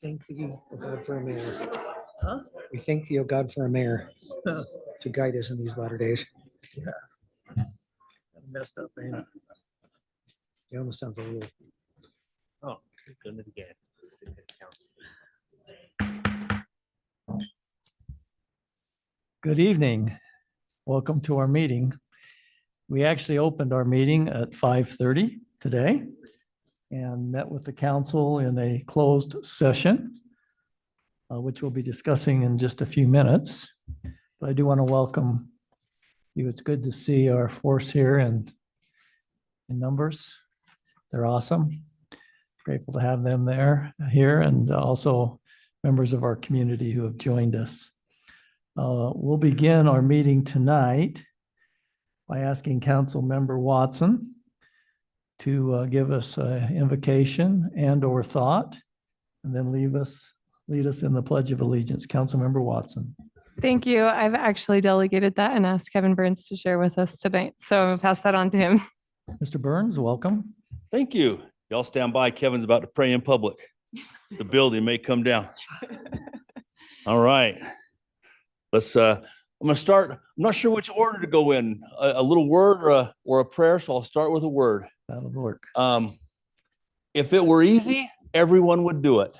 Thank thee, O God, for a mayor. Huh? We thank thee, O God, for a mayor to guide us in these latter days. Yeah. Messed up, man. It almost sounds a little. Oh, he's doing it again. Good evening. Welcome to our meeting. We actually opened our meeting at 5:30 today and met with the council in a closed session, which we'll be discussing in just a few minutes. But I do want to welcome you. It's good to see our force here in numbers. They're awesome. Grateful to have them here, and also members of our community who have joined us. We'll begin our meeting tonight by asking Council Member Watson to give us an invocation and or thought, and then lead us in the Pledge of Allegiance. Council Member Watson. Thank you. I've actually delegated that and asked Kevin Burns to share with us tonight. So I'm gonna pass that on to him. Mr. Burns, welcome. Thank you. Y'all stand by. Kevin's about to pray in public. The building may come down. All right. Let's, I'm going to start. I'm not sure which order to go in, a little word or a prayer. So I'll start with a word. That'll work. If it were easy, everyone would do it.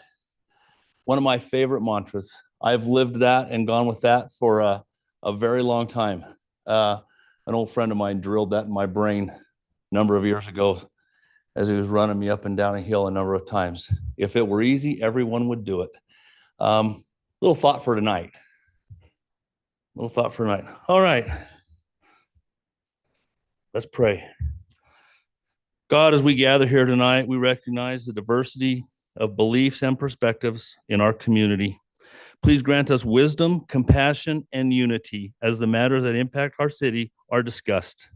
One of my favorite mantras. I've lived that and gone with that for a very long time. An old friend of mine drilled that in my brain a number of years ago as he was running me up and down a hill a number of times. If it were easy, everyone would do it. Little thought for tonight. All right. Let's pray. God, as we gather here tonight, we recognize the diversity of beliefs and perspectives in our community. Please grant us wisdom, compassion, and unity as the matters that impact our city are discussed.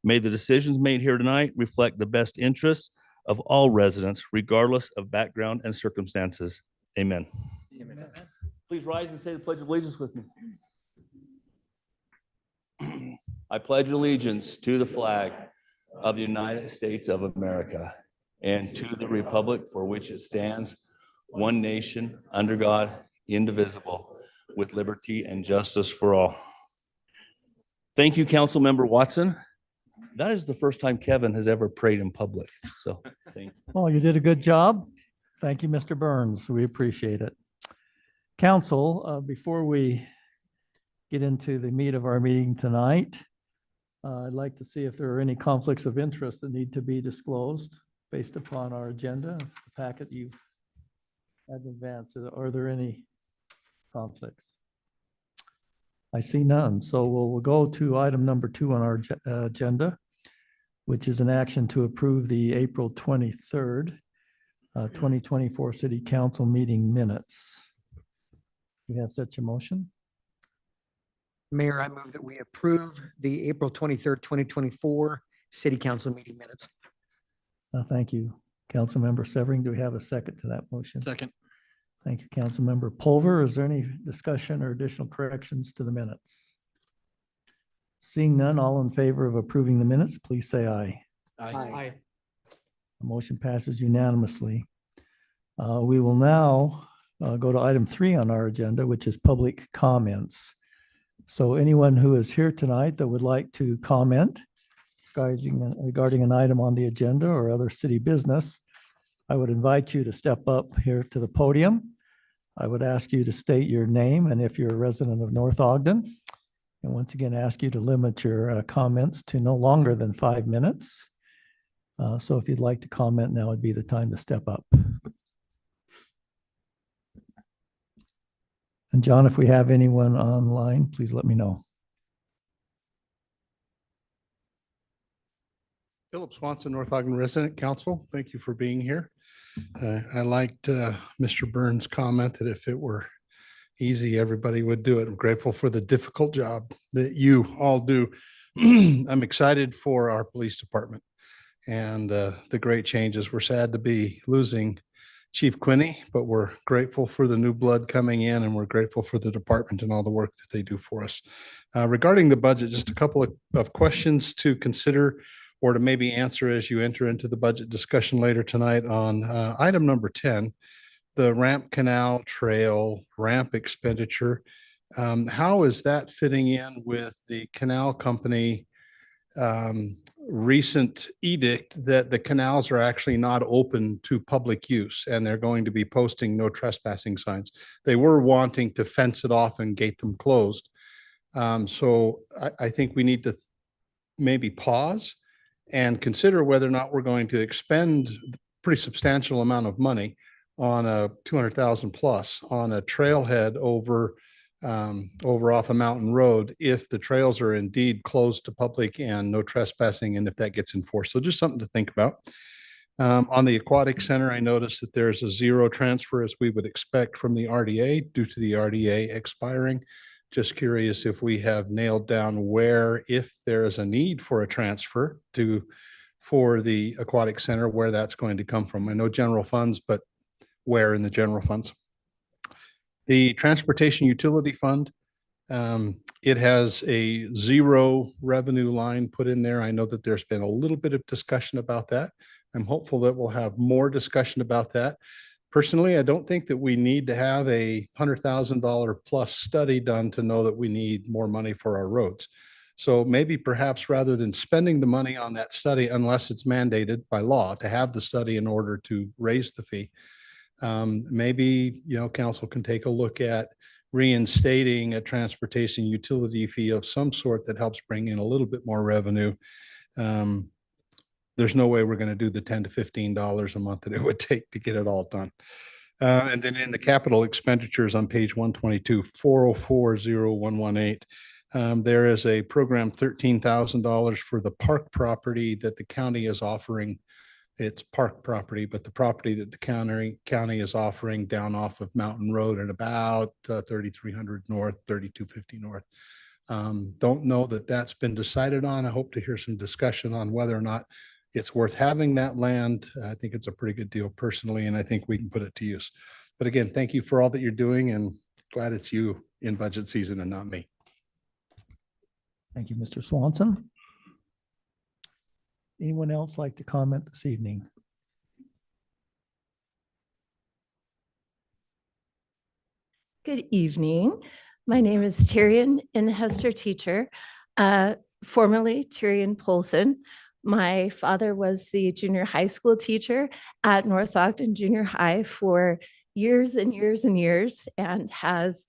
May the decisions made here tonight reflect the best interests of all residents, regardless of background and circumstances. Amen. Amen. Please rise and say the Pledge of Allegiance with me. I pledge allegiance to the flag of the United States of America and to the republic for which it stands, one nation, under God, indivisible, with liberty and justice for all. Thank you, Council Member Watson. That is the first time Kevin has ever prayed in public. So thank you. Well, you did a good job. Thank you, Mr. Burns. We appreciate it. Council, before we get into the meat of our meeting tonight, I'd like to see if there are any conflicts of interest that need to be disclosed based upon our agenda, the packet you had in advance. Are there any conflicts? I see none. So we'll go to item number 2 on our agenda, which is an action to approve the April 23rd, 2024 City Council meeting minutes. We have such a motion. Mayor, I move that we approve the April 23rd, 2024 City Council meeting minutes. Thank you, Councilmember Severing. Do we have a second to that motion? Second. Thank you, Councilmember Pulver. Is there any discussion or additional corrections to the minutes? Seeing none, all in favor of approving the minutes, please say aye. Aye. The motion passes unanimously. We will now go to item 3 on our agenda, which is public comments. So anyone who is here tonight that would like to comment regarding an item on the agenda or other city business, I would invite you to step up here to the podium. I would ask you to state your name and if you're a resident of North Ogden. And once again, ask you to limit your comments to no longer than 5 minutes. So if you'd like to comment, now would be the time to step up. And John, if we have anyone online, please let me know. Philip Swanson, North Ogden Resident Council. Thank you for being here. I liked Mr. Burns' comment that if it were easy, everybody would do it. I'm grateful for the difficult job that you all do. I'm excited for our police department and the great changes. We're sad to be losing Chief Quinney, but we're grateful for the new blood coming in, and we're grateful for the department and all the work that they do for us. Regarding the budget, just a couple of questions to consider or to maybe answer as you enter into the budget discussion later tonight on item number 10. the ramp canal trail ramp expenditure, how is that fitting in with the canal company recent edict that the canals are actually not open to public use and they're going to be posting no trespassing signs? They were wanting to fence it off and gate them closed. So I think we need to maybe pause and consider whether or not we're going to expend a pretty substantial amount of money on a 200,000 plus on a trailhead over off a mountain road if the trails are indeed closed to public and no trespassing, and if that gets enforced. So just something to think about. On the aquatic center, I noticed that there's a zero transfer as we would expect from the RDA due to the RDA expiring. Just curious if we have nailed down where, if there is a need for a transfer for the aquatic center, where that's going to come from. I know general funds, but where in the general funds? The transportation utility fund, it has a zero revenue line put in there. I know that there's been a little bit of discussion about that. I'm hopeful that we'll have more discussion about that. Personally, I don't think that we need to have a $100,000 plus study done to know that we need more money for our roads. So maybe perhaps rather than spending the money on that study, unless it's mandated by law to have the study in order to raise the fee, maybe, council can take a look at reinstating a transportation utility fee of some sort that helps bring in a little bit more revenue. There's no way we're going to do the $10 to $15 a month that it would take to get it all done. And then in the capital expenditures on page 122, 4040118, there is a program $13,000 for the park property that the county is offering. It's park property, but the property that the county is offering down off of Mountain Road and about 3300 north, 3250 north. Don't know that that's been decided on. I hope to hear some discussion on whether or not it's worth having that land. I think it's a pretty good deal personally, and I think we can put it to use. But again, thank you for all that you're doing, and glad it's you in budget season and not me. Thank you, Mr. Swanson. Anyone else like to comment this evening? Good evening. My name is Tyrion Inhester Teacher, formerly Tyrion Polson. My father was the junior high school teacher at North Ogden Junior High for years and years and years, and has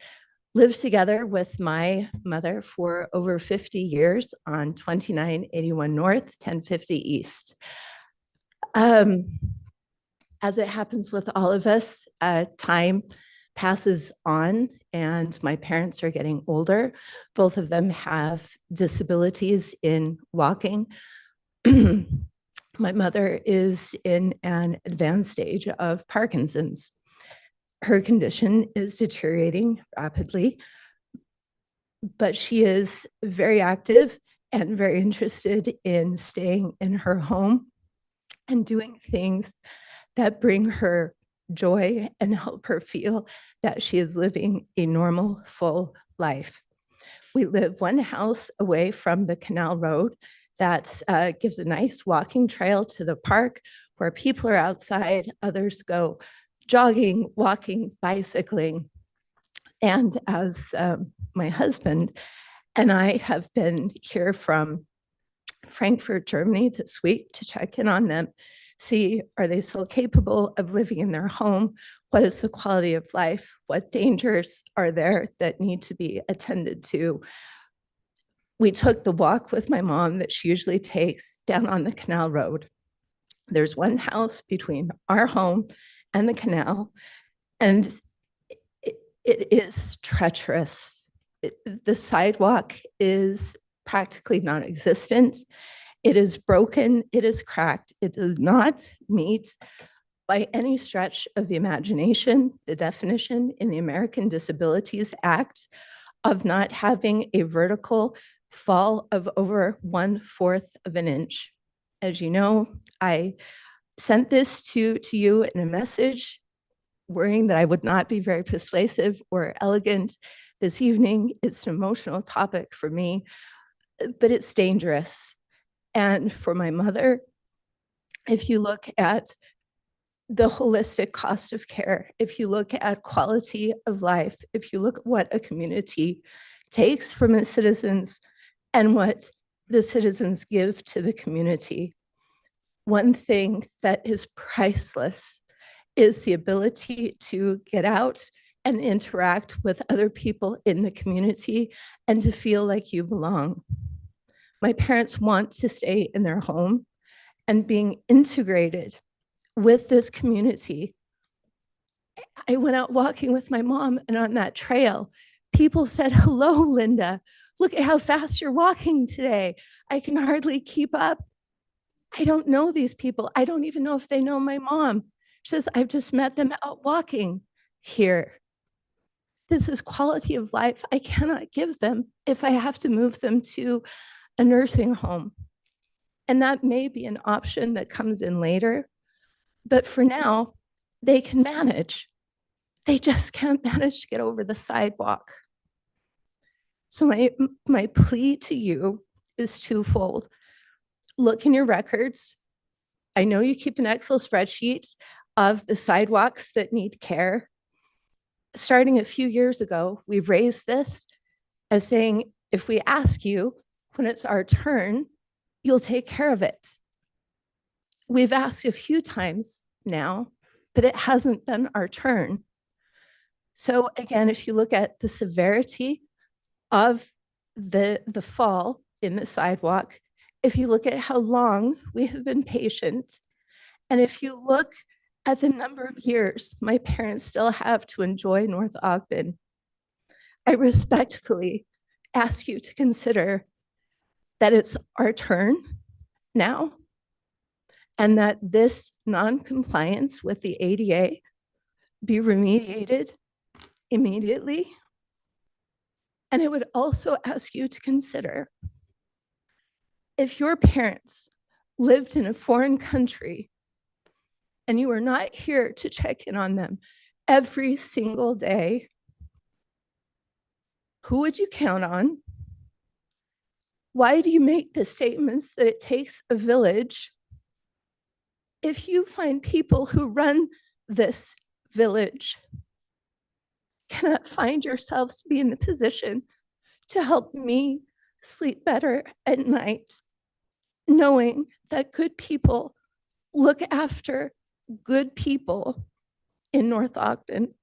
lived together with my mother for over 50 years on 2981 North, 1050 East. As it happens with all of us, time passes on and my parents are getting older. Both of them have disabilities in walking. My mother is in an advanced stage of Parkinson's. Her condition is deteriorating rapidly, but she is very active and very interested in staying in her home and doing things that bring her joy and help her feel that she is living a normal, full life. We live one house away from the Canal Road that gives a nice walking trail to the park where people are outside, others go jogging, walking, bicycling. And as my husband and I have been here from Frankfurt, Germany this week to check in on them, see, are they still capable of living in their home? What is the quality of life? What dangers are there that need to be attended to? We took the walk with my mom that she usually takes down on the Canal Road. There's one house between our home and the canal, and it is treacherous. The sidewalk is practically non-existent. It is broken, it is cracked. It does not meet by any stretch of the imagination the definition in the American Disabilities Act of not having a vertical fall of over 1/4 of an inch. As you know, I sent this to you in a message, worrying that I would not be very persuasive or elegant this evening. It's an emotional topic for me, but it's dangerous. And for my mother, if you look at the holistic cost of care, if you look at quality of life, if you look at what a community takes from its citizens and what the citizens give to the community, one thing that is priceless is the ability to get out and interact with other people in the community and to feel like you belong. My parents want to stay in their home, and being integrated with this community. I went out walking with my mom, and on that trail, people said, "Hello, Linda. Look at how fast you're walking today. I can hardly keep up." I don't know these people. I don't even know if they know my mom. She says, "I've just met them out walking here." This is quality of life I cannot give them if I have to move them to a nursing home. And that may be an option that comes in later. But for now, they can manage. They just can't manage to get over the sidewalk. So my plea to you is twofold. Look in your records. I know you keep an Excel spreadsheet of the sidewalks that need care. Starting a few years ago, we've raised this as saying, if we ask you when it's our turn, you'll take care of it. We've asked a few times now, but it hasn't been our turn. So again, if you look at the severity of the fall in the sidewalk, if you look at how long we have been patient, and if you look at the number of years my parents still have to enjoy North Ogden, I respectfully ask you to consider that it's our turn now, and that this non-compliance with the ADA be remediated immediately. And I would also ask you to consider, if your parents lived in a foreign country and you are not here to check in on them every single day, who would you count on? Why do you make the statements that it takes a village if you find people who run this village cannot find yourselves to be in the position to help me sleep better at night, knowing that good people look after good people in North Ogden?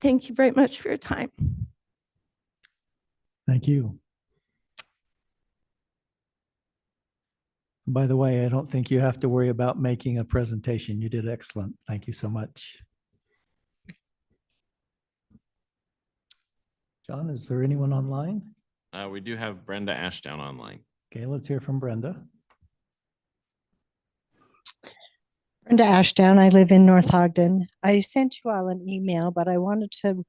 Thank you very much for your time. Thank you. By the way, I don't think you have to worry about making a presentation. You did excellent. Thank you so much. John, is there anyone online? We do have Brenda Ashdown online. Okay, let's hear from Brenda. Brenda Ashdown. I live in North Ogden. I sent you all an email, but I wanted to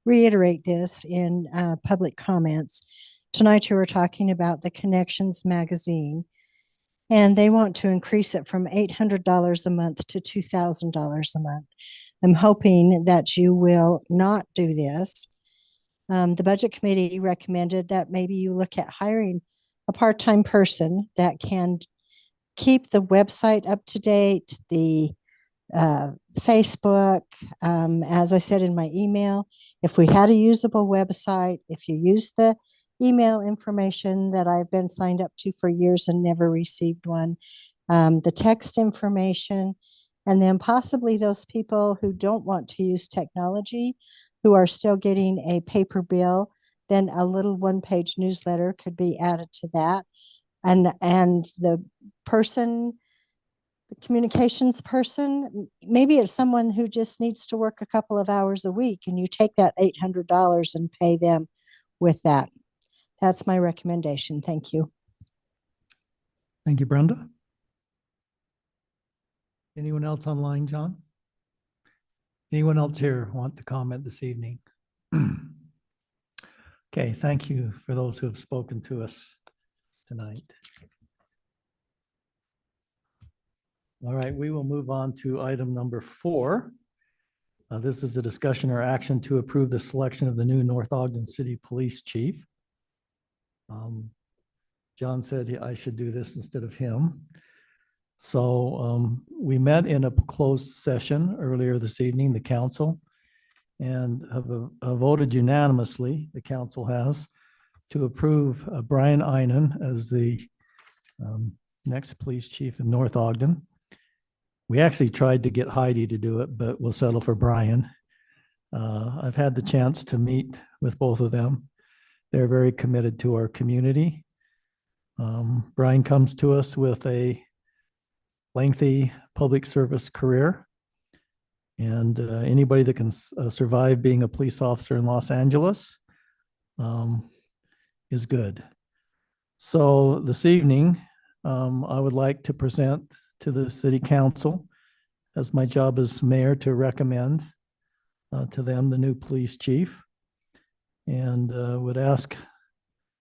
reiterate this in public comments. Tonight you were talking about the Connections magazine, and they want to increase it from $800 a month to $2,000 a month. I'm hoping that you will not do this. The budget committee recommended that maybe you look at hiring a part-time person that can keep the website up to date, the Facebook. As I said in my email, if we had a usable website, if you use the email information that I've been signed up to for years and never received one, the text information, and then possibly those people who don't want to use technology, who are still getting a paper bill, then a little one-page newsletter could be added to that. And the person, the communications person, maybe it's someone who just needs to work a couple of hours a week, and you take that $800 and pay them with that. That's my recommendation. Thank you. Thank you, Brenda. Anyone else online, John? Anyone else here want to comment this evening? Okay, thank you for those who have spoken to us tonight. All right, we will move on to item number 4. This is a discussion or action to approve the selection of the new North Ogden City Police Chief. John said I should do this instead of him. So we met in a closed session earlier this evening, the council, and have voted unanimously, the council has, to approve Brian Einen as the next police chief in North Ogden. We actually tried to get Heidi to do it, but we'll settle for Brian. I've had the chance to meet with both of them. They're very committed to our community. Brian comes to us with a lengthy public service career. And anybody that can survive being a police officer in Los Angeles is good. So this evening, I would like to present to the city council, as my job as mayor, to recommend to them the new police chief, and would ask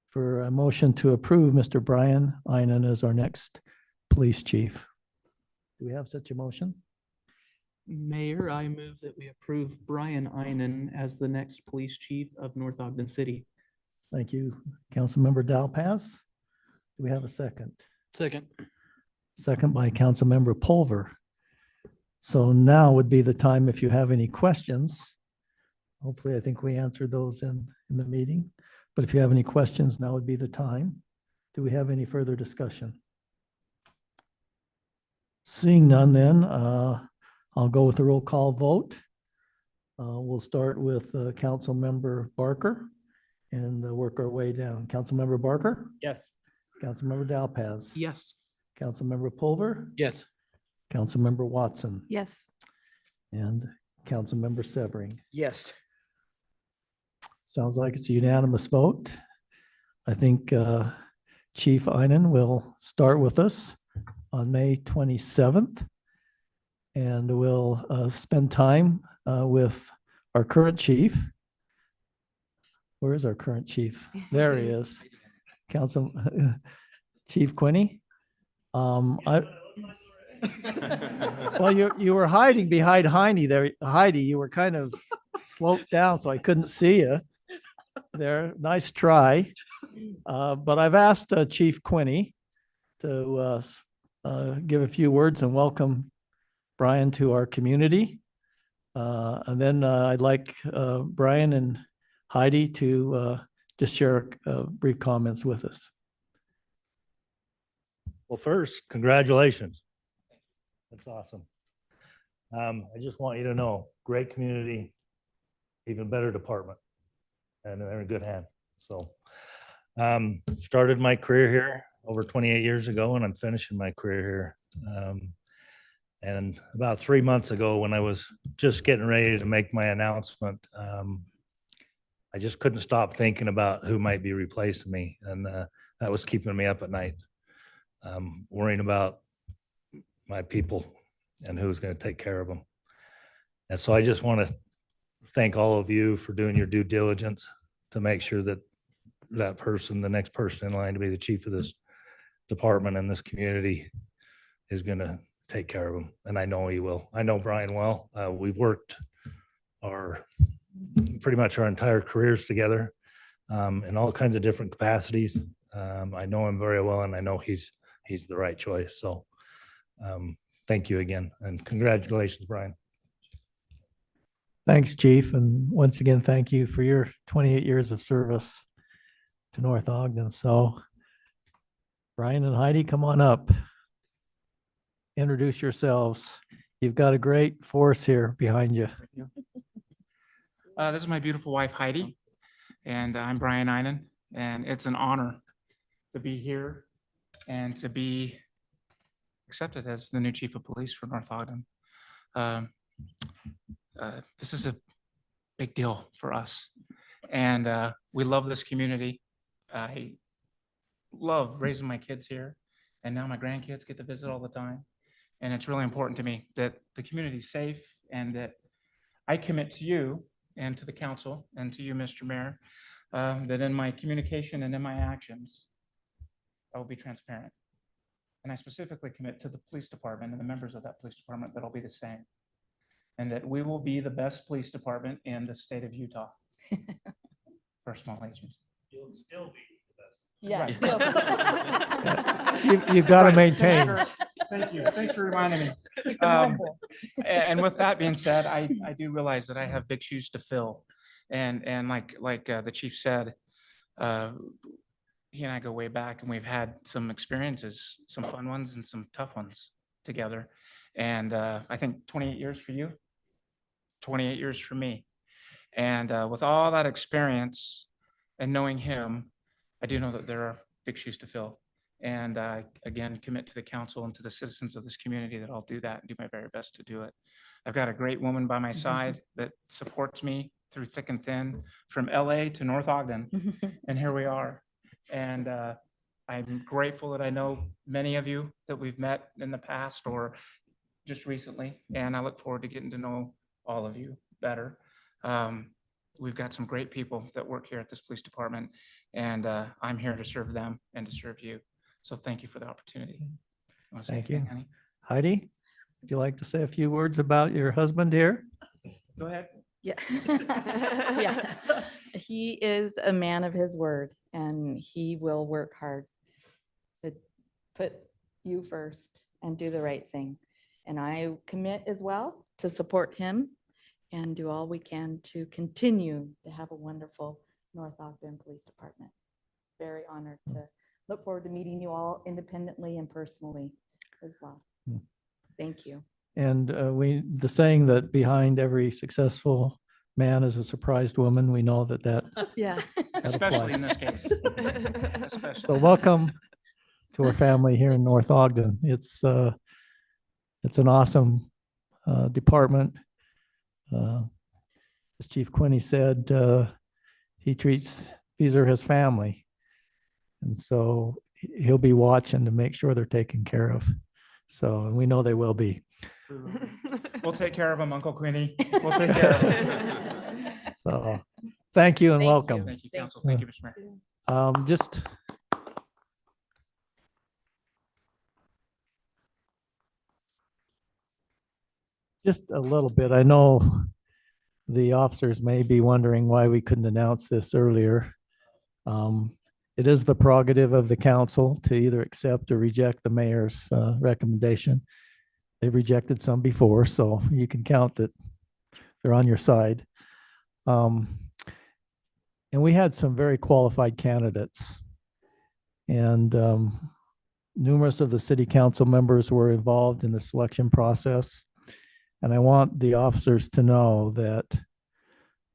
for a motion to approve Mr. Brian Einen as our next police chief. Do we have such a motion? Mayor, I move that we approve Brian Einen as the next police chief of North Ogden City. Thank you, Councilmember Dalpaz. Do we have a second? Second. Second by Councilmember Pulver. So now would be the time if you have any questions. Hopefully, I think we answered those in the meeting. But if you have any questions, now would be the time. Do we have any further discussion? Seeing none, then I'll go with a roll call vote. We'll start with Councilmember Barker and work our way down. Councilmember Barker? Yes. Councilmember Dalpaz? Yes. Councilmember Pulver? Yes. Councilmember Watson? Yes. And Councilmember Severing? Yes. Sounds like it's a unanimous vote. I think Chief Einen will start with us on May 27th. And we'll spend time with our current chief. Where is our current chief? There he is. Council Chief Quinney. Well, you were hiding behind Heidi there. Heidi, you were kind of sloped down, so I couldn't see you there. Nice try. But I've asked Chief Quinney to give a few words and welcome Brian to our community. And then I'd like Brian and Heidi to just share brief comments with us. Well, first, congratulations. That's awesome. I just want you to know, great community, even better department, and they're in good hands. So started my career here over 28 years ago, and I'm finishing my career here. And about 3 months ago, when I was just getting ready to make my announcement, I just couldn't stop thinking about who might be replacing me. And that was keeping me up at night, worrying about my people and who's going to take care of them. And so I just want to thank all of you for doing your due diligence to make sure that that person, the next person in line to be the chief of this department in this community, is going to take care of him. And I know he will. I know Brian well. We've worked pretty much our entire careers together in all kinds of different capacities. I know him very well, and I know he's the right choice. So thank you again, and congratulations, Brian. Thanks, Chief. And once again, thank you for your 28 years of service to North Ogden. So Brian and Heidi, come on up. Introduce yourselves. You've got a great force here behind you. This is my beautiful wife, Heidi, and I'm Brian Einen, and it's an honor to be here and to be accepted as the new chief of police for North Ogden. This is a big deal for us, and we love this community. I love raising my kids here, and now my grandkids get to visit all the time. And it's really important to me that the community is safe, and that I commit to you and to the council and to you, Mr. Mayor, that in my communication and in my actions, I will be transparent. And I specifically commit to the police department and the members of that police department that I'll be the same. And that we will be the best police department in the state of Utah for small agencies. You'll still be the best. Yes. You've got to maintain. Thank you. Thanks for reminding me. And with that being said, I do realize that I have big shoes to fill. And like the chief said, he and I go way back, and we've had some experiences, some fun ones and some tough ones together. And I think 28 years for you, 28 years for me. And with all that experience and knowing him, I do know that there are big shoes to fill. And I, again, commit to the council and to the citizens of this community that I'll do that and do my very best to do it. I've got a great woman by my side that supports me through thick and thin, from LA to North Ogden, and here we are. And I'm grateful that I know many of you that we've met in the past or just recently, and I look forward to getting to know all of you better. We've got some great people that work here at this police department, and I'm here to serve them and to serve you. So thank you for the opportunity. wanna say Thank you. anything, honey? Heidi, would you like to say a few words about your husband here? Go ahead. Yeah. Yeah. He is a man of his word, and he will work hard to put you first and do the right thing. And I commit as well to support him and do all we can to continue to have a wonderful North Ogden Police Department. Very honored to look forward to meeting you all independently and personally as well. Thank you. And the saying that behind every successful man is a surprised woman, we know that Yeah. Especially applies. in this case. Especially. So welcome to our family here in North Ogden. It's an awesome department. As Chief Quinney said, these are his family. And so he'll be watching to make sure they're taken care of. So, and we know they will be. We'll take care of him, Uncle Quinny. We'll take care of him. So, thank you and Thank you. welcome. Thank you, council. Thank you, Mr. Mayor. Just a little bit. I know the officers may be wondering why we couldn't announce this earlier. It is the prerogative of the council to either accept or reject the mayor's recommendation. They've rejected some before, so you can count that they're on your side. And we had some very qualified candidates. And numerous of the city council members were involved in the selection process. And I want the officers to know that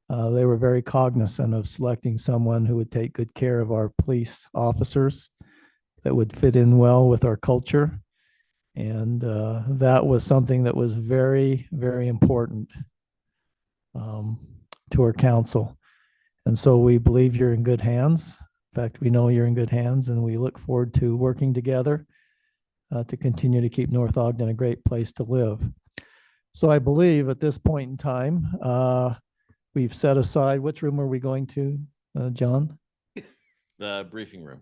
they were very cognizant of selecting someone who would take good care of our police officers, that would fit in well with our culture. And that was something that was very, very important to our council. And so we believe you're in good hands. In fact, we know you're in good hands, and we look forward to working together to continue to keep North Ogden a great place to live. So I believe at this point in time, we've set aside, which room are we going to, John? The briefing room.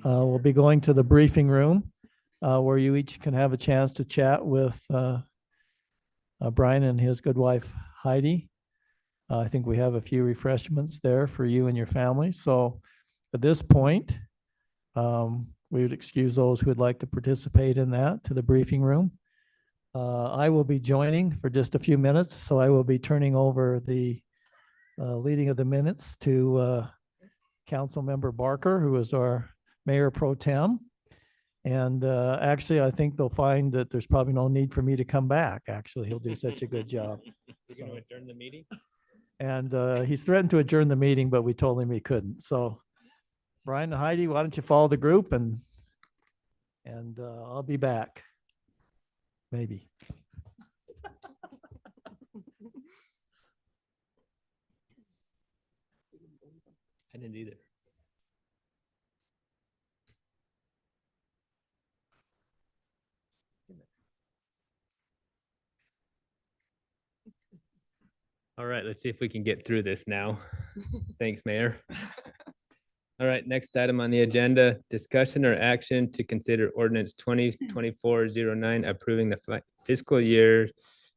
We'll be going to the briefing room where you each can have a chance to chat with Brian and his good wife, Heidi. I think we have a few refreshments there for you and your family. So at this point, we would excuse those who would like to participate in that to the briefing room. I will be joining for just a few minutes, so I will be turning over the leading of the minutes to Councilmember Barker, who is our Mayor Pro Tem. And actually, I think they'll find that there's probably no need for me to come back. Actually, he'll do such a good job. We're going to adjourn the meeting? And he's threatened to adjourn the meeting, but we told him he couldn't. So Brian and Heidi, why don't you follow the group, and I'll be back. Maybe. I didn't either. All right, let's see if we can get through this now. Thanks, Mayor. All right, next item on the agenda, discussion or action to consider ordinance 2024-09 approving the fiscal year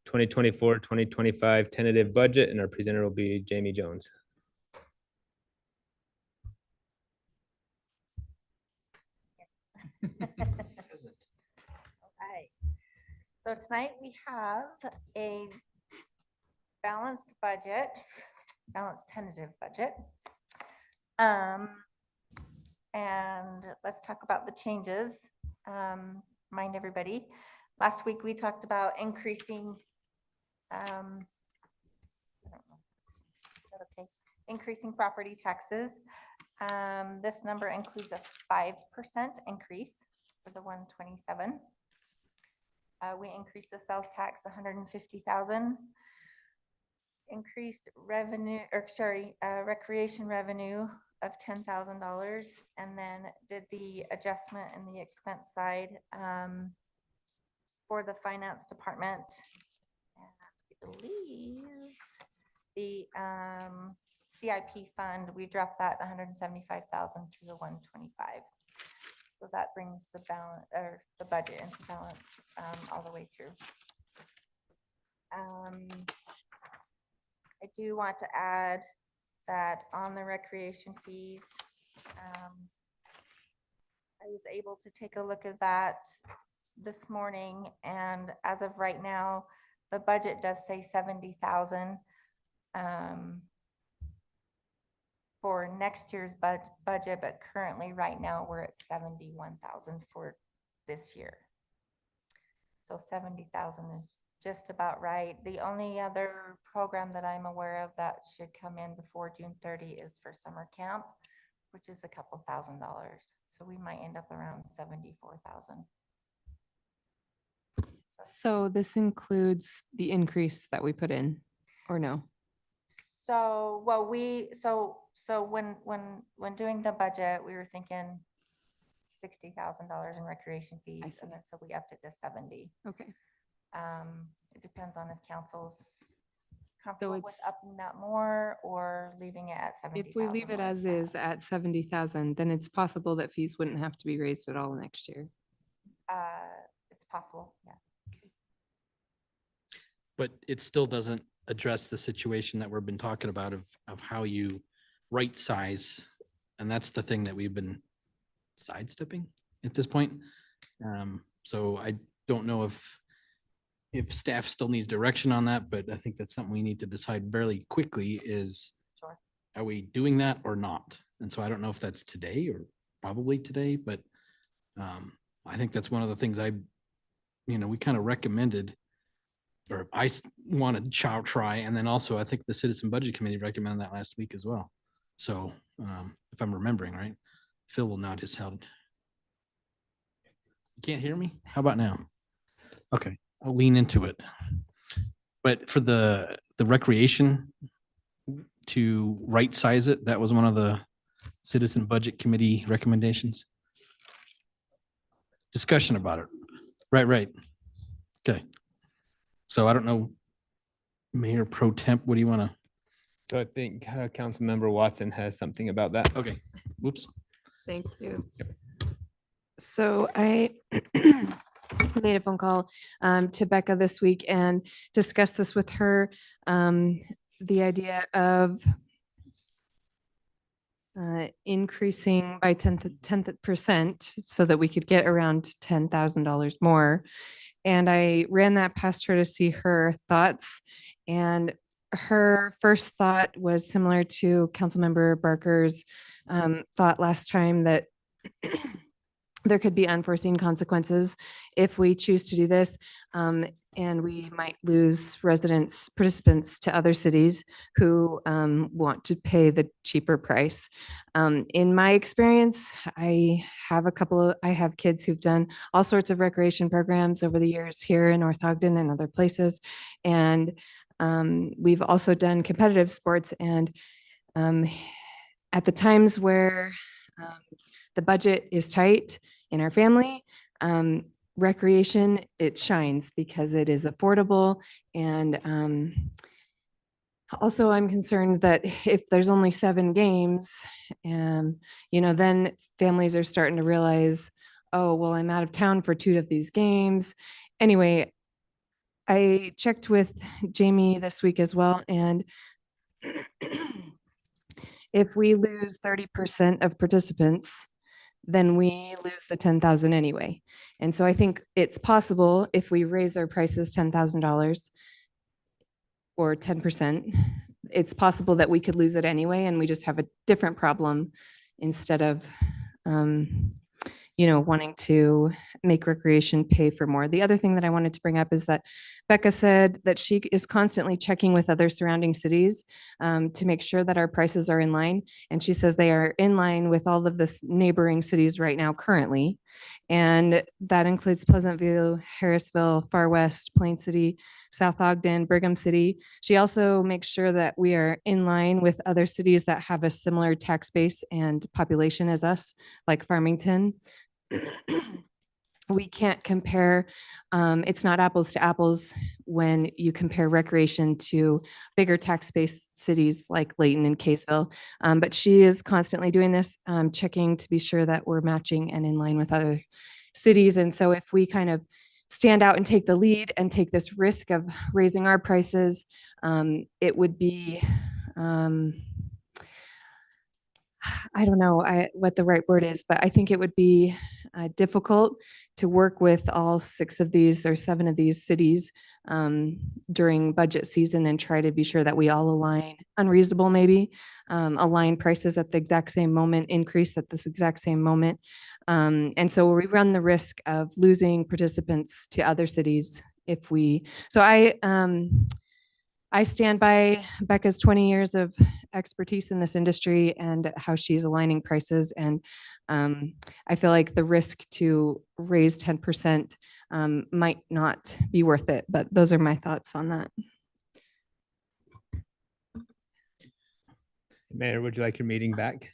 2024-2025 tentative budget, and our presenter will be Jamie Jones. So tonight we have a balanced budget, balanced tentative budget. And let's talk about the changes. Remind everybody, last week we talked about increasing, I don't know, is that okay? Increasing property taxes. This number includes a 5% increase for the 127. We increased the sales tax 150,000. Increased revenue, or sorry, recreation revenue of $10,000, and then did the adjustment in the expense side for the finance department. And I believe the CIP fund, we dropped that 175,000 to the 125. So that brings the balance, or the budget into balance all the way through. I do want to add that on the recreation fees, I was able to take a look at that this morning, and as of right now, the budget does say 70,000 for next year's budget, but currently right now we're at 71,000 for this year. So 70,000 is just about right. The only other program that I'm aware of that should come in before June 30 is for summer camp, which is a couple $1,000. So we might end up around 74,000. So this includes the increase that we put in, or no? So, well, so when doing the budget, we were thinking $60,000 in recreation fees, and then so we upped it to 70. Okay. It depends on if council's comfortable with upping that more or leaving it at 70,000. If we leave it as is at 70,000, then it's possible that fees wouldn't have to be raised at all next year. It's possible, yeah. But it still doesn't address the situation that we've been talking about of how you right size. And that's the thing that we've been sidestepping at this point. So I don't know if staff still needs direction on that, but I think that's something we need to decide fairly quickly is, Sure. Are we doing that or not? And so I don't know if that's today or probably today, but I think that's one of the things we kind of recommended, or I wanted to try. And then also I think the Citizen Budget Committee recommended that last week as well. So if I'm remembering right, Phil will nod his head. You can't hear me? How about now? Okay, I'll lean into it. But for the recreation, to right size it, that was one of the Citizen Budget Committee recommendations. Discussion about it. Right. Okay. So I don't know, Mayor Pro Temp, what do you want to? So I think Councilmember Watson has something about that. Okay, whoops. Thank you. So I made a phone call to Becca this week and discussed this with her. The idea of increasing by 10% so that we could get around $10,000 more. And I ran that past her to see her thoughts. And her first thought was similar to Councilmember Barker's thought last time, that there could be unforeseen consequences if we choose to do this. And we might lose participants to other cities who want to pay the cheaper price. In my experience, I have kids who've done all sorts of recreation programs over the years here in North Ogden and other places. And we've also done competitive sports. And at the times where the budget is tight in our family, recreation, it shines because it is affordable. And also I'm concerned that if there's only 7 games, then families are starting to realize, oh, well, I'm out of town for 2 of these games. Anyway, I checked with Jamie this week as well. And if we lose 30% of participants, then we lose the 10,000 anyway. And so I think it's possible if we raise our prices $10,000 or 10%, it's possible that we could lose it anyway, and we just have a different problem instead of, wanting to make recreation pay for more. The other thing that I wanted to bring up is that Becca said that she is constantly checking with other surrounding cities to make sure that our prices are in line. And she says they are in line with all of the neighboring cities right now currently. And that includes Pleasantville, Harrisville, Far West, Plain City, South Ogden, Brigham City. She also makes sure that we are in line with other cities that have a similar tax base and population as us, like Farmington. We can't compare, it's not apples to apples when you compare recreation to bigger tax-based cities like Layton and Kaysville. But she is constantly doing this, checking to be sure that we're matching and in line with other cities. And so if we kind of stand out and take the lead and take this risk of raising our prices, it would be, I don't know what the right word is, but I think it would be difficult to work with all 6 of these or 7 of these cities during budget season and try to be sure that we all align, unreasonable maybe, align prices at the exact same moment, increase at this exact same moment. And so we run the risk of losing participants to other cities if we, so I stand by Becca's 20 years of expertise in this industry and how she's aligning prices. And I feel like the risk to raise 10% might not be worth it, but those are my thoughts on that. Mayor, would you like your meeting back?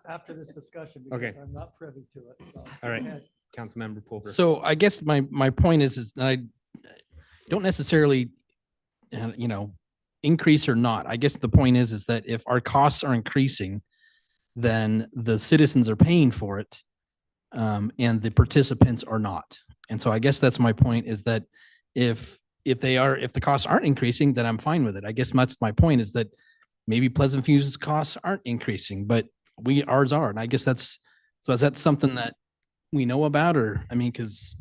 After this discussion, Okay. because I'm not privy to it. So All right, go ahead. Councilmember Pulver. So I guess my point is I don't necessarily, increase or not. I guess the point is that if our costs are increasing, then the citizens are paying for it, and the participants are not. And so I guess that's my point, is that if the costs aren't increasing, then I'm fine with it. I guess that's my point, is that maybe Pleasant View's costs aren't increasing, but ours are. And I guess is that something that we know about? Or, I mean, because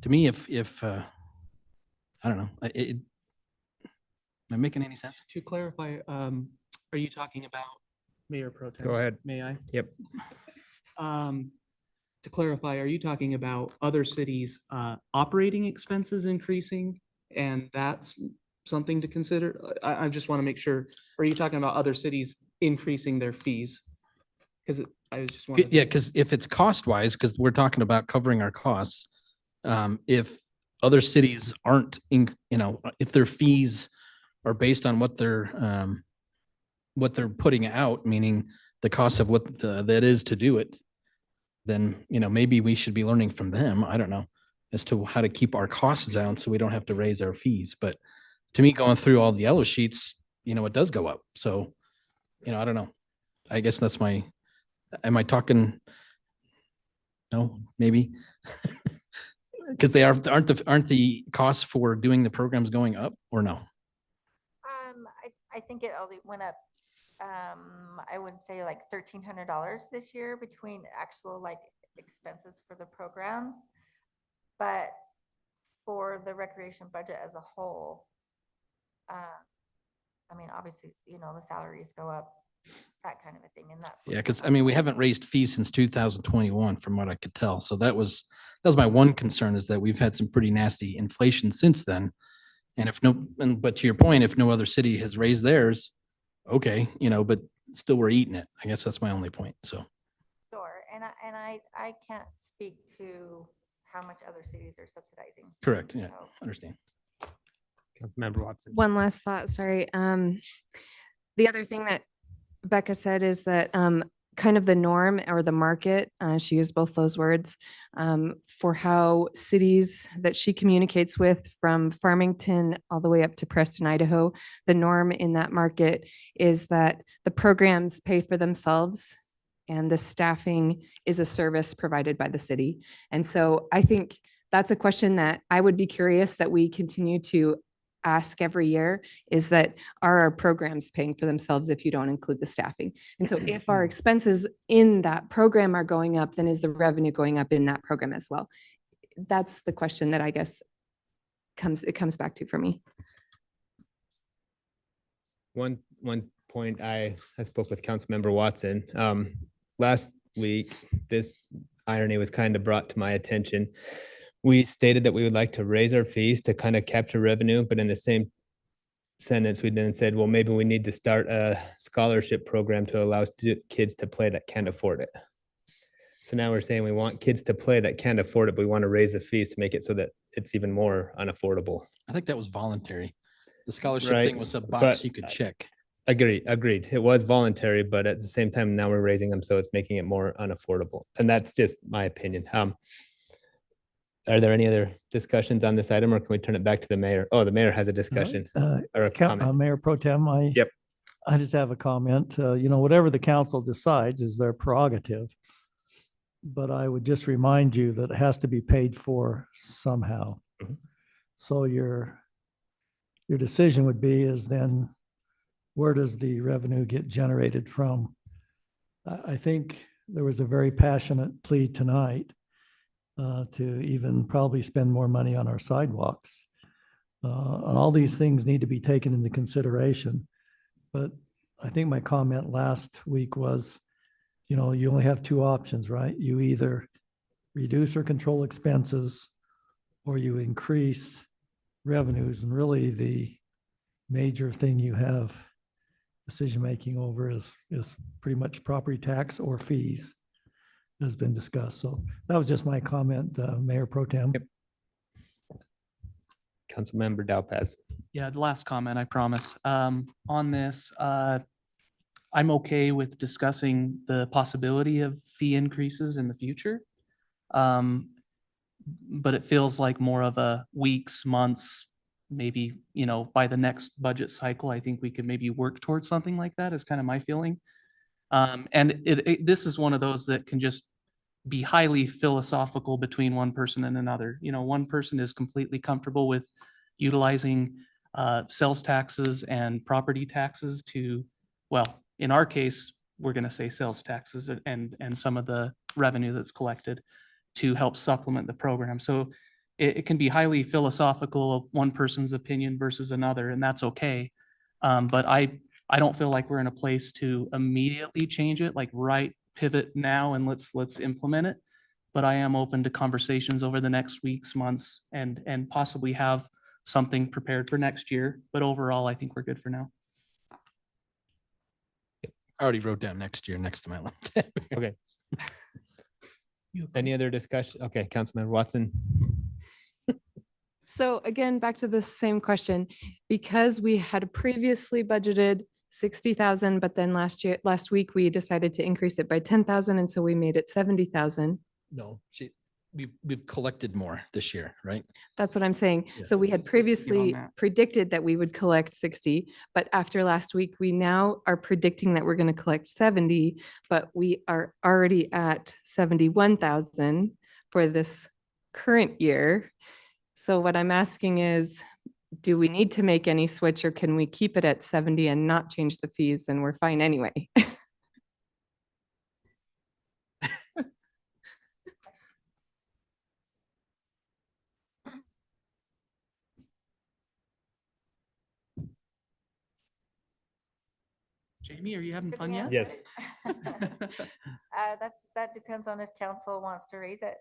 to me, if I don't know, am I making any sense? To clarify, are you talking about Mayor Pro Tem? Go ahead. May I? Yep. To clarify, are you talking about other cities' operating expenses increasing? And that's something to consider? I just want to make sure, are you talking about other cities increasing their fees? Because I was just wondering. Yeah, because if it's cost wise, because we're talking about covering our costs, if other cities aren't, if their fees are based on what they're putting out, meaning the cost of what that is to do it, then, maybe we should be learning from them. I don't know, as to how to keep our costs down so we don't have to raise our fees. But to me, going through all the yellow sheets, it does go up. So, I don't know. I guess that's am I talking? No, maybe. Because aren't the costs for doing the programs going up, or no? I think it only went up, I would say like $1,300 this year between actual expenses for the programs. But for the recreation budget as a whole, obviously, the salaries go up, that kind of a thing. And that's. Yeah, because we haven't raised fees since 2021 from what I could tell. So that was my one concern, is that we've had some pretty nasty inflation since then. And but to your point, if no other city has raised theirs, okay, but still we're eating it. I guess that's my only point. So. Sure. And I can't speak to how much other cities are subsidizing. Correct. Yeah, So. understand. Councilmember Watson. One last thought, sorry. The other thing that Becca said is that kind of the norm or the market, she used both those words, for how cities that she communicates with, from Farmington all the way up to Preston, Idaho, the norm in that market is that the programs pay for themselves and the staffing is a service provided by the city. And so I think that's a question that I would be curious that we continue to ask every year is that are our programs paying for themselves if you don't include the staffing? And so if our expenses in that program are going up, then is the revenue going up in that program as well? That's the question that I guess it comes back to for me. One point I spoke with Councilmember Watson. Last week, this irony was kind of brought to my attention. We stated that we would like to raise our fees to kind of capture revenue, but in the same sentence, we then said, well, maybe we need to start a scholarship program to allow kids to play that can't afford it. So now we're saying we want kids to play that can't afford it, but we want to raise the fees to make it so that it's even more unaffordable. I think that was voluntary. The scholarship Right, thing was a box but you could check. Agreed. It was voluntary, but at the same time, now we're raising them, so it's making it more unaffordable. And that's just my opinion. Are there any other discussions on this item, or can we turn it back to the mayor? Oh, the mayor has a discussion or a comment. Mayor Pro Tem, I just have a comment. Whatever the council decides is their prerogative. But I would just remind you that it has to be paid for somehow. Mhm. So your decision would be is then where does the revenue get generated from? I think there was a very passionate plea tonight to even probably spend more money on our sidewalks. And all these things need to be taken into consideration. But I think my comment last week was, you only have two options, right? You either reduce or control expenses, or you increase revenues. And really the major thing you have decision-making over is pretty much property tax or fees has been discussed. So that was just my comment, Mayor Pro Tem. Councilmember Dalpaz. Yeah, the last comment, I promise. On this, I'm okay with discussing the possibility of fee increases in the future. But it feels like more of a weeks, months, maybe, by the next budget cycle, I think we could maybe work towards something like that is kind of my feeling. And this is one of those that can just be highly philosophical between one person and another. One person is completely comfortable with utilizing sales taxes and property taxes to, well, in our case, we're going to say sales taxes and some of the revenue that's collected to help supplement the program. So it can be highly philosophical of one person's opinion versus another, and that's okay. But I don't feel like we're in a place to immediately change it, like pivot now and let's implement it. But I am open to conversations over the next weeks, months, and possibly have something prepared for next year. But overall, I think we're good for now. I already wrote down next year next to my list. Okay. Any other discussion? Okay, Councilmember Watson. So again, back to the same question, because we had previously budgeted 60,000, but then last week, we decided to increase it by 10,000. And so we made it 70,000. No, we've collected more this year, right? That's what I'm saying. Yeah. So we had previously that. predicted that we would collect 60, but after last week, we now are predicting that we're going to collect 70, but we are already at 71,000 for this current year. So what I'm asking is, do we need to make any switch, or can we keep it at 70 and not change the fees and we're fine anyway? Jamie, are you having fun yet? Yes. That depends on if council wants to raise it.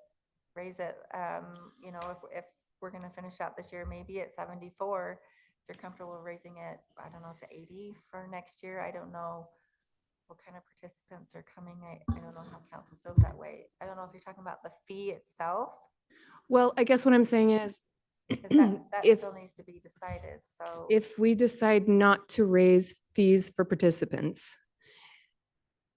If we're gonna finish out this year, maybe at 74, if you're comfortable raising it, I don't know, to 80 for next year. I don't know what kind of participants are coming. I don't know how council feels that way. I don't know if you're talking about the fee itself, Well, I guess what I'm saying is, because that if still needs to be decided. So if we decide not to raise fees for participants,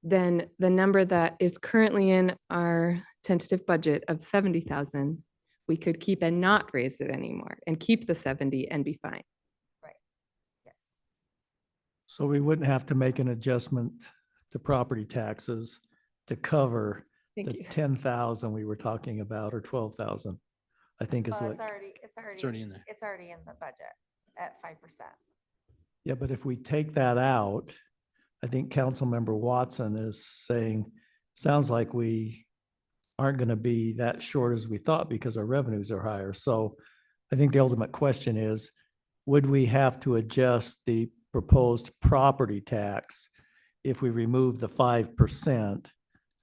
then the number that is currently in our tentative budget of 70,000, we could keep and not raise it anymore and keep the 70 and be fine. yes. So we wouldn't have to make an adjustment to property taxes to cover Thank the you. 10,000 we were talking about, or 12,000, I think is Well, what. it's already already in there. It's already in the budget. at 5%. Yeah, but if we take that out, I think Councilmember Watson is saying, sounds like we aren't going to be that short as we thought because our revenues are higher. So I think the ultimate question is, would we have to adjust the proposed property tax if we remove the 5%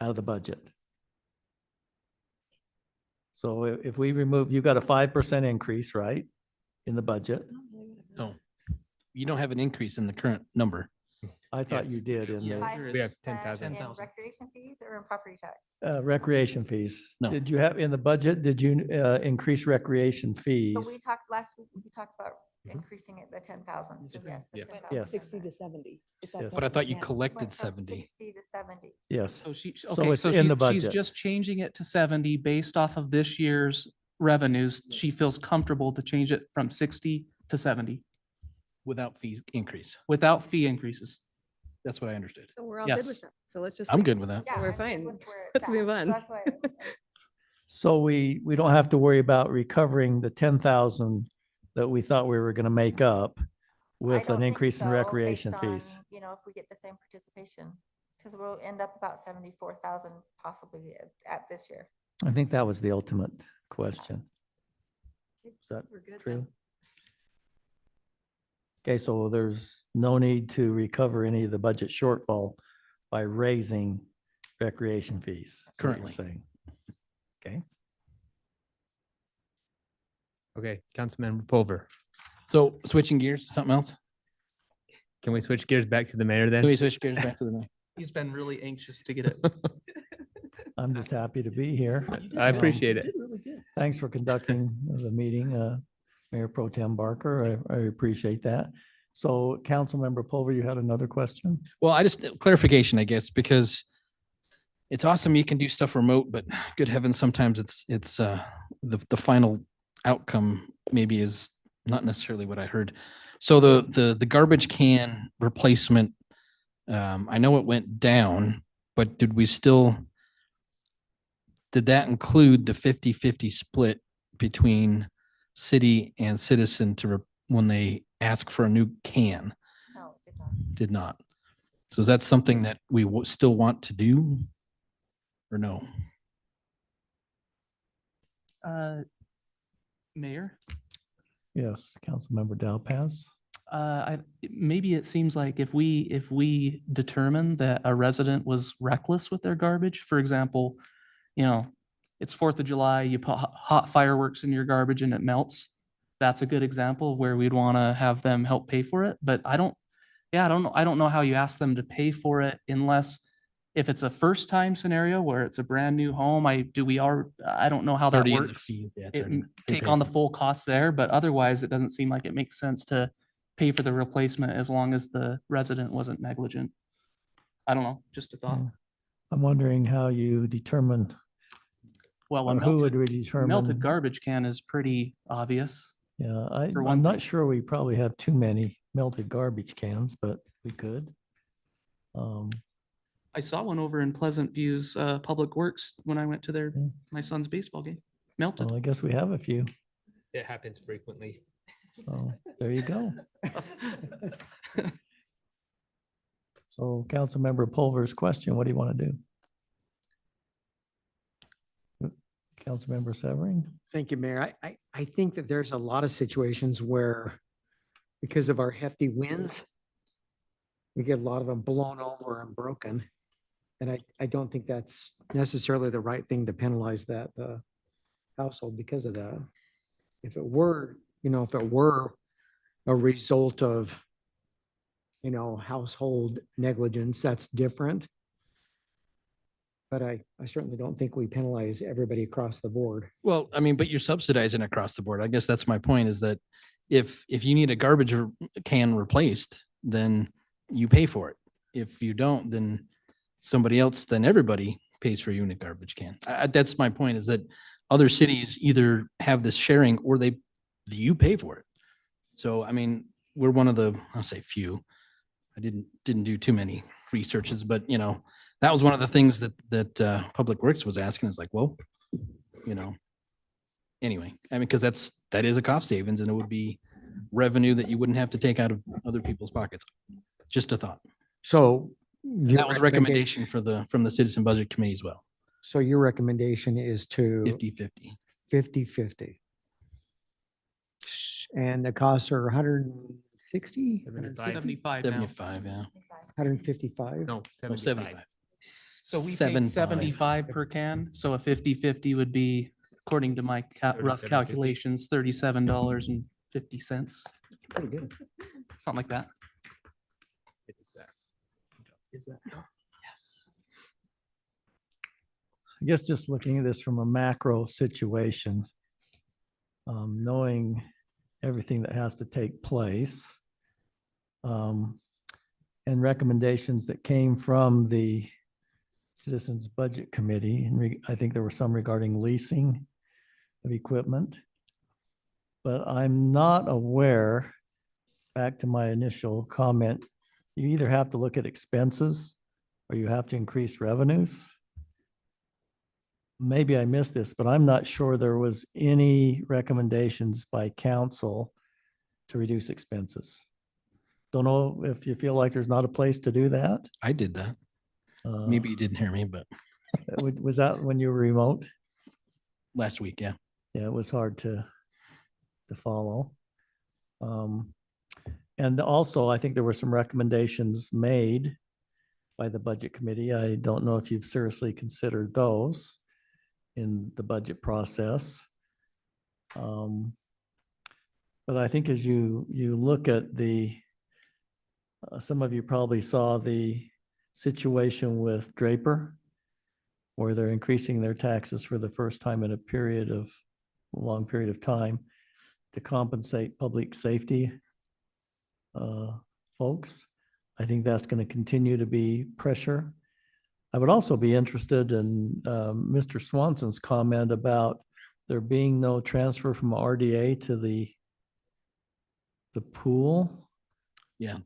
out of the budget? So if we remove, you got a 5% increase, right, in the budget? No, you don't have an increase in the current number. I thought you did in Yeah. the We have 5% in 10,000. recreation fees or in property tax? recreation fees. No. Did you have, in the budget, did you increase recreation So fees? we talked last week, we talked about increasing it to 10,000. So yes, the Yeah. 10,000. Yes. 60 to 70. It's at Yes. But I thought you 70%. collected Went from 70. 60 to 70. Yes. So she, So okay, it's so in the she's budget. just changing it to 70 based off of this year's revenues. She feels comfortable to change it from 60 to 70 Without fees increase. without fee increases. That's what I understood. So we're all good good with with that. So let's just. I'm good with that. Yeah, we're I'm good fine. with where it's Let's at. move So on. that's why So we don't have to worry about recovering the 10,000 that we thought we were going to make up I with don't an think increase in so, recreation based fees. on, you know, if we get the same participation, because we'll end up about 74,000 possibly at this year. I think that was the ultimate question. Is that We're good true? then. Okay, so there's no need to recover any of the budget shortfall by raising recreation fees. is what you're Currently. saying. Okay, Okay, Councilmember Pulver. So switching gears to something else? Can we switch gears back to the mayor then? Can we switch gears back to the mayor? He's been really anxious to get it. I'm just happy to be here. I appreciate it. Thanks for conducting the meeting, Mayor Pro Tem Barker. I appreciate that. So Councilmember Pulver, you had another question? Well, I just clarification, I guess, because it's awesome you can do stuff remote, but good heavens, sometimes it's the final outcome maybe is not necessarily what I heard. So the garbage can replacement, I know it went down, but did that include the 50-50 split between city and citizen when they ask for a new can? No, it did not. Did not. So is that something that we still want to do or no? Mayor? Yes, Councilmember Dalpaz. Maybe it seems like if we determine that a resident was reckless with their garbage, for example, you know, it's 4th of July, you put hot fireworks in your garbage and it melts. That's a good example where we'd want to have them help pay for it. But I don't know how you ask them to pay for it unless if it's a first time scenario where it's a brand new home, I don't know how that Already in the works. fee, yeah, it's It already- m- they Take pay on the for it. full cost there, but otherwise it doesn't seem like it makes sense to pay for the replacement as long as the resident wasn't negligent. I don't know, just a thought. Yeah. I'm wondering how you determine, Well, or a who would melted, we determine? melted garbage can is pretty obvious. Yeah, for I'm one not thing. sure we probably have too many melted garbage cans, but we could. I saw one over in Pleasant View's Public Works when I went to my son's baseball game. Melted. Well, I guess we have a few. It happens frequently. So there you go. So Councilmember Pulver's question, what do you want to do? Councilmember Severing? Thank you, Mayor. I think that there's a lot of situations where, because of our hefty winds, we get a lot of them blown over and broken. And I don't think that's necessarily the right thing to penalize that household because of that. If it were, if it were a result of, household negligence, that's different. But I certainly don't think we penalize everybody across the board. Well, I mean, but you're subsidizing across the board. I guess that's my point is that if you need a garbage can replaced, then you pay for it. If you don't, then everybody pays for a unit garbage can. That's my point is that other cities either have this sharing or you pay for it. So, I mean, we're one of the, I'll say few. I didn't do too many researches, but that was one of the things that Public Works was asking is like, well, anyway, I mean, because that is a cost savings and it would be revenue that you wouldn't have to take out of other people's pockets. Just a thought. So. And that was a recommendation for from the Citizen Budget Committee as well. So your recommendation is to 50-50. 50-50. And the costs are 160? 75 now. 75, yeah. 155? No, No, 75. So we pay 75. 75 per can, so a 50-50 would be, according to my rough 37.50. calculations, $37.50. Pretty good. Something like that. Is that? Yes. I guess just looking at this from a macro situation, knowing everything that has to take place, and recommendations that came from the Citizens Budget Committee, and I think there were some regarding leasing of equipment. But I'm not aware, back to my initial comment, you either have to look at expenses or you have to increase revenues. Maybe I missed this, but I'm not sure there was any recommendations by council to reduce expenses. Don't know if you feel like there's not a place to do that. I did that. Maybe you didn't hear me, but Was that when you were remote? last week, yeah. Yeah, it was hard to follow. And also, I think there were some recommendations made by the Budget Committee. I don't know if you've seriously considered those in the budget process. But I think as you look at some of you probably saw the situation with Draper, where they're increasing their taxes for the first time in a long period of time to compensate public safety folks. I think that's going to continue to be pressure. I would also be interested in Mr. Swanson's comment about there being no transfer from RDA to the pool. Yeah.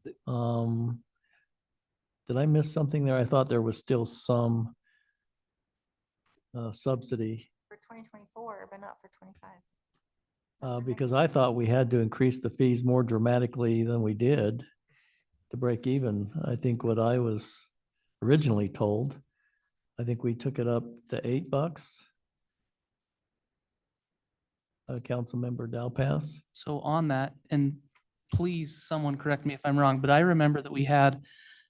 Did I miss something there? I thought there was still some subsidy. For 2024, but not for 25. Because I thought we had to increase the fees more dramatically than we did to break even. I think what I was originally told, I think we took it up to $8. Councilmember Dalpass. So on that, and please, someone correct me if I'm wrong, but I remember that we had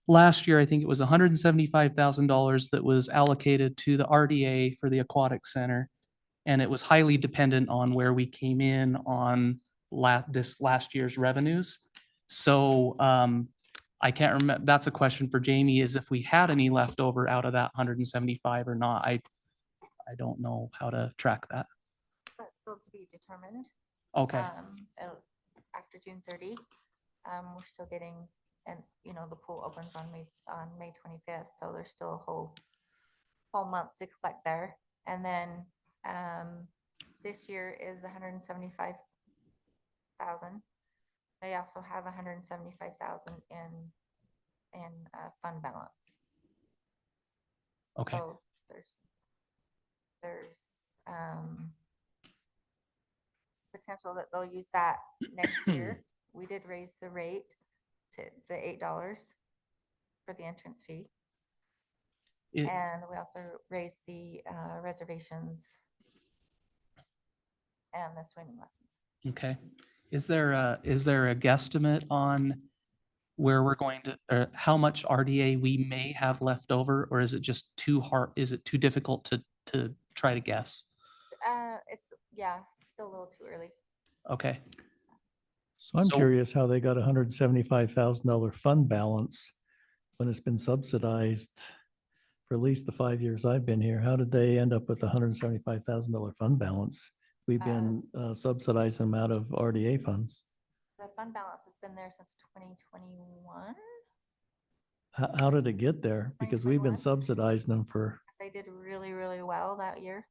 last year, I think it was $175,000 that was allocated to the RDA for the aquatic center. And it was highly dependent on where we came in on this last year's revenues. So I can't remember, that's a question for Jamie, is if we had any left over out of that 175 or not. I don't know how to track that. That's still to be determined. Okay. After June 30, we're still getting, and the pool opens on May 25th, so there's still a whole month to collect there. And then this year is 175,000. They also have 175,000 in fund balance. Okay. So there's potential that they'll use that next year. We did raise the rate to the $8 for the entrance fee. And we also raised the reservations and the swimming lessons. Okay. Is there a guesstimate on where we're going to, or how much RDA we may have left over, or is it just too hard? Is it too difficult to try to guess? It's still a little too early. Okay. So I'm curious how they got $175,000 fund balance when it's been subsidized for at least the 5 years I've been here. How did they end up with $175,000 fund balance? We've been subsidizing them out of RDA funds. The fund balance has been there since 2021. How did it get there? Because we've been 2021. subsidizing them for, They did really, really well that year.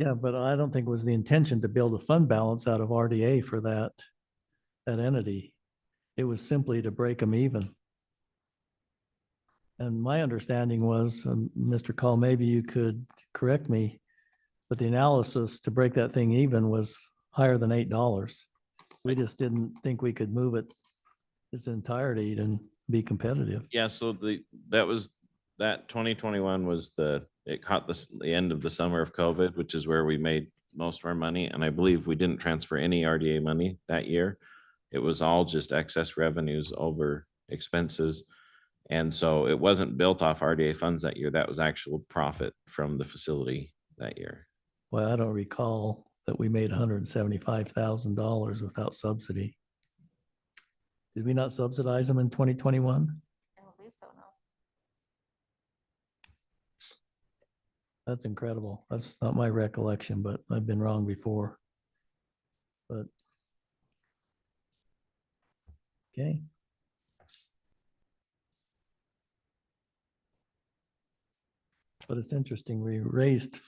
yeah, but I don't think it was the intention to build a fund balance out of RDA for that entity. It was simply to break them even. And my understanding was, Mr. Call, maybe you could correct me, but the analysis to break that thing even was higher than $8. We just didn't think we could move it its entirety and be competitive. Yeah, so that 2021 was it caught the end of the summer of COVID, which is where we made most of our money. And I believe we didn't transfer any RDA money that year. It was all just excess revenues over expenses. And so it wasn't built off RDA funds that year. That was actual profit from the facility that year. Well, I don't recall that we made $175,000 without subsidy. Did we not subsidize them in 2021? I don't believe so, no. That's incredible. That's not my recollection, but I've been wrong before. But okay. But it's interesting, we raised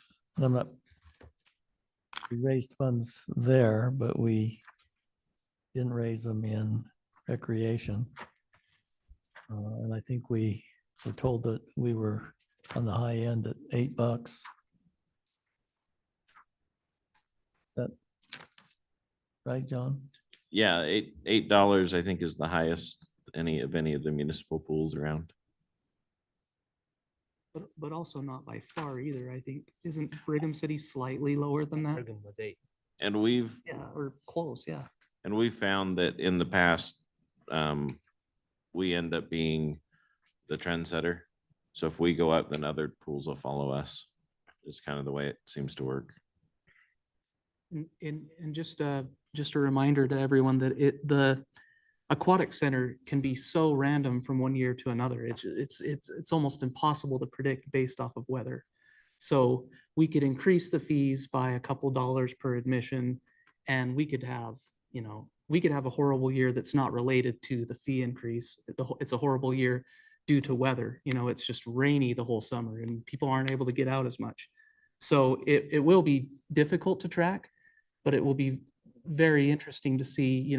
funds there, but we didn't raise them in recreation. And I think we were told that we were on the high end at $8. That right, John? Yeah, $8 I think is the highest any of the municipal pools around. But also not by far either. I think, isn't Brigham City slightly lower than that? Brigham was 8. And we've Yeah, or close, yeah. And we found that in the past, we end up being the trendsetter. So if we go up, then other pools will follow us. It's kind of the way it seems to work. And just a reminder to everyone that the aquatic center can be so random from one year to another. It's almost impossible to predict based off of weather. So we could increase the fees by a couple dollars per admission, and we could have a horrible year that's not related to the fee increase. It's a horrible year due to weather. It's just rainy the whole summer and people aren't able to get out as much. So it will be difficult to track, but it will be very interesting to see,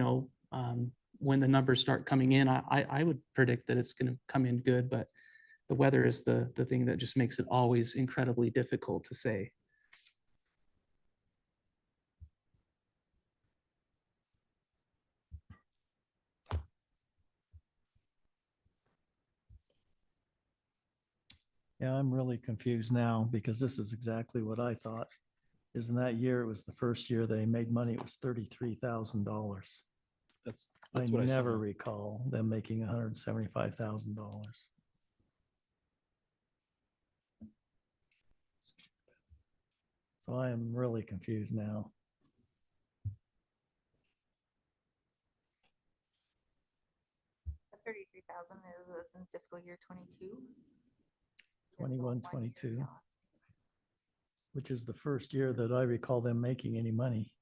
when the numbers start coming in. I would predict that it's going to come in good, but the weather is the thing that just makes it always incredibly difficult to say. Yeah, I'm really confused now because this is exactly what I thought. In that year, it was the first year they made money. It was $33,000. That's I what I saw. never recall them making $175,000. So I am really confused now. The 33,000 was in fiscal year 22. 21, 22, which is the first year that I recall them making any money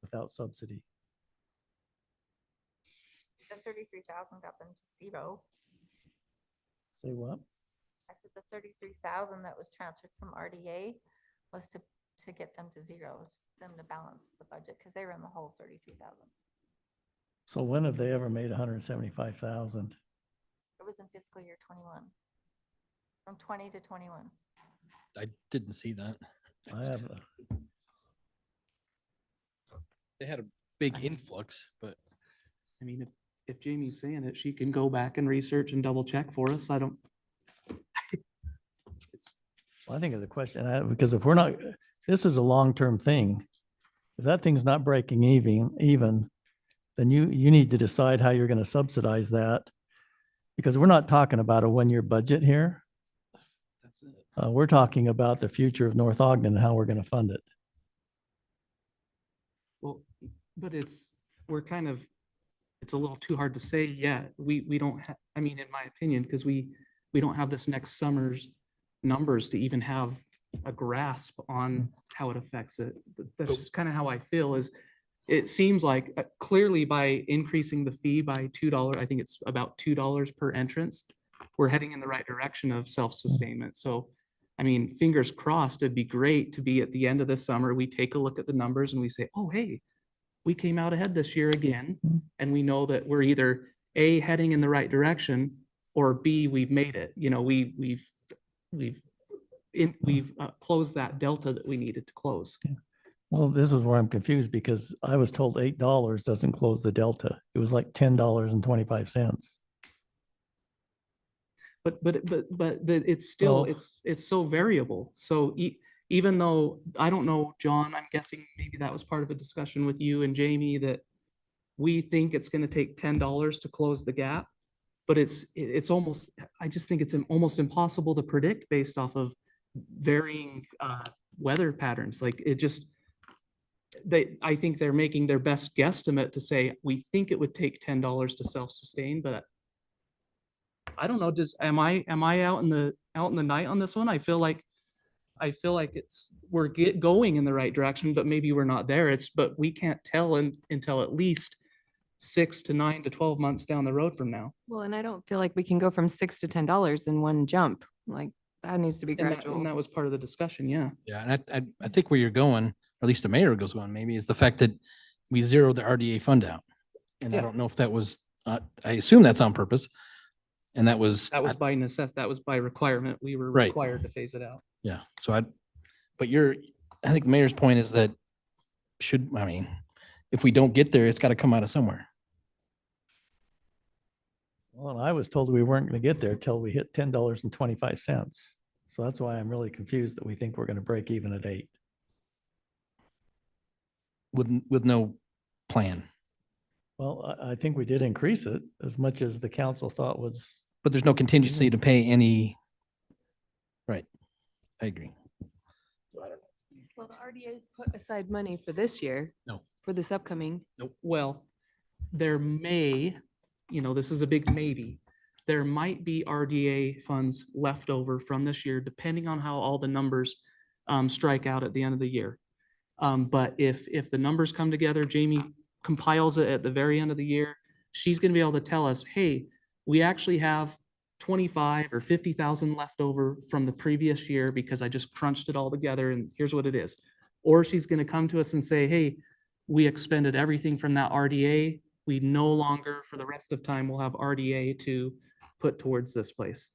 without subsidy. The 33,000 got them to zero. Say what? I said the 33,000 that was transferred from RDA was to get them to zero, them to balance the budget, because they were in the whole 33,000. So when have they ever made 175,000? It was in fiscal year 21, from 20 to 21. I didn't see that. I have, They had a big influx, but I mean, if Jamie's saying it, she can go back and research and double check for us. I don't. I think of the question, because if we're not, this is a long-term thing. If that thing's not breaking even, then you need to decide how you're going to subsidize that. Because we're not talking about a one-year budget here. that's it. We're talking about the future of North Ogden and how we're going to fund it. Well, but it's a little too hard to say yet. We don't have, I mean, in my opinion, because we don't have this next summer's numbers to even have a grasp on how it affects it. That's just kind of how I feel. Is it seems like clearly by increasing the fee by $2, I think it's about $2 per entrance, we're heading in the right direction of self-sustainment. So, I mean, fingers crossed, it'd be great to be at the end of the summer. We take a look at the numbers and we say, oh, hey, we came out ahead this year again. And we know that we're either A, heading in the right direction, or B, we've made it. We've closed that delta that we needed to close. Well, this is where I'm confused because I was told $8 doesn't close the delta. It was like $10.25. But it's still, Well- it's so variable. So even though, I don't know, John, I'm guessing maybe that was part of a discussion with you and Jamie that we think it's gonna take $10 to close the gap. But it's almost, I just think it's almost impossible to predict based off of varying weather patterns. Like it just, I think they're making their best guesstimate to say, we think it would take $10 to self-sustain, but I don't know, am I out in the night on this one? I feel like we're going in the right direction, but maybe we're not there. But we can't tell until at least 6 to 9 to 12 months down the road from now. Well, and I don't feel like we can go from $6 to $10 in one jump. Like that needs to be And that, gradual. and that was part of the discussion, yeah. Yeah, and I think where you're going, or at least the mayor goes on, maybe is the fact that we zeroed the RDA fund out. And I Yeah. don't know if that was, I assume that's on purpose. And that was, That was by necessity, that was by requirement. We were Right. required to phase it out. yeah, so but I think the mayor's point is that if we don't get there, it's got to come out of somewhere. Well, and I was told we weren't going to get there till we hit $10.25. So that's why I'm really confused that we think we're going to break even at 8. With no plan. Well, I think we did increase it as much as the council thought was. But there's no contingency to pay any. Right. I agree. Well, the RDA put aside money for this year. No. For this upcoming. Well, there may, this is a big maybe. There might be RDA funds left over from this year, depending on how all the numbers strike out at the end of the year. But if the numbers come together, Jamie compiles it at the very end of the year, she's gonna be able to tell us, hey, we actually have 25 or 50,000 left over from the previous year because I just crunched it all together and here's what it is. Or she's gonna come to us and say, hey, we expended everything from that RDA. We no longer, for the rest of time, will have RDA to put towards this place.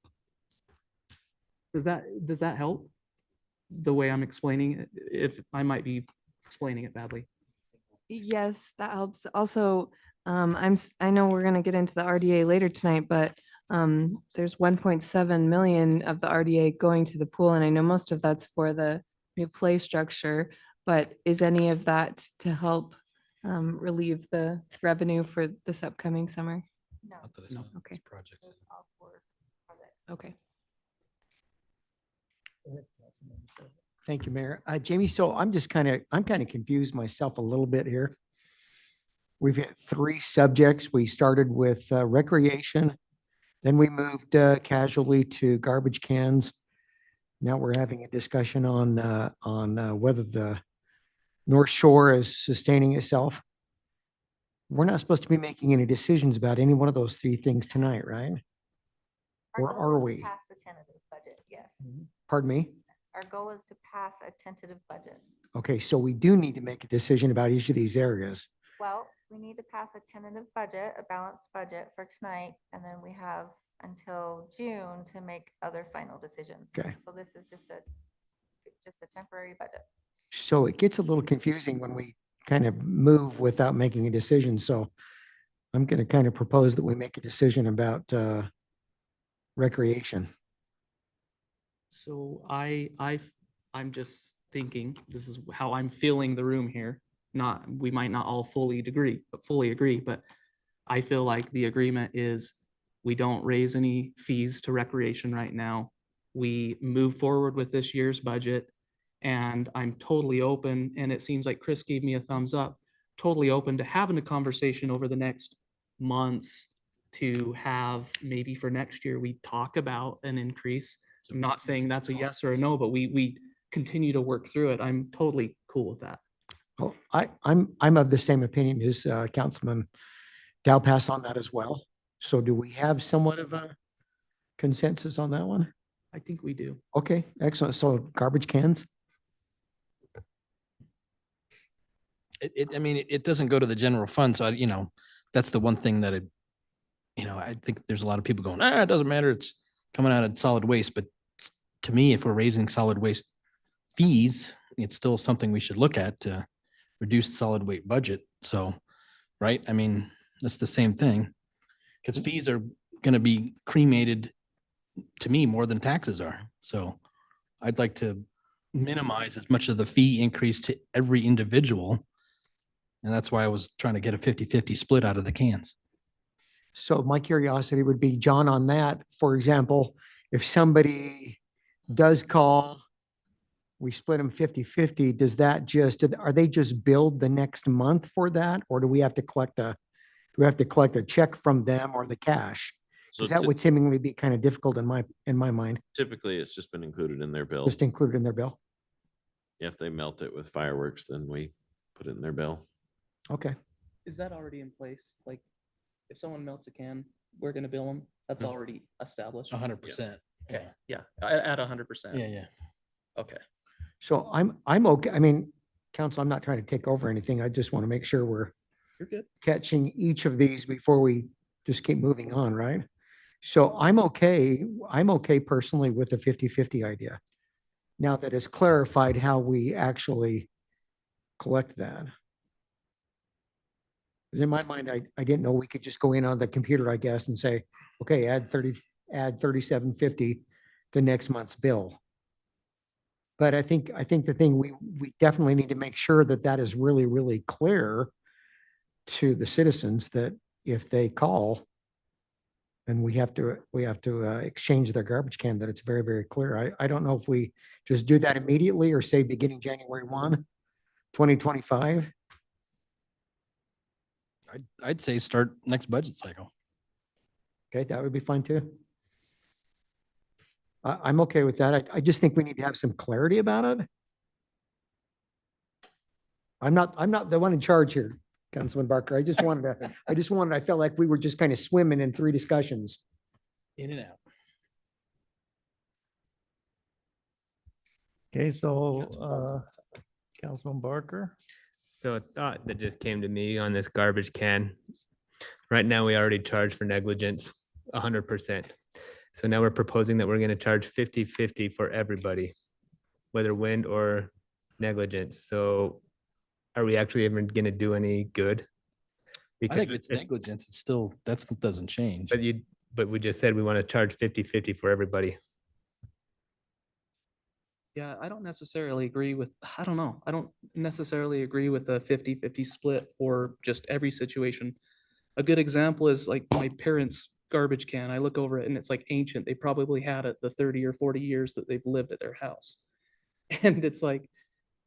Does that help? The way I'm explaining it, if I might be explaining it badly. Yes, that helps. Also, I know we're gonna get into the RDA later tonight, but there's 1.7 million of the RDA going to the pool, and I know most of that's for the new play structure. But is any of that to help relieve the revenue for this upcoming summer? No. No. Okay. Projects. Those all four projects. Okay. Thank you, Mayor. Jamie, so I'm kind of confused myself a little bit here. We've had 3 subjects. We started with recreation, then we moved casually to garbage cans. Now we're having a discussion on whether the North Shore is sustaining itself. We're not supposed to be making any decisions about any one of those 3 things tonight, right? Our Or goal are is to we? Pass the tentative budget, yes. Pardon me? Our goal is to pass a tentative budget. Okay, so we do need to make a decision about each of these areas. Well, we need to pass a tentative budget, a balanced budget for tonight, and then we have until June to make other final decisions. Okay. So this is just a temporary budget. So it gets a little confusing when we kind of move without making a decision. So I'm going to kind of propose that we make a decision about recreation. So I'm just thinking, this is how I'm feeling the room here. We might not all fully agree, but I feel like the agreement is we don't raise any fees to recreation right now. We move forward with this year's budget and I'm totally open, and it seems like Chris gave me a thumbs up, totally open to having a conversation over the next months to have maybe for next year, we talk about an increase. I'm not saying that's a yes or a no, but we continue to work through it. I'm totally cool with that. Well, I'm of the same opinion as Councilman Dalpass on that as well. So do we have somewhat of a consensus on that one? I think we do. Okay, excellent. So garbage cans? It doesn't go to the general fund. So, that's the one thing that I think there's a lot of people going, it doesn't matter. It's coming out of solid waste. But to me, if we're raising solid waste fees, it's still something we should look at to reduce solid waste budget. So, right? I mean, that's the same thing. Because fees are going to be cremated to me more than taxes are. So I'd like to minimize as much of the fee increase to every individual. And that's why I was trying to get a 50-50 split out of the cans. So my curiosity would be, John, on that, for example, if somebody does call, we split them 50-50, does that just, are they just billed the next month for that? Or do we have to collect a check from them or the cash? So Because that would seemingly be kind of difficult in my mind, typically, it's just been included in their bill. just included in their bill. If they melt it with fireworks, then we put it in their bill. Okay. Is that already in place? Like, if someone melts a can, we're gonna bill them? That's Mhm. already established? 100%. Okay, yeah, at 100%. Yeah, yeah. Okay. So I'm okay. I mean, council, I'm not trying to take over anything. I just want to make sure we're You're good. catching each of these before we just keep moving on, right? So I'm okay personally with the 50-50 idea. Now that it's clarified how we actually collect that. Because in my mind, I didn't know we could just go in on the computer, I guess, and say, okay, add 3750 to next month's bill. But I think the thing we definitely need to make sure that that is really, really clear to the citizens that if they call and we have to exchange their garbage can, that it's very, very clear. I don't know if we just do that immediately or say beginning January 1, 2025. I'd say start next budget cycle. Okay, that would be fine too. I'm okay with that. I just think we need to have some clarity about it. I'm not the one in charge here, Councilman Barker. I felt like we were just kind of swimming in three discussions. In and out. Okay, so Councilman Barker. So a thought that just came to me on this garbage can. Right now, we already charge for negligence 100%. So now we're proposing that we're going to charge 50-50 for everybody, whether wind or negligence. So are we actually even going to do any good? I think if it's negligence, it's still, that doesn't change. But we just said we want to charge 50-50 for everybody. Yeah, I don't necessarily agree with, I don't know. I don't necessarily agree with the 50-50 split for just every situation. A good example is like my parents' garbage can. I look over it and it's like ancient. They probably had it the 30 or 40 years that they've lived at their house. And it's like,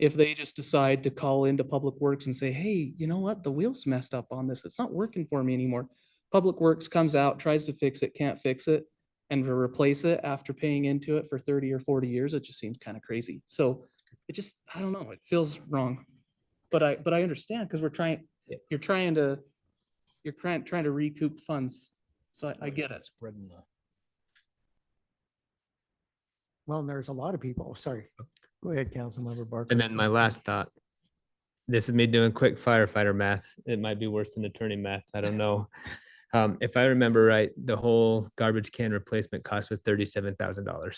if they just decide to call into Public Works and say, hey, you know what? The wheel's messed up on this. It's not working for me anymore. Public Works comes out, tries to fix it, can't fix it. And to replace it after paying into it for 30 or 40 years, it just seems kind of crazy. So it just, I don't know, it feels wrong. But I understand because you're trying to recoup funds. So I get it. Spreading the. Well, and there's a lot of people, sorry. Go ahead, Councilmember Barker. And then my last thought. This is me doing quick firefighter math. It might be worse than attorney math. I don't know. If I remember right, the whole garbage can replacement cost was $37,000.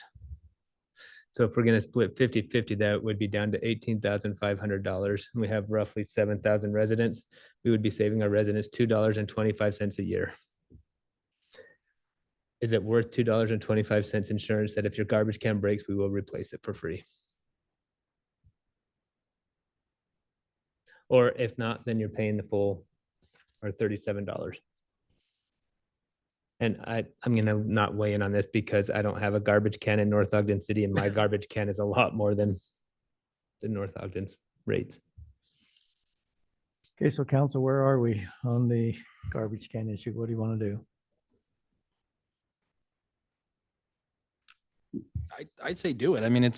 So if we're going to split 50-50, that would be down to $18,500. We have roughly 7,000 residents. We would be saving our residents $2.25 a year. Is it worth $2.25 insurance that if your garbage can breaks, we will replace it for free? Or if not, then you're paying the full or $37. And I'm gonna not weigh in on this because I don't have a garbage can in North Ogden City and my garbage can is a lot more than the North Ogden's rates. Okay, so council, where are we on the garbage can issue? What do you want to do? I'd say do it. I mean,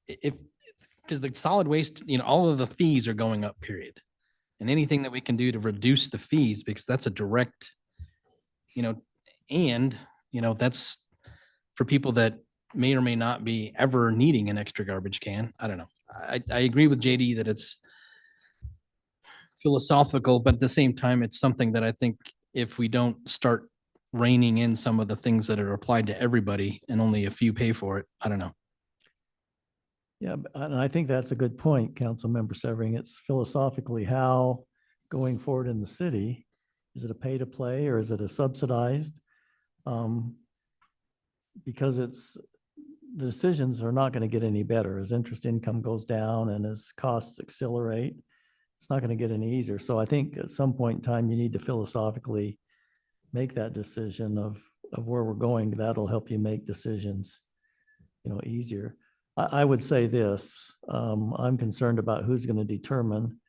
because the solid waste, all of the fees are going up, period. And anything that we can do to reduce the fees, because that's a direct, and, that's for people that may or may not be ever needing an extra garbage can. I don't know. I agree with JD that it's philosophical, but at the same time, it's something that I think if we don't start reining in some of the things that are applied to everybody and only a few pay for it, I don't know. Yeah, and I think that's a good point, Councilmember Severing. It's philosophically how going forward in the city, is it a pay to play or is it a subsidized? Because the decisions are not going to get any better as interest income goes down and as costs accelerate. It's not going to get any easier. So I think at some point in time, you need to philosophically make that decision of where we're going. That'll help you make decisions, easier. I would say this, I'm concerned about who's going to determine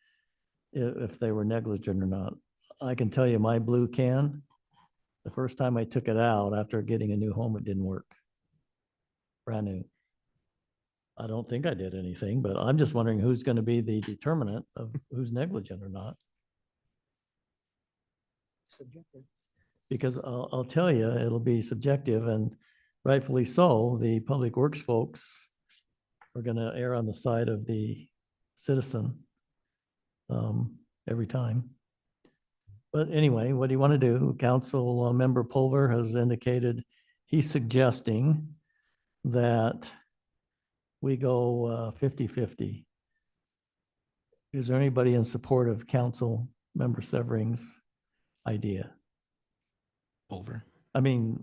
if they were negligent or not. I can tell you my blue can, the first time I took it out after getting a new home, it didn't work. Brand new. I don't think I did anything, but I'm just wondering who's going to be the determinant of who's negligent or not. Subjective. Because I'll tell you, it'll be subjective, and rightfully so. The public works folks are going to err on the side of the citizen every time. But anyway, what do you want to do? Council member Pulver has indicated he's suggesting that we go 50-50. Is there anybody in support of Council member Severing's idea? Pulver.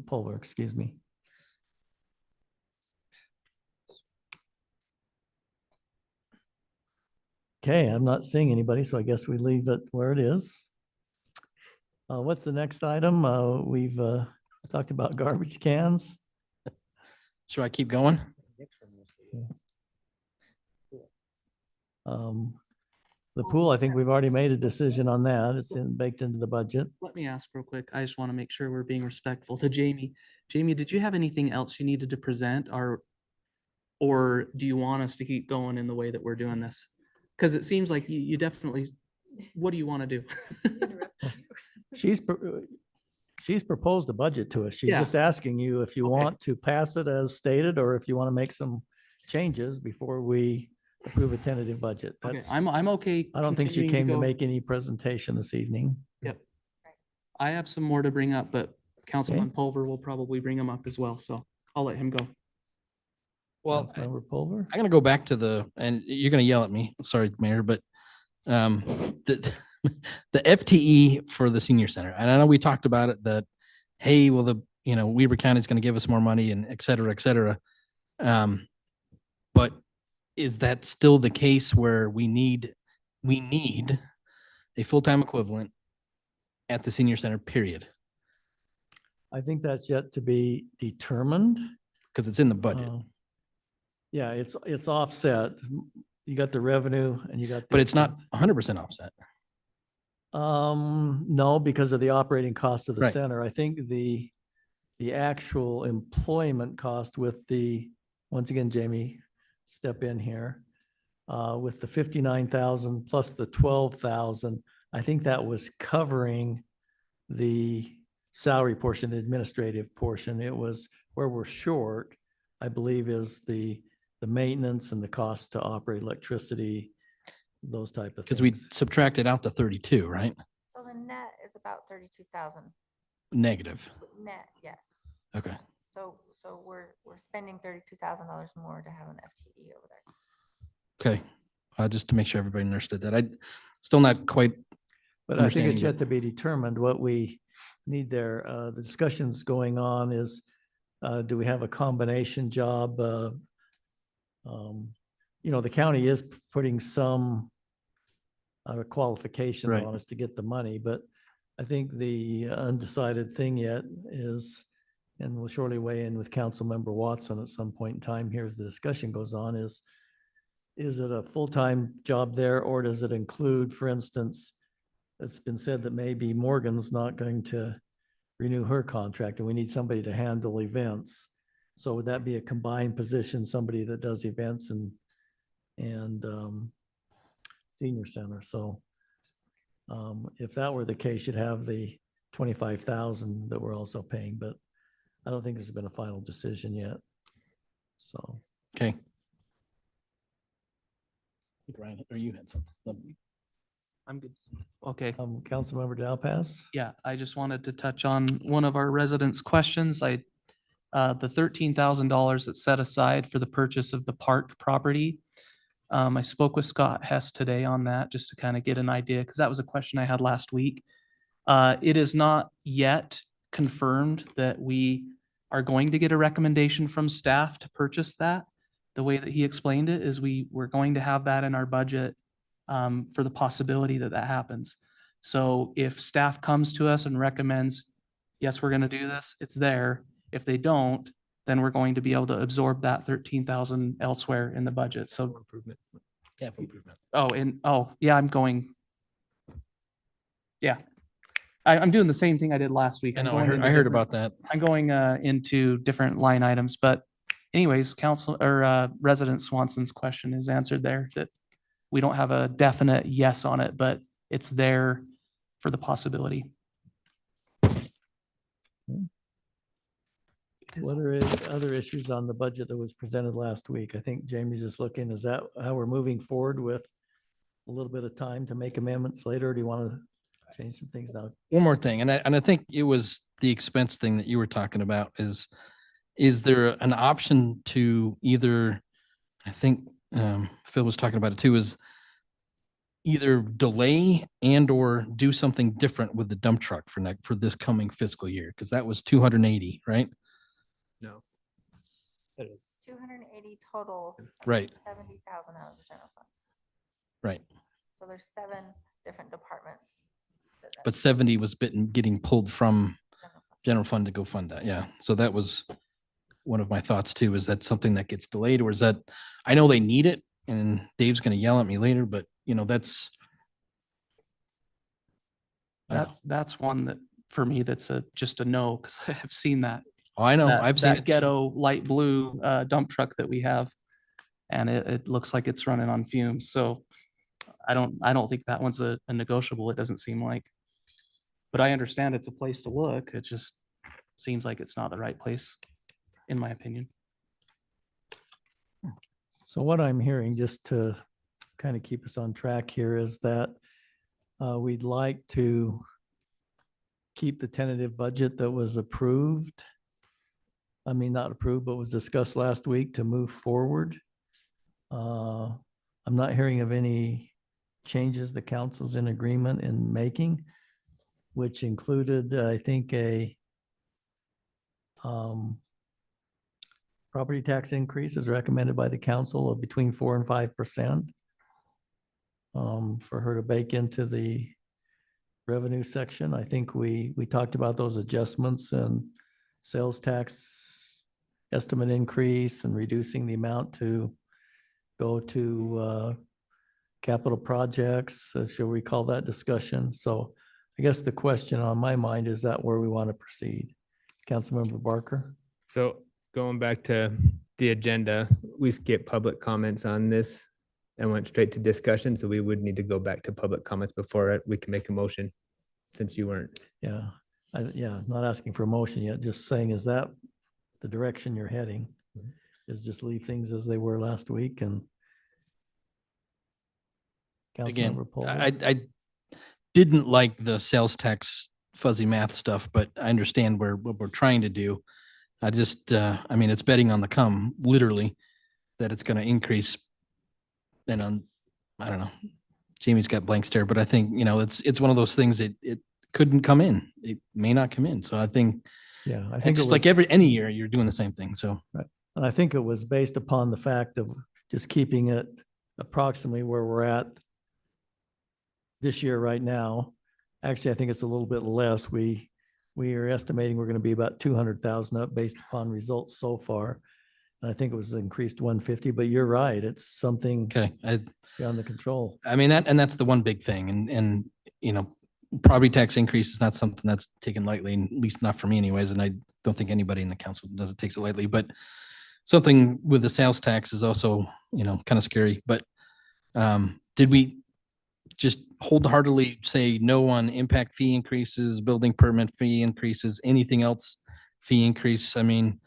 Pulver, excuse me. Okay, I'm not seeing anybody, so I guess we leave it where it is. What's the next item? We've talked about garbage cans. Should I keep going? The pool, I think we've already made a decision on that. It's baked into the budget. Let me ask real quick. I just want to make sure we're being respectful to Jamie. Jamie, did you have anything else you needed to present or do you want us to keep going in the way that we're doing this? Because it seems like you definitely, what do you want to do? She's proposed a budget to us. She's Yeah. just asking you if you Okay. want to pass it as stated or if you want to make some changes before we approve a tentative budget. Okay, That's, I'm okay. I don't think she continuing came to go. make any presentation this evening. Yep. I have some more to bring up, but Councilman Pulver will probably bring them up as well, so I'll let him go. Well, Councilmember Pulver? I'm gonna go back to and you're gonna yell at me, sorry, Mayor, but the FTE for the senior center, and I know we talked about it that, hey, well, Weber County is gonna give us more money and et cetera, et cetera. But is that still the case where we need a full-time equivalent at the senior center, period? I think that's yet to be determined. Because it's in the budget. Yeah, it's offset. You got the revenue and you got. But it's not 100% offset. No, because of the operating cost of the Right. center. I think the actual employment cost with once again, Jamie, step in here, with the 59,000 plus the 12,000, I think that was covering the salary portion, the administrative portion. It was where we're short, I believe, is the maintenance and the cost to operate electricity, those type of things. Because we subtracted out to 32, right? So the net is about 32,000 Negative. net, yes. Okay. So we're spending $32,000 more to have an FTE over there. Okay. Just to make sure everybody understood that. I still not quite. But I think it's understanding yet to be determined what we need there. The discussions going on is, do we have a combination job? The county is putting some qualifications Right. on us to get the money, but I think the undecided thing yet is, and we'll surely weigh in with Councilmember Watson at some point in time here as the discussion goes on, is it a full-time job there, or does it include, for instance, it's been said that maybe Morgan's not going to renew her contract and we need somebody to handle events. So would that be a combined position, somebody that does events and senior center? So if that were the case, you'd have the 25,000 that we're also paying, but I don't think there's been a final decision yet. So. Okay. Ryan, or you had something. I'm good. Okay. Councilmember Dalpass? Yeah, I just wanted to touch on one of our residents' questions. I The $13,000 that's set aside for the purchase of the park property. I spoke with Scott Hess today on that, just to kind of get an idea, because that was a question I had last week. It is not yet confirmed that we are going to get a recommendation from staff to purchase that. The way that he explained it is we're going to have that in our budget for the possibility that that happens. So if staff comes to us and recommends, yes, we're going to do this, it's there. If they don't, then we're going to be able to absorb that 13,000 elsewhere in the budget. So Improvement. Capital improvement. yeah, I'm going. Yeah, I'm doing the same thing I did last week. I I'm know, going into I heard different- about that. I'm going into different line items, but anyways, council or Resident Swanson's question is answered there, that we don't have a definite yes on it, but it's there for the possibility. What are other issues on the budget that was presented last week? I think Jamie's just looking, is that how we're moving forward with a little bit of time to make amendments later? Or do you want to change some things now? One more thing, and I think it was the expense thing that you were talking about is there an option to either, I think Phil was talking about it too, is either delay and or do something different with the dump truck for this coming fiscal year? Because that was 280, right? No. 280 total. Right. 70,000 out of the general fund. Right. So there's 7 different departments. But 70 was getting pulled from general fund to go fund that. Yeah. So that was one of my thoughts too. Is that something that gets delayed, or is that, I know they need it and Dave's going to yell at me later, but that's one that for me, that's just a no, because I have seen that. Oh, I know. that- I've seen that it. ghetto light blue dump truck that we have. And it looks like it's running on fumes. So I don't think that one's a negotiable. It doesn't seem like. But I understand it's a place to look. It just seems like it's not the right place, in my opinion. So what I'm hearing, just to kind of keep us on track here, is that we'd like to keep the tentative budget that was approved. I mean, not approved, but was discussed last week to move forward. I'm not hearing of any changes the council's in agreement in making, which included, I think, a property tax increase is recommended by the council of between 4% and 5%. For her to bake into the revenue section. I think we talked about those adjustments and sales tax estimate increase and reducing the amount to go to capital projects. She'll recall that discussion. So I guess the question on my mind is that where we want to proceed? Councilmember Barker? So going back to the agenda, we skipped public comments on this and went straight to discussion. So we would need to go back to public comments before we can make a motion, since you weren't. Yeah, not asking for a motion yet, just saying, is that the direction you're heading? Is just leave things as they were last week and. Again, Councilmember Paul? I didn't like the sales tax fuzzy math stuff, but I understand what we're trying to do. I just, I mean, it's betting on the come, literally, that it's going to increase. And I don't know, Jamie's got blank stare, but I think, it's one of those things that it couldn't come in. It may not come in. So I think, Yeah, I and think it just like was- any year, you're doing the same thing. So. Right. And I think it was based upon the fact of just keeping it approximately where we're at this year right now. Actually, I think it's a little bit less. We are estimating we're going to be about 200,000 up based upon results so far. And I think it was increased 150, but you're right. It's something Okay. beyond the control. I mean, that's the one big thing. And property tax increase is not something that's taken lightly, and at least not for me anyways. And I don't think anybody in the council does it takes it lightly, but something with the sales tax is also, kind of scary. But did we just wholeheartedly say no on impact fee increases, building permit fee increases, anything else fee increase? I mean,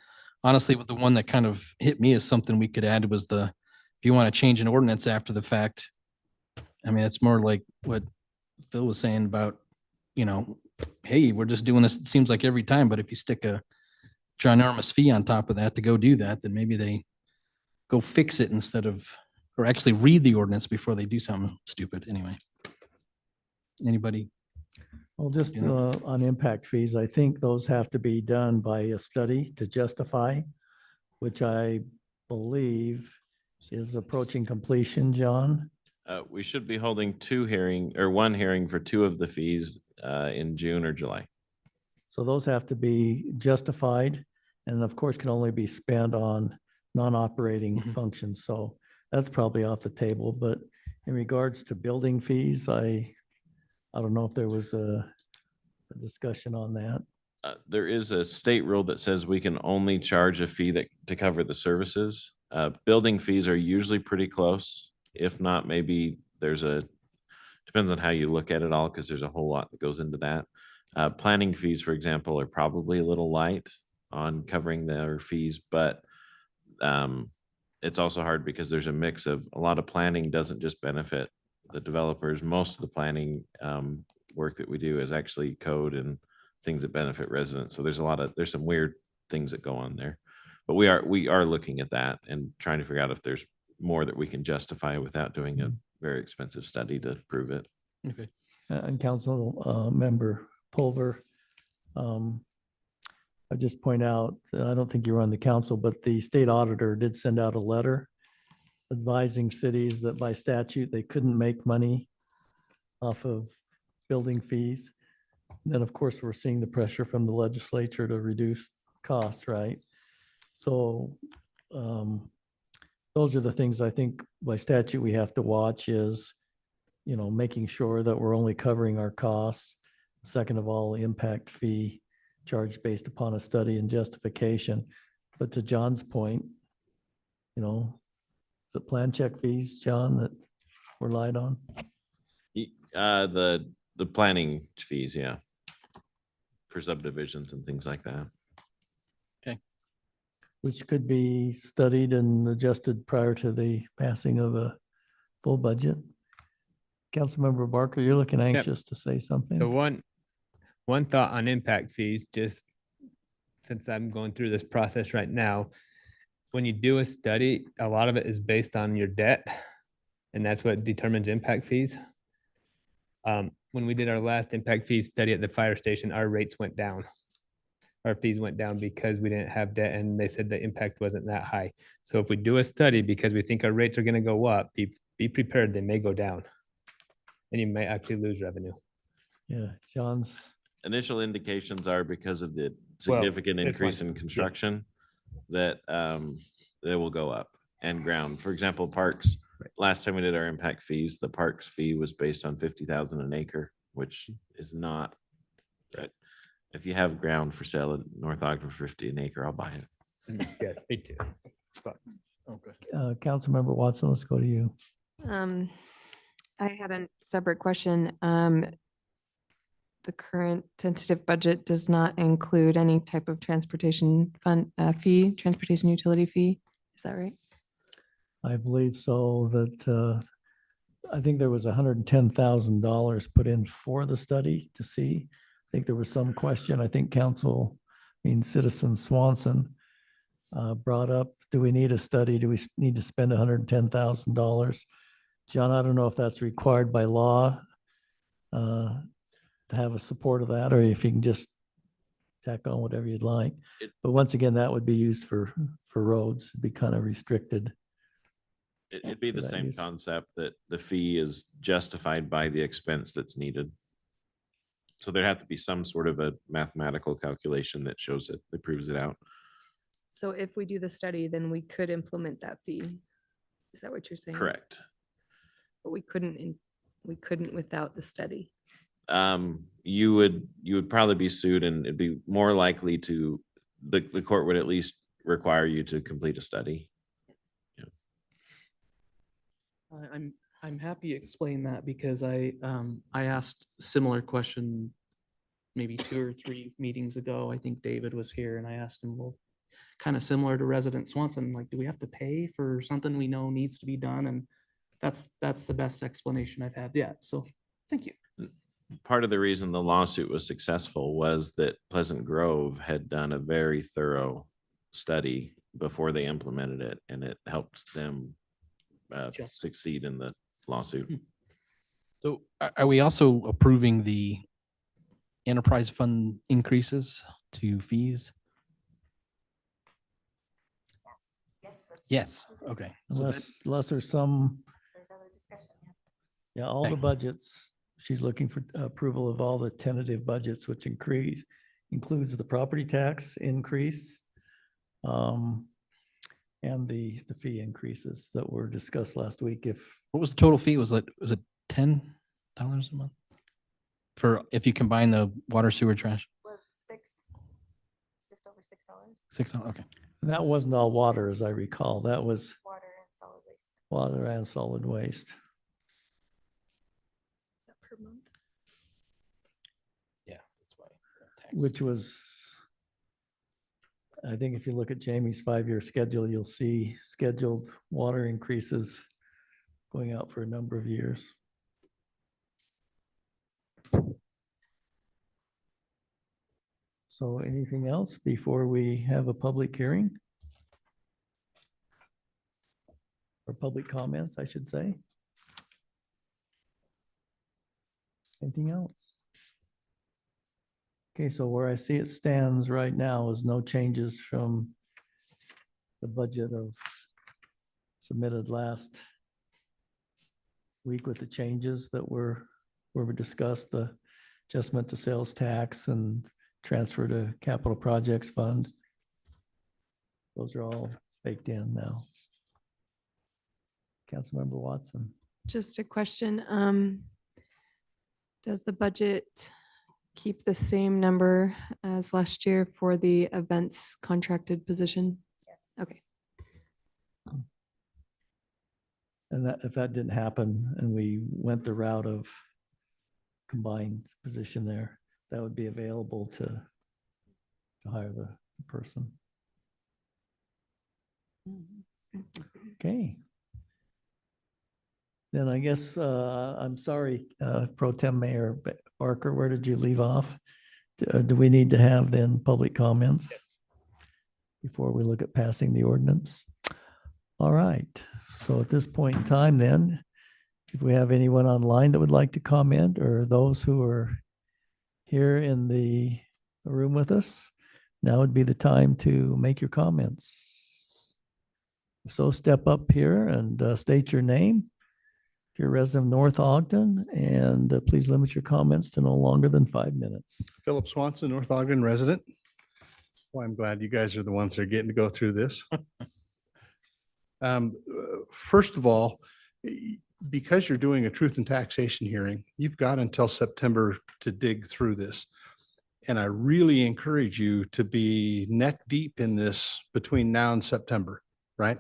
honestly, with the one that kind of hit me as something we could add was if you want to change an ordinance after the fact. I mean, it's more like what Phil was saying about, hey, we're just doing this, it seems like every time, but if you stick a ginormous fee on top of that to go do that, then maybe they go fix it instead of, or actually read the ordinance before they do something stupid anyway. Anybody? Well, just Yeah. on impact fees, I think those have to be done by a study to justify, which I believe is approaching completion, John. We should be holding one hearing for two of the fees in June or July. So those have to be justified and of course can only be spent on non-operating functions. So that's probably off the table, but in regards to building fees, I don't know if there was a discussion on that. There is a state rule that says we can only charge a fee to cover the services. Building fees are usually pretty close. If not, maybe depends on how you look at it all, because there's a whole lot that goes into that. Planning fees, for example, are probably a little light on covering their fees, but it's also hard because there's a mix of a lot of planning doesn't just benefit the developers. Most of the planning work that we do is actually code and things that benefit residents. So there's some weird things that go on there, but we are looking at that and trying to figure out if there's more that we can justify without doing a very expensive study to prove it. Okay. And Council Member Pulver, I just point out, I don't think you were on the council, but the state auditor did send out a letter advising cities that by statute, they couldn't make money off of building fees. Then, of course, we're seeing the pressure from the legislature to reduce costs, right? So those are the things I think by statute we have to watch is, making sure that we're only covering our costs. Second of all, impact fee charged based upon a study and justification. But to John's point, is it plan check fees, John, that were relied on? The planning fees, yeah, for subdivisions and things like that. Okay. Which could be studied and adjusted prior to the passing of a full budget. Councilmember Barker, you're looking anxious to say something. So one thought on impact fees, just since I'm going through this process right now, when you do a study, a lot of it is based on your debt, and that's what determines impact fees. When we did our last impact fees study at the fire station, our rates went down. Our fees went down because we didn't have debt, and they said the impact wasn't that high. So if we do a study because we think our rates are going to go up, be prepared, they may go down, and you may actually lose revenue. Yeah, John's. Initial indications are because of the Well, significant this increase one, in yes. construction that they will go up, and ground. For example, parks. Last time we did our impact fees, the parks fee was based on 50,000 an acre, which is not. But if you have ground for sale in North Ogden for 50 an acre, I'll buy it. Yes, me too. Okay. Councilmember Watson, let's go to you. I had a separate question. The current tentative budget does not include any type of transportation fund transportation utility fee. Is that right? I believe so, that I think there was $110,000 put in for the study to see. I think there was some question, I think Citizen Swanson brought up, do we need a study? Do we need to spend $110,000? John, I don't know if that's required by law to have a support of that, or if you can just tack on whatever you'd like. But once again, that would be used for roads, it'd be kind of restricted. It'd be for the that same use. concept that the fee is justified by the expense that's needed. So there'd have to be some sort of a mathematical calculation that shows it, that proves it out. So if we do the study, then we could implement that fee. Is that what you're saying? Correct. But we couldn't without the study. You would probably be sued, and it'd be more likely to, the court would at least require you to complete a study. I'm happy to explain that because I asked a similar question maybe 2 or 3 meetings ago. I think David was here and I asked him, well, kind of similar to Resident Swanson, like, do we have to pay for something we know needs to be done? And that's the best explanation I've had yet. So thank you. part of the reason the lawsuit was successful was that Pleasant Grove had done a very thorough study before they implemented it, and it helped them succeed in the lawsuit. So are we also approving the enterprise fund increases to fees? Yes, okay. So that- Unless there's some, There's other discussion. yeah, all the budgets, she's looking for approval of all the tentative budgets, which includes the property tax increase, and the fee increases that were discussed last week. What was the total fee? Was it $10 a month? For if you combine the water, sewer, trash? Was just over $6. $6, okay. That wasn't all water, as I recall. That was Water and solid waste. water and solid waste, Per month. Yeah, that's why. which was, I think if you look at Jamie's 5-year schedule, you'll see scheduled water increases going out for a number of years. So anything else before we have a public hearing? Or public comments, I should say? Anything else? Okay, so where I see it stands right now is no changes from the budget of submitted last week with the changes that were discussed, the adjustment to sales tax and transfer to capital projects fund. Those are all baked in now. Councilmember Watson. Just a question. Does the budget keep the same number as last year for the events contracted position? Yes. Okay. And that, if that didn't happen and we went the route of combined position there, that would be available to hire the person. Okay. Then I guess, I'm sorry, Pro Tem Mayor Barker, where did you leave off? Do we need to have then public comments before we look at passing the ordinance? All right, so at this point in time then, if we have anyone online that would like to comment, or those who are here in the room with us, now would be the time to make your comments. So step up here and state your name. If you're a resident of North Ogden, and please limit your comments to no longer than 5 minutes. Philip Swanson, North Ogden resident. Well, I'm glad you guys are the ones that are getting to go through this. First of all, because you're doing a truth and taxation hearing, you've got until September to dig through this. And I really encourage you to be neck deep in this between now and September, right?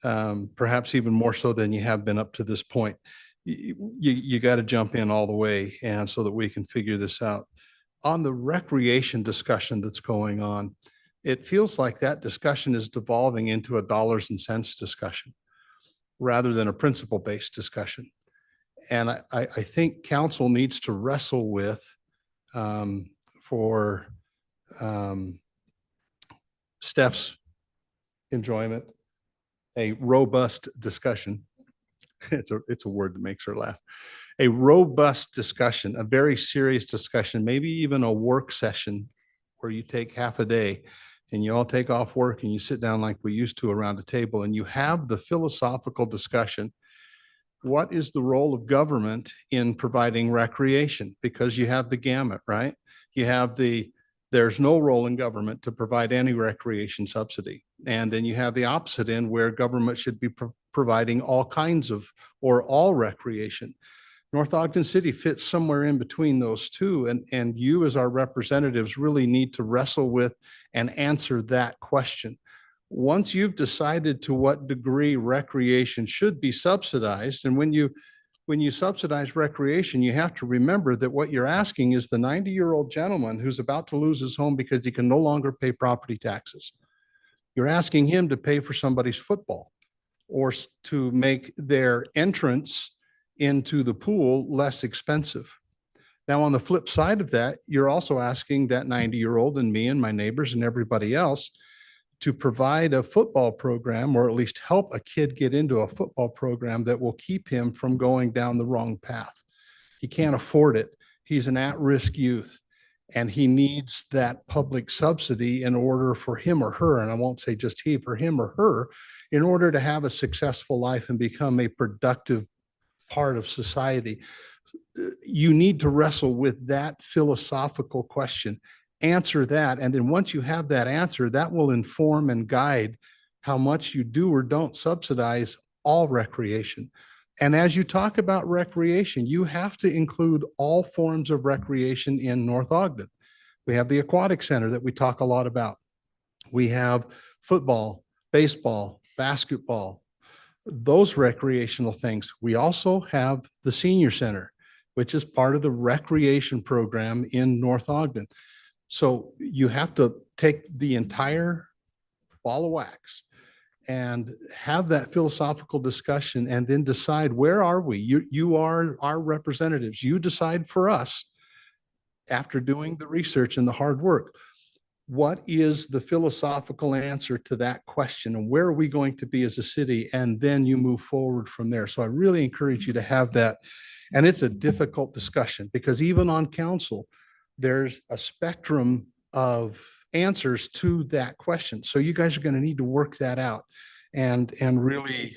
Perhaps even more so than you have been up to this point. You got to jump in all the way, and so that we can figure this out. On the recreation discussion that's going on, it feels like that discussion is devolving into a dollars and cents discussion rather than a principle-based discussion. And I think council needs to wrestle with for Steph's enjoyment, a robust discussion. It's a word that makes her laugh. A robust discussion, a very serious discussion, maybe even a work session where you take half a day and you all take off work and you sit down like we used to around a table and you have the philosophical discussion. What is the role of government in providing recreation? Because you have the gamut, right? You have there's no role in government to provide any recreation subsidy. And then you have the opposite end where government should be providing all kinds of, or all recreation. North Ogden City fits somewhere in between those two. And you as our representatives really need to wrestle with and answer that question. Once you've decided to what degree recreation should be subsidized, and when you subsidize recreation, you have to remember that what you're asking is the 90-year-old gentleman who's about to lose his home because he can no longer pay property taxes. You're asking him to pay for somebody's football or to make their entrance into the pool less expensive. Now, on the flip side of that, you're also asking that 90-year-old and me and my neighbors and everybody else to provide a football program, or at least help a kid get into a football program that will keep him from going down the wrong path. He can't afford it. He's an at-risk youth, and he needs that public subsidy in order for him or her, and I won't say just he, for him or her, in order to have a successful life and become a productive part of society. You need to wrestle with that philosophical question, answer that. And then once you have that answer, that will inform and guide how much you do or don't subsidize all recreation. And as you talk about recreation, you have to include all forms of recreation in North Ogden. We have the aquatic center that we talk a lot about. We have football, baseball, basketball, those recreational things. We also have the senior center, which is part of the recreation program in North Ogden. So you have to take the entire ball of wax and have that philosophical discussion, and then decide, where are we? You are our representatives. You decide for us, after doing the research and the hard work, what is the philosophical answer to that question, and where are we going to be as a city? And then you move forward from there. So I really encourage you to have that. And it's a difficult discussion, because even on council, there's a spectrum of answers to that question. So you guys are going to need to work that out and really,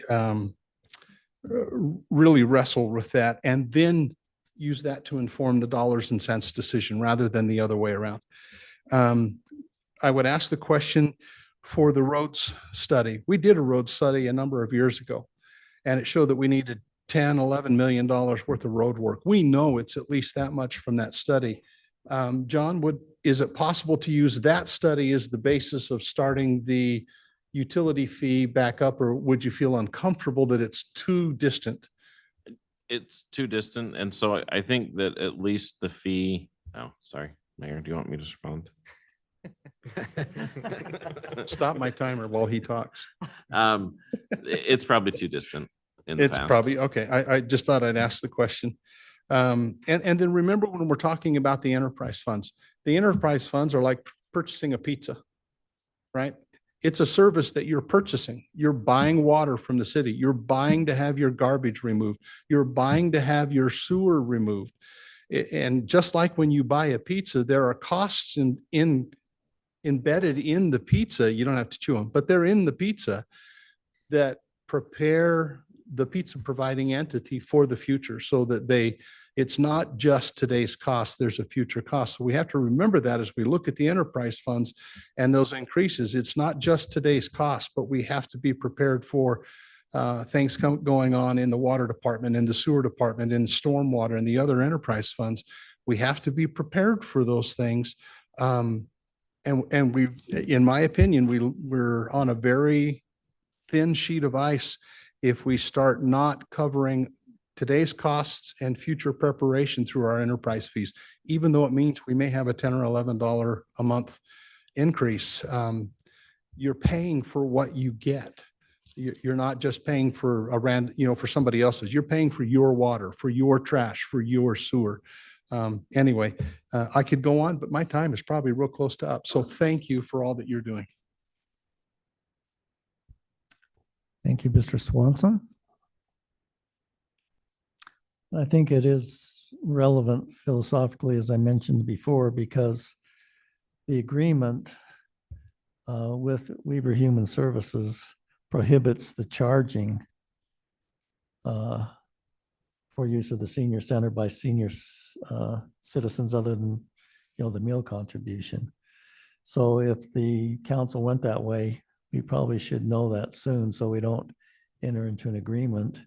really wrestle with that, and then use that to inform the dollars and cents decision rather than the other way around. I would ask the question for the roads study. We did a road study a number of years ago, and it showed that we needed $10-11 million worth of road work. We know it's at least that much from that study. John, is it possible to use that study as the basis of starting the utility fee back up, or would you feel uncomfortable that it's too distant? It's too distant. And so I think that at least the fee, oh, sorry, Mayor, do you want me to respond? Stop my timer while he talks. It's probably too distant in the It's past. probably, okay. I just thought I'd ask the question. And then remember, when we're talking about the enterprise funds are like purchasing a pizza, right? It's a service that you're purchasing. You're buying water from the city. You're buying to have your garbage removed. You're buying to have your sewer removed. And just like when you buy a pizza, there are costs embedded in the pizza. You don't have to chew them, but they're in the pizza that prepare the pizza providing entity for the future, so that it's not just today's cost, there's a future cost. So we have to remember that as we look at the enterprise funds and those increases. It's not just today's cost, but we have to be prepared for things going on in the water department, in the sewer department, in stormwater, and the other enterprise funds. We have to be prepared for those things. And we, in my opinion, we're on a very thin sheet of ice if we start not covering today's costs and future preparation through our enterprise fees, even though it means we may have a $10 or $11 a month increase. You're paying for what you get. You're not just paying for for somebody else's. You're paying for your water, for your trash, for your sewer. Anyway, I could go on, but my time is probably real close to up. So thank you for all that you're doing. Thank you, Mr. Swanson. I think it is relevant philosophically, as I mentioned before, because the agreement with Weber Human Services prohibits the charging for use of the senior center by senior citizens other than, the meal contribution. So if the council went that way, we probably should know that soon, so we don't enter into an agreement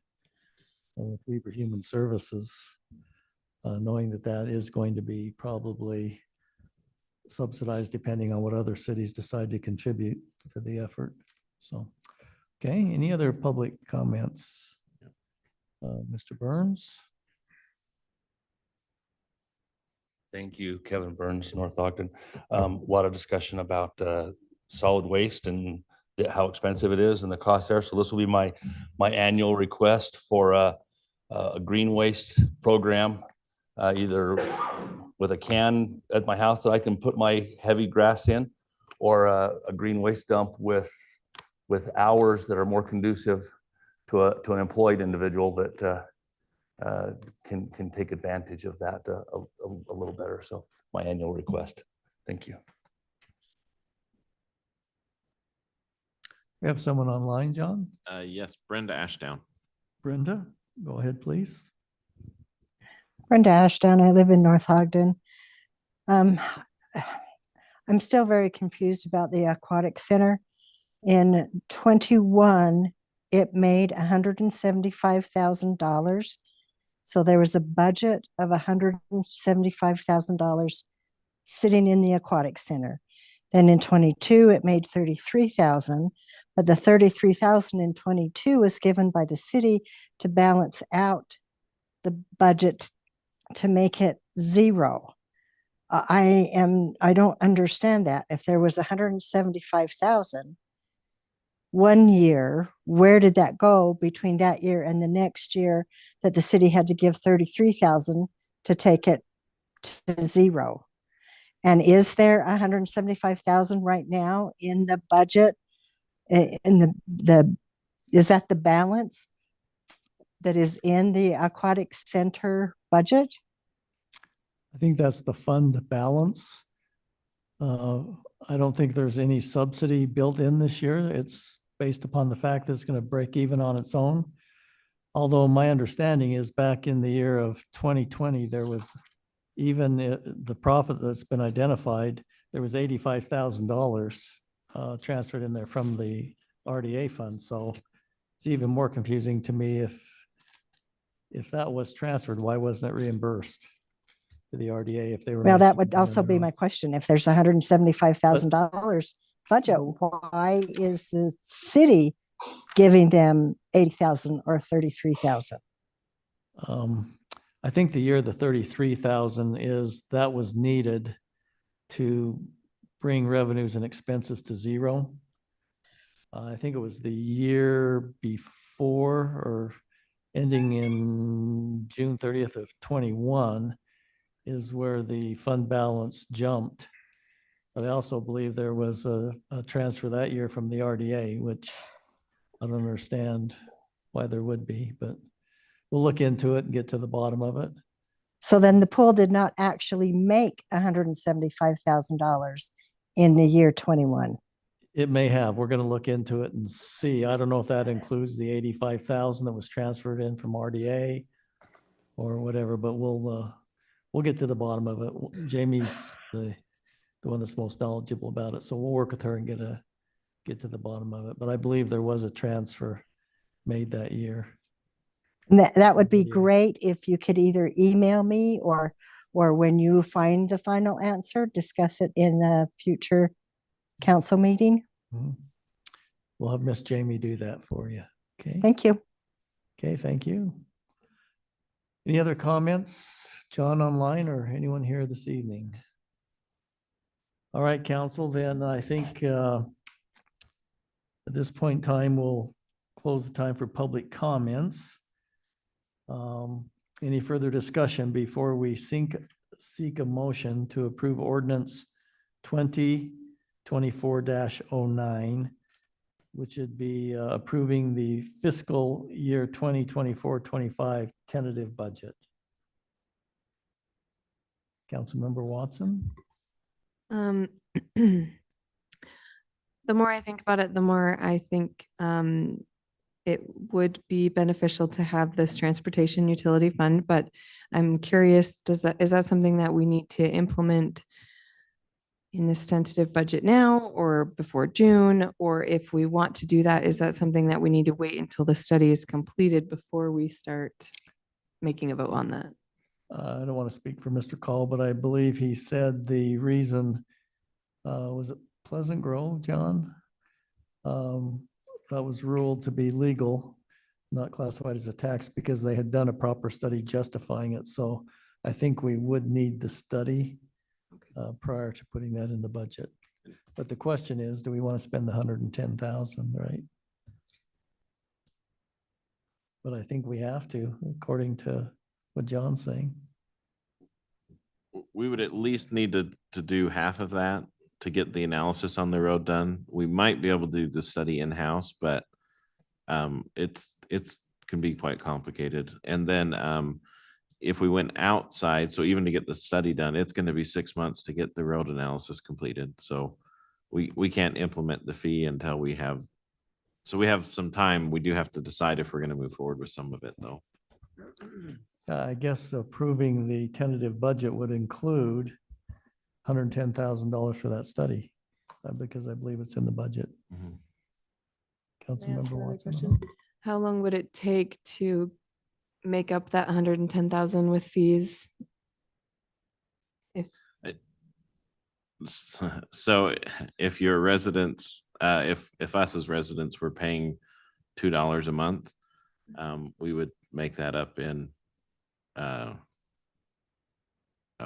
with Weber Human Services, knowing that that is going to be probably subsidized depending on what other cities decide to contribute to the effort. So, okay, any other public comments? Mr. Burns? Thank you, Kevin Burns, North Ogden. A lot of discussion about solid waste and how expensive it is and the cost there. So this will be my annual request for a green waste program either with a can at my house that I can put my heavy grass in, or a green waste dump with hours that are more conducive to an employed individual that can take advantage of that a little better. So my annual request. Thank you. We have someone online, John. Yes, Brenda Ashdown. Brenda, go ahead, please. Brenda Ashdown. I live in North Ogden. I'm still very confused about the aquatic center. In 21, it made $175,000. So there was a budget of $175,000 sitting in the aquatic center. Then in 22, it made $33,000, but the $33,000 in 22 was given by the city to balance out the budget to make it zero. I don't understand that. If there was 175,000 one year, where did that go between that year and the next year that the city had to give 33,000 to take it to zero? And is there 175,000 right now in the budget? In is that the balance that is in the aquatic center budget? I think that's the fund balance. I don't think there's any subsidy built in this year. It's based upon the fact that it's going to break even on its own. Although my understanding is back in the year of 2020, there was even the profit that's been identified, there was $85,000 transferred in there from the RDA fund. So it's even more confusing to me if that was transferred, why wasn't it reimbursed to the RDA if they were? Well, that making would it on also their be own? my question. If there's $175,000 budget, why is the city giving them 80,000 or 33,000? I think the year the 33,000 is, that was needed to bring revenues and expenses to zero. I think it was the year before, or ending in June 30th of 21 is where the fund balance jumped. But I also believe there was a transfer that year from the RDA, which I don't understand why there would be, but we'll look into it and get to the bottom of it. So then the pool did not actually make $175,000 in the year 21. It may have. We're going to look into it and see. I don't know if that includes the 85,000 that was transferred in from RDA or whatever, but we'll get to the bottom of it. Jamie's the one that's most knowledgeable about it, so we'll work with her and get to the bottom of it. But I believe there was a transfer made that year. And that would be great if you could either email me or when you find the final answer, discuss it in a future council meeting. We'll have Miss Jamie do that for you. Okay. Thank you. Okay, thank you. Any other comments, John, online or anyone here this evening? All right, council, then I think at this point in time, we'll close the time for public comments. Any further discussion before we seek a motion to approve ordinance 2024-09, which would be approving the fiscal year 2024-25 tentative budget? Councilmember Watson? The more I think about it, the more I think it would be beneficial to have this transportation utility fund, but I'm curious, is that something that we need to implement in this tentative budget now or before June? Or if we want to do that, is that something that we need to wait until the study is completed before we start making a vote on that? I don't want to speak for Mr. Call, but I believe he said the reason, was it Pleasant Grove, John? That was ruled to be legal, not classified as a tax because they had done a proper study justifying it. So I think we would need the study prior to putting that in the budget. But the question is, do we want to spend the 110,000, right? But I think we have to, according to what John's saying. we would at least need to do half of that to get the analysis on the road done. We might be able to do the study in-house, but it's can be quite complicated. And then if we went outside, so even to get the study done, it's going to be 6 months to get the road analysis completed. So we can't implement the fee until we have, so we have some time. We do have to decide if we're going to move forward with some of it though. I guess approving the tentative budget would include $110,000 for that study, because I believe it's in the budget. May I ask Councilmember another Watson. question? How long would it take to make up that 110,000 with fees? If So if your residents, if us as residents were paying $2 a month, we would make that up in, oh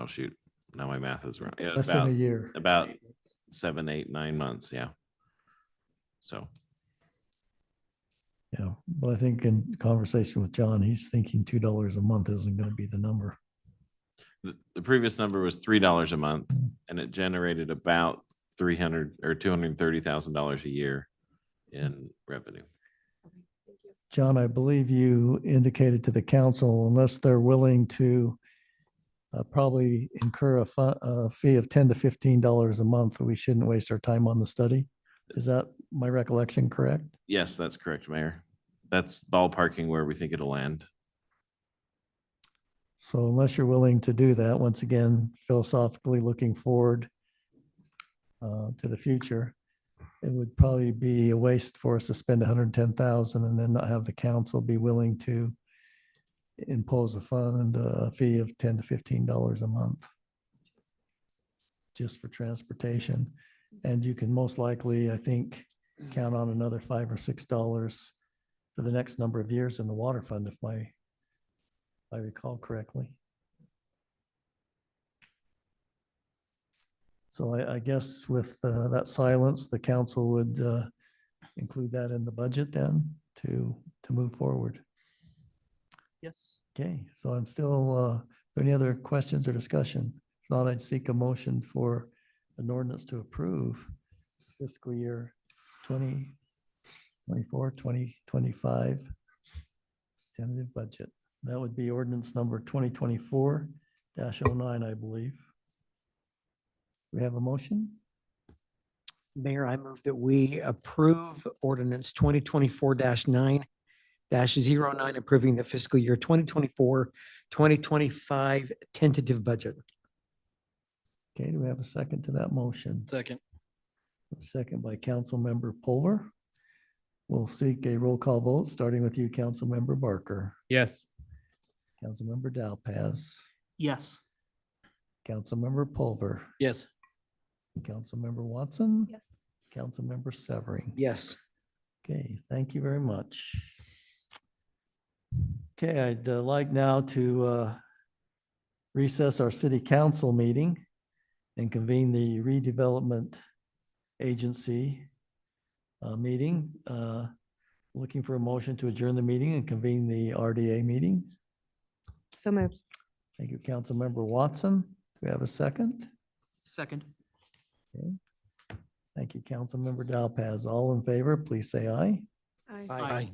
shoot, now my math is wrong. Yeah, Less than a year. About 7, 8, 9 months, yeah. So. Yeah, but I think in conversation with John, he's thinking $2 a month isn't going to be the number. The previous number was $3 a month, and it generated about $300 or $230,000 a year in revenue. John, I believe you indicated to the council, unless they're willing to probably incur a fee of $10 to $15 a month, we shouldn't waste our time on the study. Is that my recollection correct? Yes, that's correct, Mayor. That's ballparking where we think it'll land. So unless you're willing to do that, once again, philosophically looking forward to the future, it would probably be a waste for us to spend 110,000 and then not have the council be willing to impose a fund, a fee of $10 to $15 a month just for transportation. And you can most likely, I think, count on another $5 or $6 for the next number of years in the water fund, if I recall correctly. So I guess with that silence, the council would include that in the budget then to move forward. Yes. Okay, so I'm still, any other questions or discussion? If not, I'd seek a motion for an ordinance to approve fiscal year 2024, 2025 tentative budget. That would be ordinance number 2024-09, I believe. We have a motion? Mayor, I move that we approve ordinance 2024-9-09, approving the fiscal year 2024-2025 tentative budget. Okay, do we have a second to that motion? Second. A second by Councilmember Pulver. We'll seek a roll call vote, starting with you, Councilmember Barker. Yes. Councilmember Dalpaz. Yes. Councilmember Pulver. Yes. Councilmember Watson. Yes. Councilmember Severing. Yes. Okay, thank you very much. Okay, I'd like now to recess our city council meeting and convene the redevelopment agency meeting. Looking for a motion to adjourn the meeting and convene the RDA meeting. So moved. Thank you, Councilmember Watson. Do we have a second? Second. Okay. Thank you, Councilmember Dalpaz. All in favor, please say aye. Aye.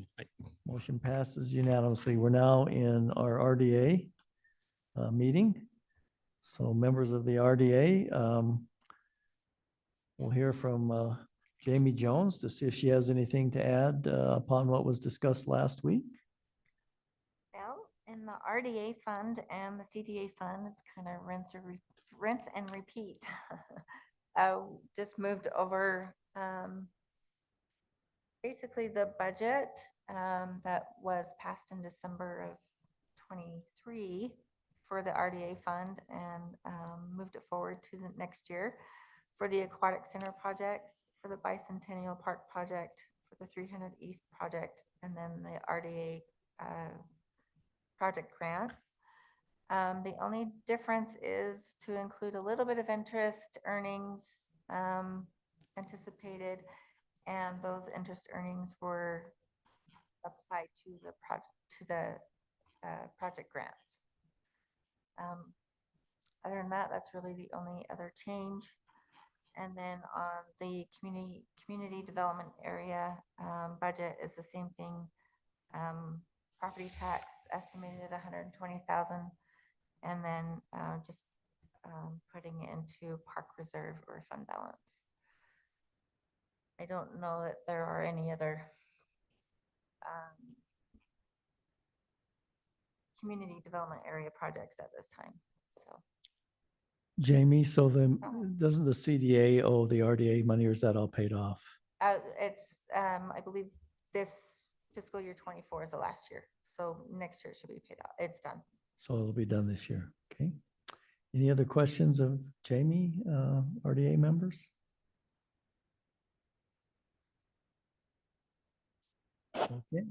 Motion passes unanimously. We're now in our RDA meeting. So members of the RDA, we'll hear from Jamie Jones to see if she has anything to add upon what was discussed last week. Well, in the RDA fund and the CDA fund, it's kind of rinse and repeat. Just moved over basically the budget that was passed in December of 23 for the RDA fund and moved it forward to the next year for the aquatic center projects, for the bicentennial park project, for the 300 East project, and then the RDA project grants. The only difference is to include a little bit of interest earnings anticipated, and those interest earnings were applied to the project grants. Other than that, that's really the only other change. And then on the community development area, budget is the same thing. Property tax estimated at 120,000, and then just putting it into park reserve or fund balance. I don't know that there are any other community development area projects at this time, so. Jamie, so then doesn't the CDA owe the RDA money, or is that all paid off? It's, I believe this fiscal year 24 is the last year. So next year it should be paid out. It's done. So it'll be done this year. Okay. Any other questions of Jamie, RDA members? Okay.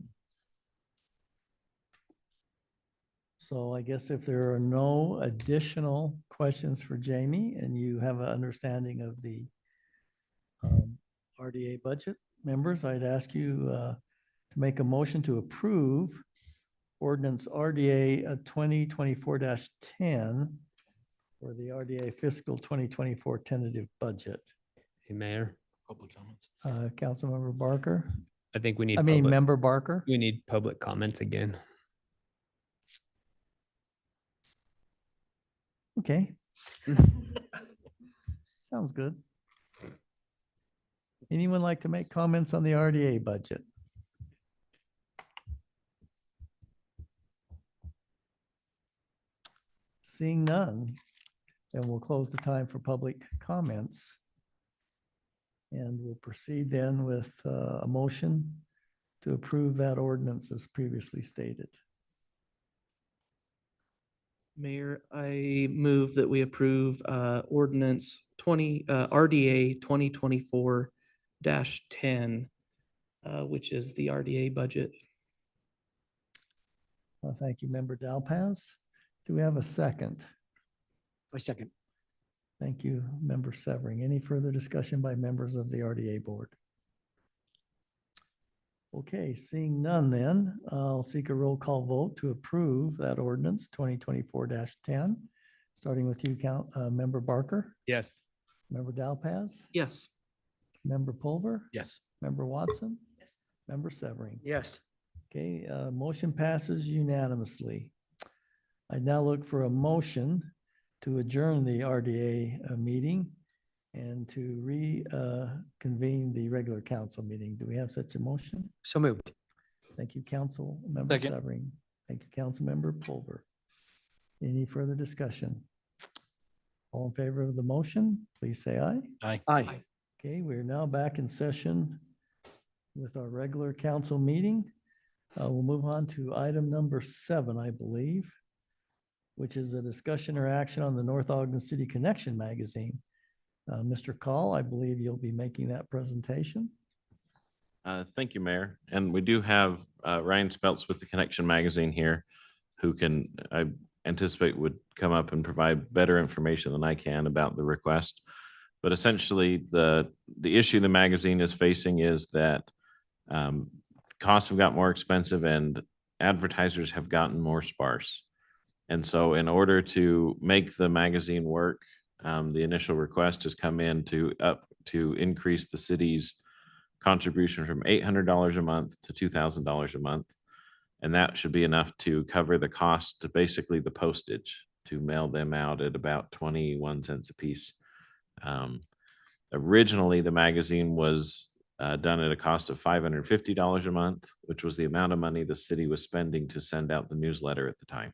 So I guess if there are no additional questions for Jamie and you have an understanding of the RDA budget, members, I'd ask you to make a motion to approve ordinance RDA 2024-10 for the RDA fiscal 2024 tentative budget. Hey, Mayor, Public comments. Councilmember Barker, I think we need. Member Barker. We need public comments again. Okay. Sounds good. Anyone like to make comments on the RDA budget? Seeing none, then we'll close the time for public comments. And we'll proceed then with a motion to approve that ordinance as previously stated. Mayor, I move that we approve ordinance RDA 2024-10, which is the RDA budget. Thank you, Member Dalpaz. Do we have a second? A second. Thank you, Member Severing. Any further discussion by members of the RDA board? Okay, seeing none then, I'll seek a roll call vote to approve that ordinance 2024-10, starting with you, Member Barker, Yes. Member Dalpaz, Yes. Member Pulver, Yes. Member Watson, Member Severing. Yes. Okay, motion passes unanimously. I now look for a motion to adjourn the RDA meeting and to reconvene the regular council meeting. Do we have such a motion? So moved. Thank you, Council Member Second. Severing. Thank you, Council Member Pulver. Any further discussion? All in favor of the motion, please say aye. Aye. Aye. Okay, we're now back in session with our regular council meeting. We'll move on to item number 7, I believe, which is a discussion or action on the North Ogden City Connection magazine. Mr. Call, I believe you'll be making that presentation. Thank you, Mayor. And we do have Ryan Speltz with the Connection Magazine here, who can, I anticipate, would come up and provide better information than I can about the request. But essentially, the issue the magazine is facing is that costs have got more expensive and advertisers have gotten more sparse. And so in order to make the magazine work, the initial request has come in to increase the city's contribution from $800 a month to $2,000 a month. And that should be enough to cover the cost to basically the postage to mail them out at about 21 cents a piece. Originally, the magazine was done at a cost of $550 a month, which was the amount of money the city was spending to send out the newsletter at the time.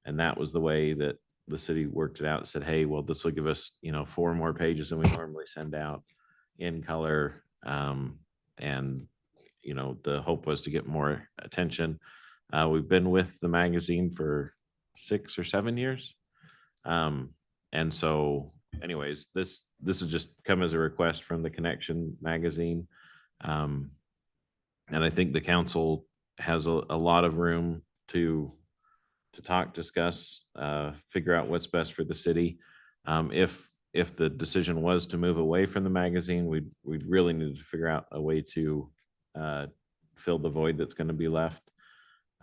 And that was the way that the city worked it out and said, hey, well, this will give us, 4 more pages than we normally send out in color. And, the hope was to get more attention. We've been with the magazine for 6 or 7 years. And so anyways, this has just come as a request from the Connection magazine. And I think the council has a lot of room to talk, discuss, figure out what's best for the city. If the decision was to move away from the magazine, we'd really need to figure out a way to fill the void that's going to be left.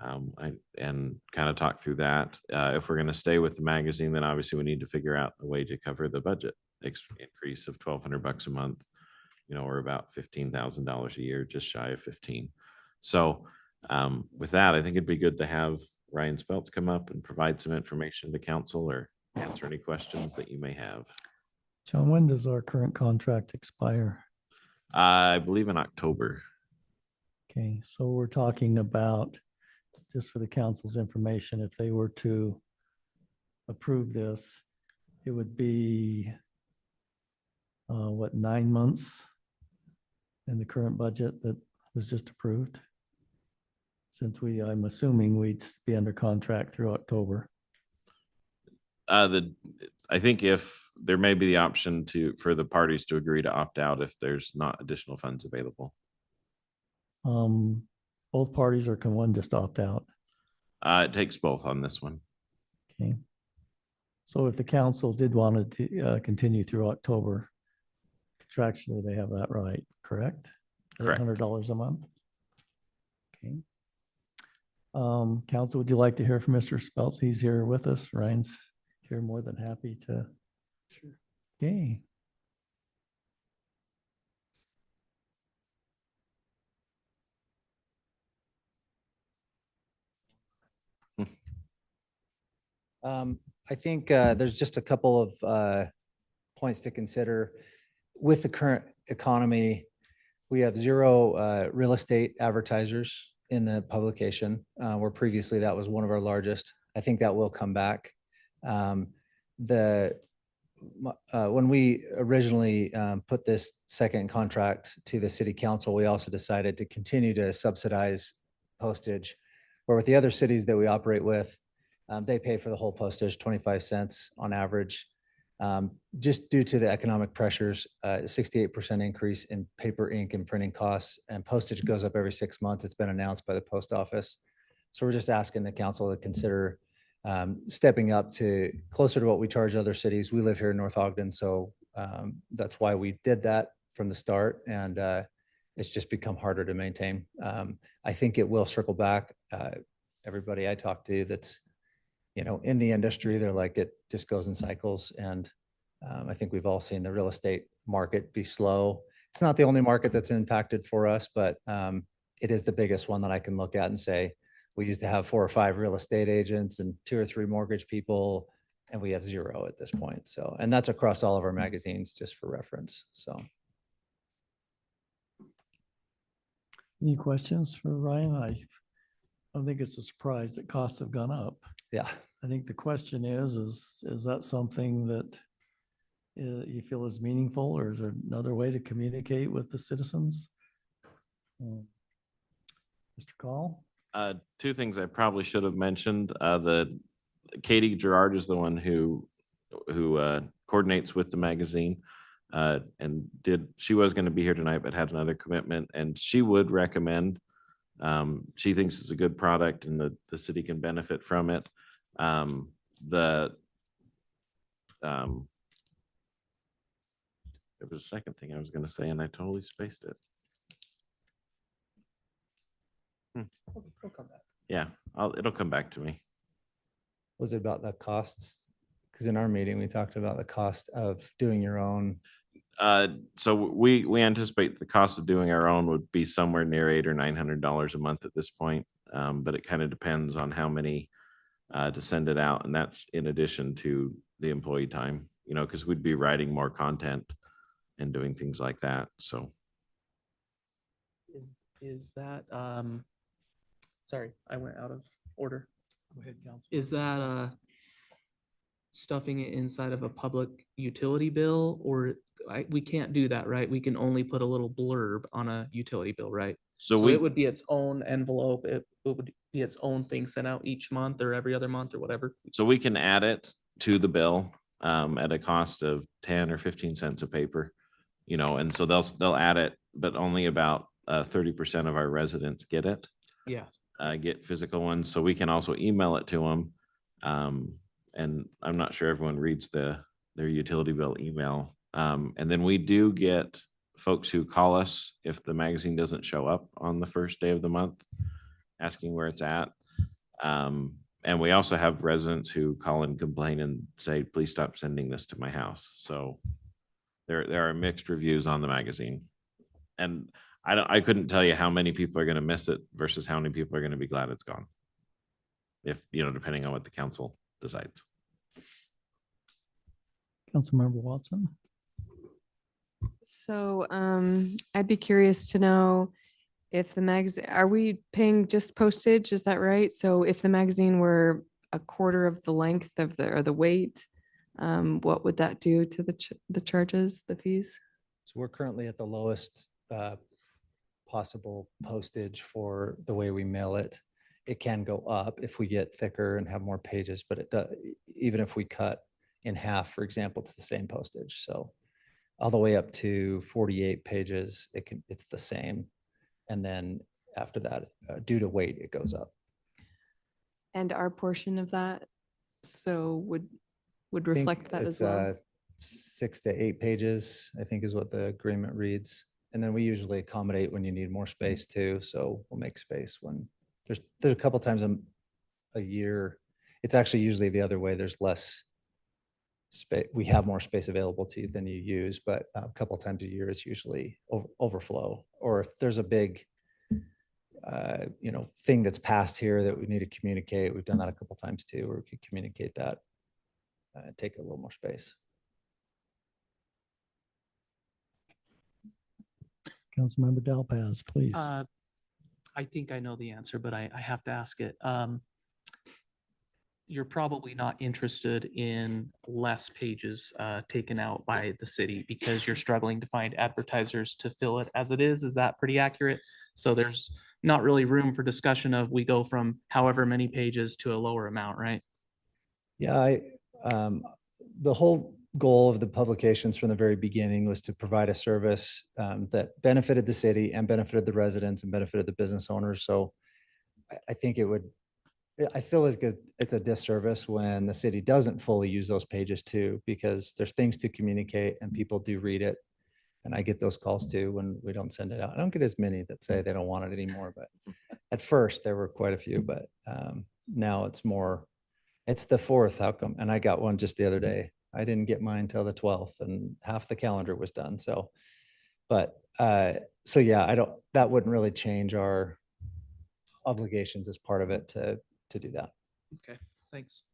and kind of talk through that. If we're going to stay with the magazine, then obviously we need to figure out a way to cover the budget increase of $1,200 a month, or about $15,000 a year, just shy of 15. So with that, I think it'd be good to have Ryan Speltz come up and provide some information to council or answer any questions that you may have. John, when does our current contract expire? I believe in October. Okay, so we're talking about, just for the council's information, if they were to approve this, it would be, 9 months in the current budget that was just approved? Since I'm assuming we'd be under contract through October. I think if there may be the option for the parties to agree to opt out if there's not additional funds available. Both parties, or can one just opt out? It takes both on this one. Okay. So if the council did want to continue through October, contractually, they have that right, correct? Correct. $800 a month. Okay. Council, would you like to hear from Mr. Speltz? He's here with us. Ryan's here, more than happy to. Sure. Okay. I think there's just a couple of points to consider. With the current economy, we have 0 real estate advertisers in the publication, where previously that was one of our largest. I think that will come back. When we originally put this second contract to the city council, we also decided to continue to subsidize postage, where with the other cities that we operate with, they pay for the whole postage, 25 cents on average. Just due to the economic pressures, 68% increase in paper, ink, and printing costs, and postage goes up every 6 months. It's been announced by the post office. So we're just asking the council to consider stepping up to closer to what we charge other cities. We live here in North Ogden, so that's why we did that from the start, and it's just become harder to maintain. I think it will circle back. Everybody I talk to that's in the industry, they're like, it just goes in cycles. And I think we've all seen the real estate market be slow. It's not the only market that's impacted for us, but it is the biggest one that I can look at and say, we used to have 4 or 5 real estate agents and 2 or 3 mortgage people, and we have 0 at this point. So, and that's across all of our magazines, just for reference. So. Any questions for Ryan? I don't think it's a surprise that costs have gone up. Yeah. I think the question is that something that you feel is meaningful, or is there another way to communicate with the citizens? Mr. Call? 2 things I probably should have mentioned. Katie Gerard is the one who coordinates with the magazine, and she was going to be here tonight, but had another commitment, and she would recommend. She thinks it's a good product and the city can benefit from it. There was a second thing I was going to say and I totally spaced it. It'll come back. Yeah, it'll come back to me. Was it about the costs? Because in our meeting, we talked about the cost of doing your own. So we anticipate the cost of doing our own would be somewhere near $800 or $900 a month at this point. But it kind of depends on how many to send it out. And that's in addition to the employee time, because we'd be writing more content and doing things like that. So. Is that, sorry, I went out of order. Go ahead, Council. Is that stuffing it inside of a public utility bill, or we can't do that, right? We can only put a little blurb on a utility bill, right? So it would be its own envelope. It would be its own thing sent out each month or every other month or whatever. So we can add it to the bill at a cost of 10 or 15 cents a paper, and so they'll add it, but only about 30% of our residents get it. Yeah. Get physical ones. So we can also email it to them. And I'm not sure everyone reads their utility bill email. And then we do get folks who call us if the magazine doesn't show up on the first day of the month, asking where it's at. And we also have residents who call and complain and say, please stop sending this to my house. So there are mixed reviews on the magazine. And I couldn't tell you how many people are going to miss it versus how many people are going to be glad it's gone. If, depending on what the council decides. Councilmember Watson. So I'd be curious to know if the magazine, are we paying just postage? Is that right? So if the magazine were a quarter of the length of or the weight, what would that do to the charges, the fees? So we're currently at the lowest possible postage for the way we mail it. It can go up if we get thicker and have more pages, but it does, even if we cut in half, for example, it's the same postage. So all the way up to 48 pages, it's the same. And then after that, due to weight, it goes up. And our portion of that, so would I think reflect that as it's, well? 6 to 8 pages, I think is what the agreement reads. And then we usually accommodate when you need more space too. So we'll make space when there's a couple times a year. It's actually usually the other way. There's less space. We have more space available to you than you use, but a couple times a year is usually overflow. Or if there's a big, thing that's passed here that we need to communicate, we've done that a couple times too, where we could communicate that, take a little more space. Councilmember Delpaz, please. I think I know the answer, but I have to ask it. You're probably not interested in less pages taken out by the city because you're struggling to find advertisers to fill it as it is. Is that pretty accurate? So there's not really room for discussion of we go from however many pages to a lower amount, right? Yeah, the whole goal of the publications from the very beginning was to provide a service that benefited the city and benefited the residents and benefited the business owners. So I think I feel as good it's a disservice when the city doesn't fully use those pages too, because there's things to communicate and people do read it. And I get those calls too when we don't send it out. I don't get as many that say they don't want it anymore, but at first there were quite a few, but now it's the fourth outcome. And I got one just the other day. I didn't get mine till the 12th and half the calendar was done. So yeah, that wouldn't really change our obligations as part of it to do that. Okay, thanks.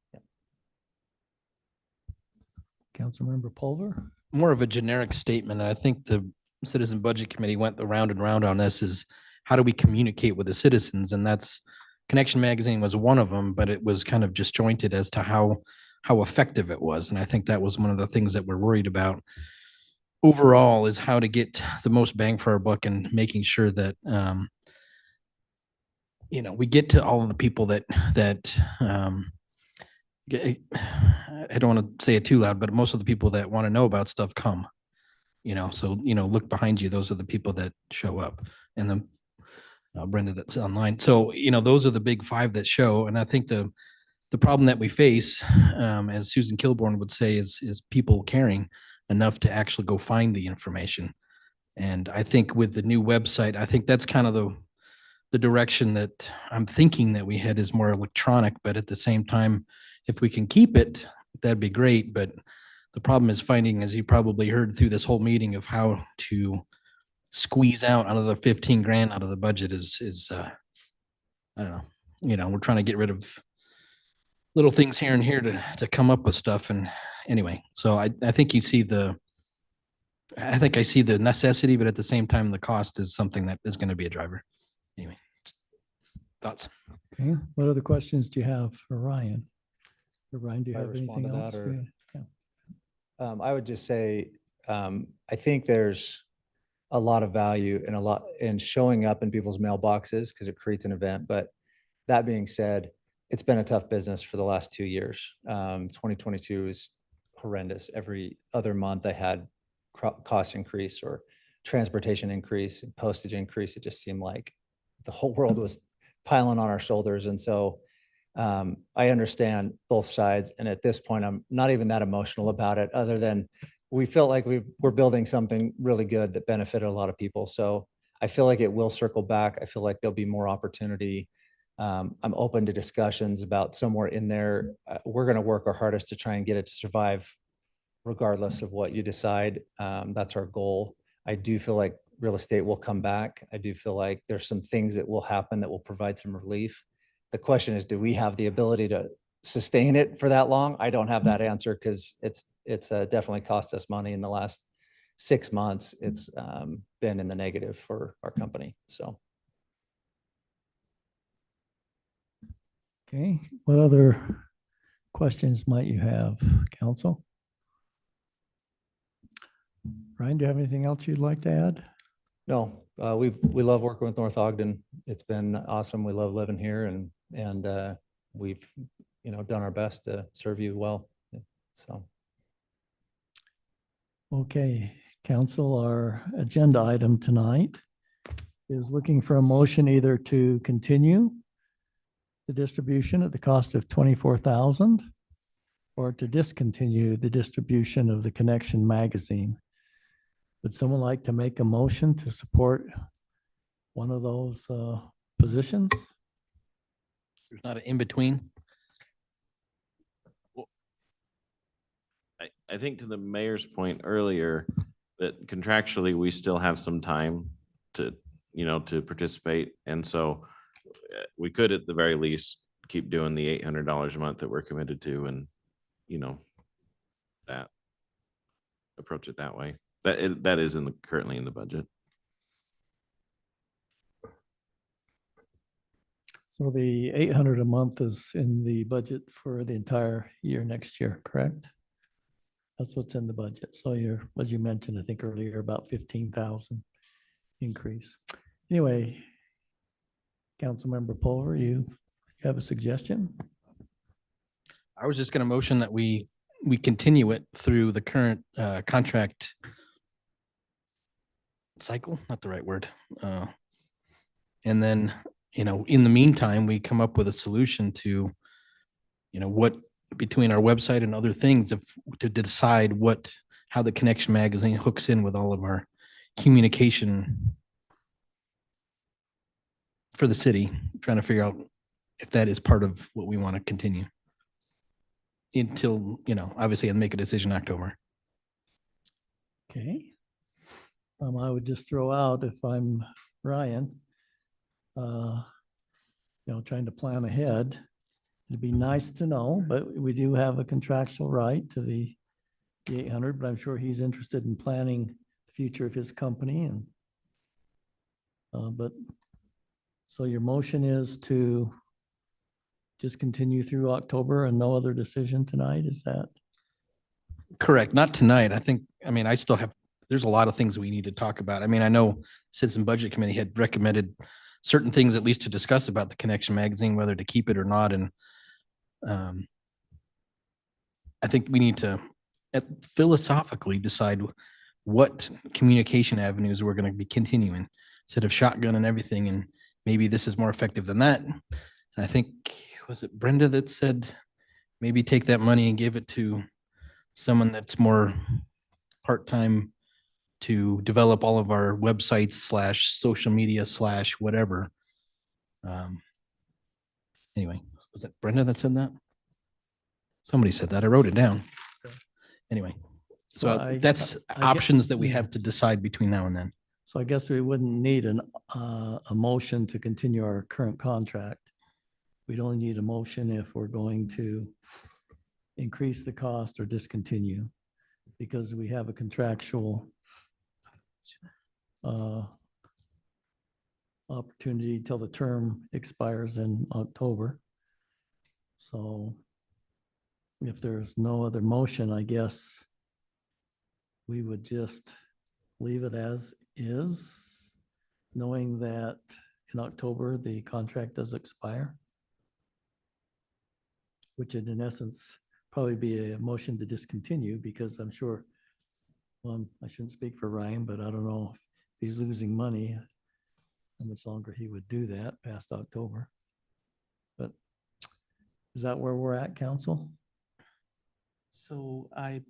Councilmember Pulver. More of a generic statement. I think the Citizen Budget Committee went round and round on this is how do we communicate with the citizens? And that's Connection Magazine was one of them, but it was kind of disjointed as to how effective it was. And I think that was one of the things that we're worried about overall is how to get the most bang for our buck and making sure that, we get to all of the people that I don't want to say it too loud, but most of the people that want to know about stuff come, so, look behind you. Those are the people that show up and then Brenda that's online. So, those are the big five that show. And I think the problem that we face, as Susan Kilborn would say, is people caring enough to actually go find the information. And I think with the new website, I think that's kind of the direction that I'm thinking that we head is more electronic, but at the same time, if we can keep it, that'd be great. But the problem is finding, as you probably heard through this whole meeting, of how to squeeze out of the 15 grand out of the budget is I don't know, we're trying to get rid of little things here and here to come up with stuff. And anyway, so I think I see the necessity, but at the same time, the cost is something that is going to be a driver. Anyway, thoughts? Okay, what other questions do you have for Ryan? Ryan, do you If I have respond anything to else? that, or- Yeah. I would just say, I think there's a lot of value in showing up in people's mailboxes because it creates an event. But that being said, it's been a tough business for the last 2 years. 2022 is horrendous. Every other month I had cost increase or transportation increase and postage increase. It just seemed like the whole world was piling on our shoulders. And so I understand both sides. And at this point, I'm not even that emotional about it, other than we felt like we're building something really good that benefited a lot of people. So I feel like it will circle back. I feel like there'll be more opportunity I'm open to discussions about somewhere in there. We're going to work our hardest to try and get it to survive regardless of what you decide. That's our goal. I do feel like real estate will come back. I do feel like there's some things that will happen that will provide some relief. The question is, do we have the ability to sustain it for that long? I don't have that answer because it's definitely cost us money in the last 6 months. It's been in the negative for our company. So. Okay, what other questions might you have, council? Ryan, do you have anything else you'd like to add? No, we love working with North Ogden. It's been awesome. We love living here and we've, done our best to serve you well. So. Okay, council, our agenda item tonight is looking for a motion either to continue the distribution at the cost of $24,000 or to discontinue the distribution of the Connection magazine. Would someone like to make a motion to support one of those positions? There's not an in-between. I think to the mayor's point earlier, that contractually, we still have some time to, to participate. And so we could at the very least keep doing the $800 a month that we're committed to and, that approach it that way. That is currently in the budget. So the 800 a month is in the budget for the entire year next year, correct? That's what's in the budget. So as you mentioned, I think earlier, about 15,000 increase. Anyway, Councilmember Pulver, you have a suggestion? I was just going to motion that we continue it through the current contract cycle, not the right word. And then, in the meantime, we come up with a solution to, what between our website and other things to decide how the Connection magazine hooks in with all of our communication for the city, trying to figure out if that is part of what we want to continue until, obviously, and make a decision in October. Okay. I would just throw out, if I'm Ryan, trying to plan ahead, it'd be nice to know, but we do have a contractual right to the 800, but I'm sure he's interested in planning the future of his company and so your motion is to just continue through October and no other decision tonight, is that? Correct. Not tonight. I still have, there's a lot of things we need to talk about. I know Citizen Budget Committee had recommended certain things at least to discuss about the Connection magazine, whether to keep it or not. And I think we need to philosophically decide what communication avenues we're going to be continuing instead of shotgun and everything. And maybe this is more effective than that. And I think, was it Brenda that said, maybe take that money and give it to someone that's more part-time to develop all of our websites / social media / whatever. Anyway, was it Brenda that said that? Somebody said that. I wrote it down. Anyway, so that's options that we have to decide between now and then. So I guess we wouldn't need a motion to continue our current contract. We'd only need a motion if we're going to increase the cost or discontinue, because we have a contractual opportunity till the term expires in October. So if there's no other motion, I guess we would just leave it as is, knowing that in October, the contract does expire, which would in essence probably be a motion to discontinue, because I'm sure, well, I shouldn't speak for Ryan, but I don't know if he's losing money, how much longer he would do that past October. But is that where we're at, council? So I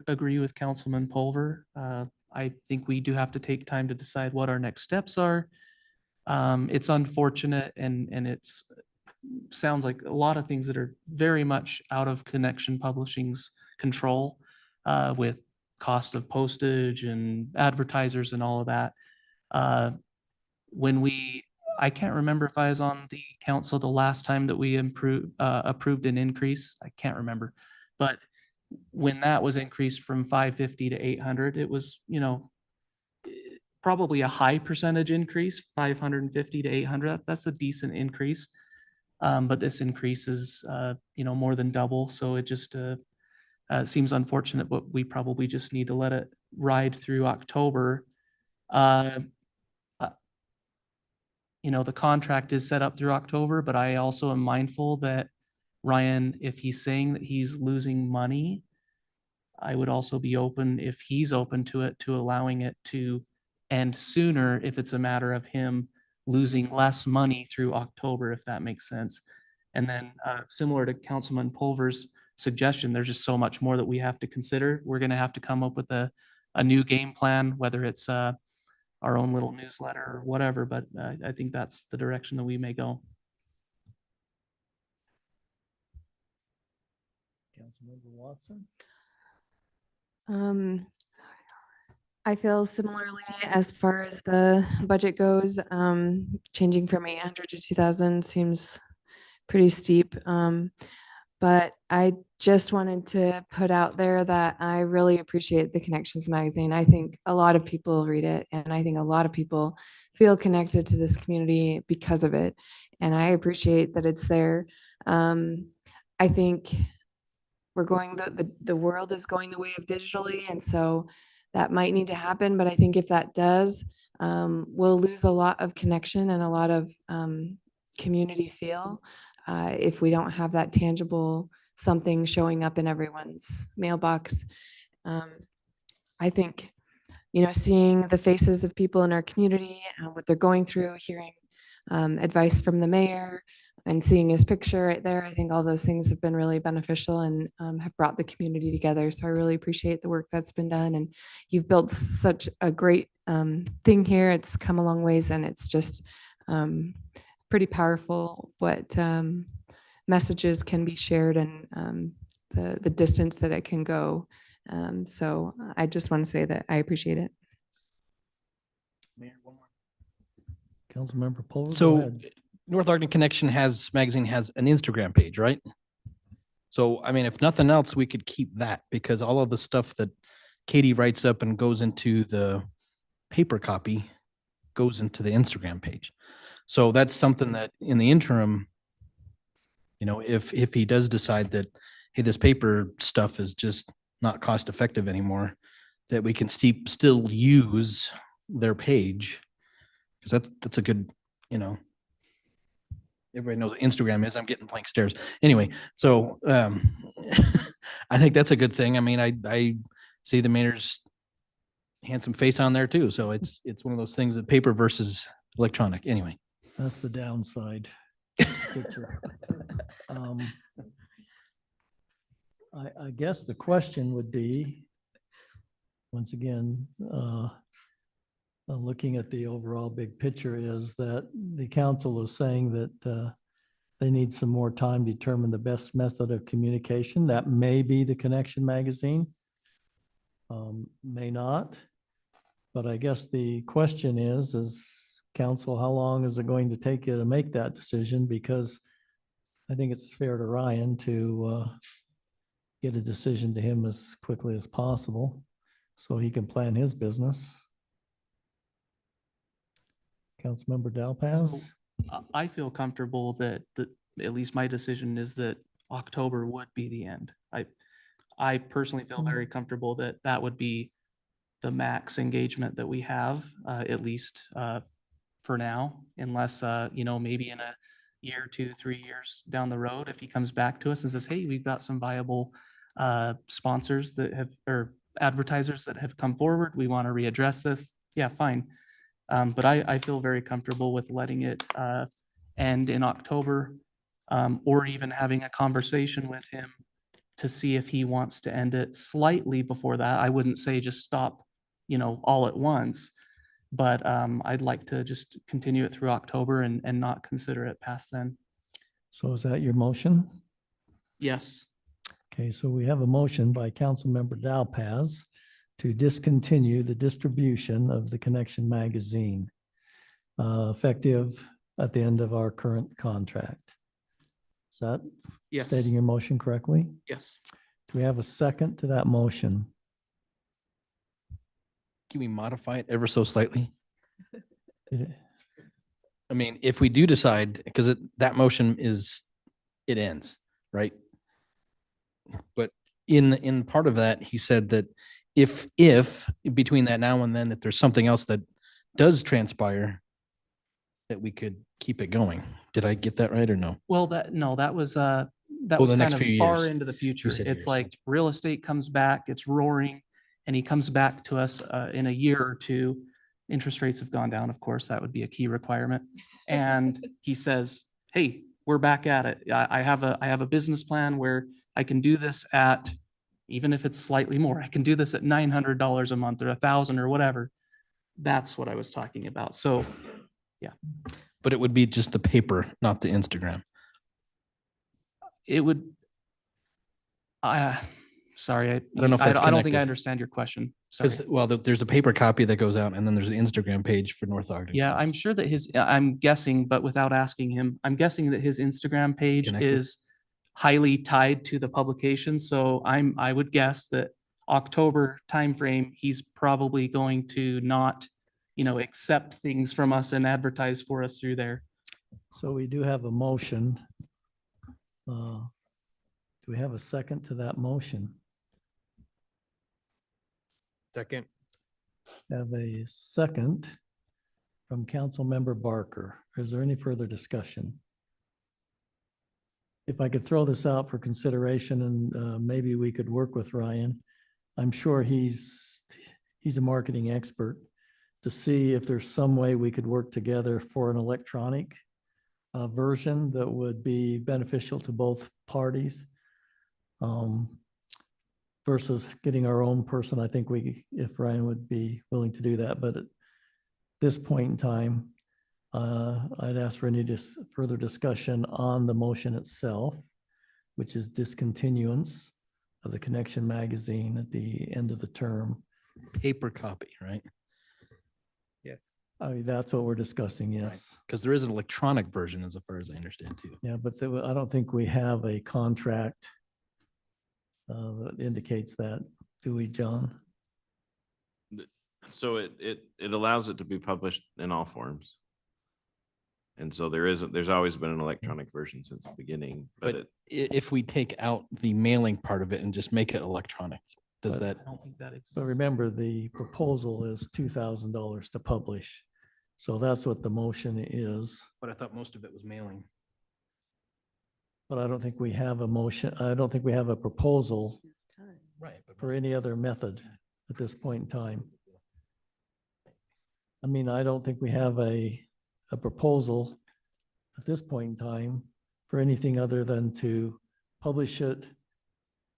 agree with Councilman Pulver. I think we do have to take time to decide what our next steps are. It's unfortunate and it's sounds like a lot of things that are very much out of Connection Publishing's control with cost of postage and advertisers and all of that. I can't remember if I was on the council the last time that we approved an increase. I can't remember. But when that was increased from 550 to 800, it was, probably a high percentage increase, 550 to 800. That's a decent increase. But this increase is, more than double. So it just seems unfortunate, but we probably just need to let it ride through October. The contract is set up through October, but I also am mindful that Ryan, if he's saying that he's losing money, I would also be open, if he's open to it, to allowing it to end sooner if it's a matter of him losing less money through October, if that makes sense. And then similar to Councilman Pulver's suggestion, there's just so much more that we have to consider. We're going to have to come up with a new game plan, whether it's our own little newsletter or whatever, but I think that's the direction that we may go. Councilmember Watson? I feel similarly as far as the budget goes. Changing from 800 to 2,000 seems pretty steep. But I just wanted to put out there that I really appreciate the Connections magazine. I think a lot of people read it, and I think a lot of people feel connected to this community because of it. And I appreciate that it's there. I think the world is going the way of digitally, and so that might need to happen. But I think if that does, we'll lose a lot of connection and a lot of community feel if we don't have that tangible something showing up in everyone's mailbox. I think, seeing the faces of people in our community, what they're going through, hearing advice from the mayor and seeing his picture right there, I think all those things have been really beneficial and have brought the community together. So I really appreciate the work that's been done. And you've built such a great thing here. It's come a long ways, and it's just pretty powerful what messages can be shared and the distance that it can go. So I just want to say that I appreciate it. Councilmember Pulver, go So ahead. North Ogden Connection magazine has an Instagram page, right? So, I mean, if nothing else, we could keep that, because all of the stuff that Katie writes up and goes into the paper copy goes into the Instagram page. So that's something that in the interim, if he does decide that, hey, this paper stuff is just not cost effective anymore, that we can still use their page, because that's a good, everybody knows what Instagram is. I'm getting blank stares. Anyway, so I think that's a good thing. I mean, I see the mayor's handsome face on there too. So it's one of those things, that paper versus electronic. Anyway. That's the downside picture. I guess the question would be, once again, looking at the overall big picture, is that the council is saying that they need some more time to determine the best method of communication. That may be the Connection magazine, may not. But I guess the question is council, how long is it going to take you to make that decision? Because I think it's fair to Ryan to get a decision to him as quickly as possible so he can plan his business. Councilmember Dalpaz? So, I feel comfortable that at least my decision is that October would be the end. I personally feel very comfortable that that would be the max engagement that we have, at least for now, unless, maybe in a year, 2, 3 years down the road, if he comes back to us and says, hey, we've got some viable sponsors that have, or advertisers that have come forward, we want to readdress this. Yeah, fine. But I feel very comfortable with letting it end in October, or even having a conversation with him to see if he wants to end it slightly before that. I wouldn't say just stop, all at once, But I'd like to just continue it through October and not consider it past then. So is that your motion? Yes. Okay, so we have a motion by Councilmember Dowpaz to discontinue the distribution of the Connection magazine, effective at the end of our current contract. Is that Yes. stating your motion correctly? Yes. Do we have a second to that motion? Can we modify it ever so slightly? It- I mean, if we do decide, because that motion is, it ends, right? But in part of that, he said that if between that now and then, that there's something else that does transpire, that we could keep it going. Did I get that right or no? Well, that was that Oh, was the kind next of few far years. into the future. said It's years, like real estate comes back, it's roaring, and he comes back to us in a year or two. Interest rates have gone down, of course, that would be a key requirement. And he says, hey, we're back at it. I have a business plan where I can do this at, even if it's slightly more, I can do this at $900 a month or $1,000 or whatever. That's what I was talking about. So, yeah. But it would be just the paper, not the Instagram. It would. Sorry, I don't know if that's I don't think I connected. understand your question. Sorry. Because, well, there's a paper copy that goes out and then there's an Instagram page for North Ogden. Yeah, I'm sure that I'm guessing, but without asking him, I'm guessing that his Instagram page Connected. is highly tied to the publication. So I would guess that October timeframe, he's probably going to not, accept things from us and advertise for us through there. So we do have a motion. Do we have a second to that motion? Second. Have a second from Councilmember Barker. Is there any further discussion? If I could throw this out for consideration and maybe we could work with Ryan. I'm sure he's a marketing expert, to see if there's some way we could work together for an electronic version that would be beneficial to both parties. Versus getting our own person. I think if Ryan would be willing to do that, but at this point in time, I'd ask for any further discussion on the motion itself, which is discontinuance of the Connection magazine at the end of the term. Paper copy, right? Yes. That's what we're discussing, yes. Because there is an electronic version as far as I understand too. Yeah, but I don't think we have a contract that indicates that, do we, John? So it allows it to be published in all forms. And so there's always been an electronic version since the beginning, but If we take out the mailing part of it and just make it electronic, does that? I don't think that exists. But remember, the proposal is $2,000 to publish. So that's what the motion is. But I thought most of it was mailing. But I don't think we have a motion. I don't think we have a proposal Right. for any other method at this point in time. I mean, I don't think we have a proposal at this point in time for anything other than to publish it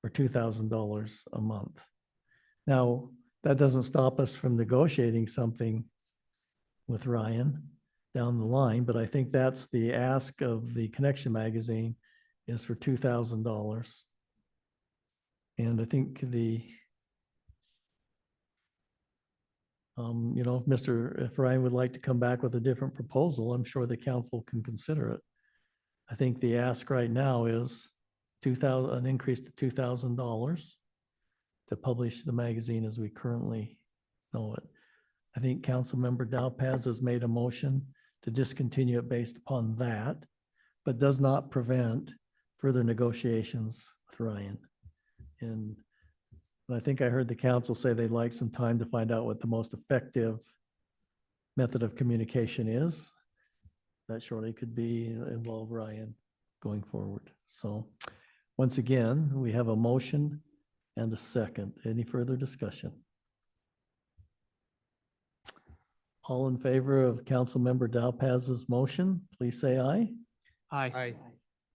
for $2,000 a month. Now, that doesn't stop us from negotiating something with Ryan down the line, but I think that's the ask of the Connection magazine is for $2,000. And I think if Ryan would like to come back with a different proposal, I'm sure the council can consider it. I think the ask right now is an increase to $2,000 to publish the magazine as we currently know it. I think Councilmember Dowpaz has made a motion to discontinue it based upon that, but does not prevent further negotiations with Ryan. And I think I heard the council say they'd like some time to find out what the most effective method of communication is. That surely could involve Ryan going forward. So once again, we have a motion and a second. Any further discussion? All in favor of Councilmember Dowpaz's motion, please say aye. Aye.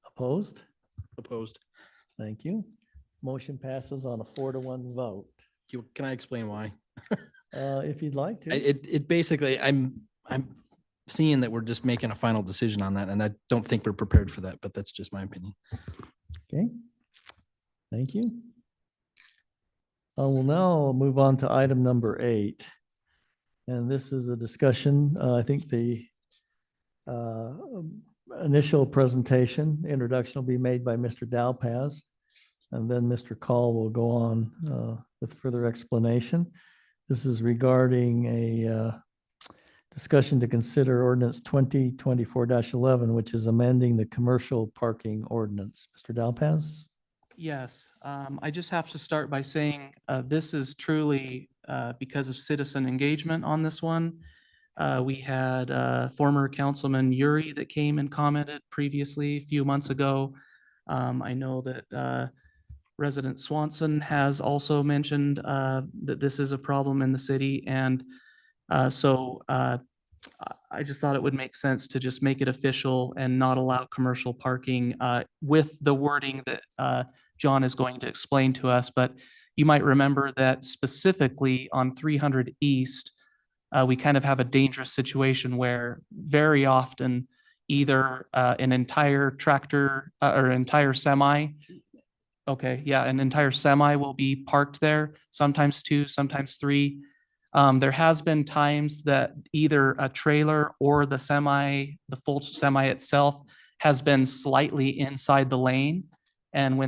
Opposed? Opposed. Thank you. Motion passes on a 4-1 vote. Can I explain why? If you'd like to. It basically, I'm seeing that we're just making a final decision on that, and I don't think we're prepared for that, but that's just my opinion. Okay. Thank you. I will now move on to item number 8. And this is a discussion, I think the initial presentation, introduction will be made by Mr. Dowpaz. And then Mr. Call will go on with further explanation. This is regarding a discussion to consider ordinance 2024-11, which is amending the commercial parking ordinance. Mr. Dowpaz? Yes, I just have to start by saying this is truly because of citizen engagement on this one. We had former Councilman Yuri that came and commented previously a few months ago. I know that resident Swanson has also mentioned that this is a problem in the city. And so I just thought it would make sense to just make it official and not allow commercial parking with the wording that John is going to explain to us. But you might remember that specifically on 300 East, we kind of have a dangerous situation where very often either an entire tractor or entire semi, an entire semi will be parked there, sometimes 2, sometimes 3. There has been times that either a trailer or the full semi itself has been slightly inside the lane. And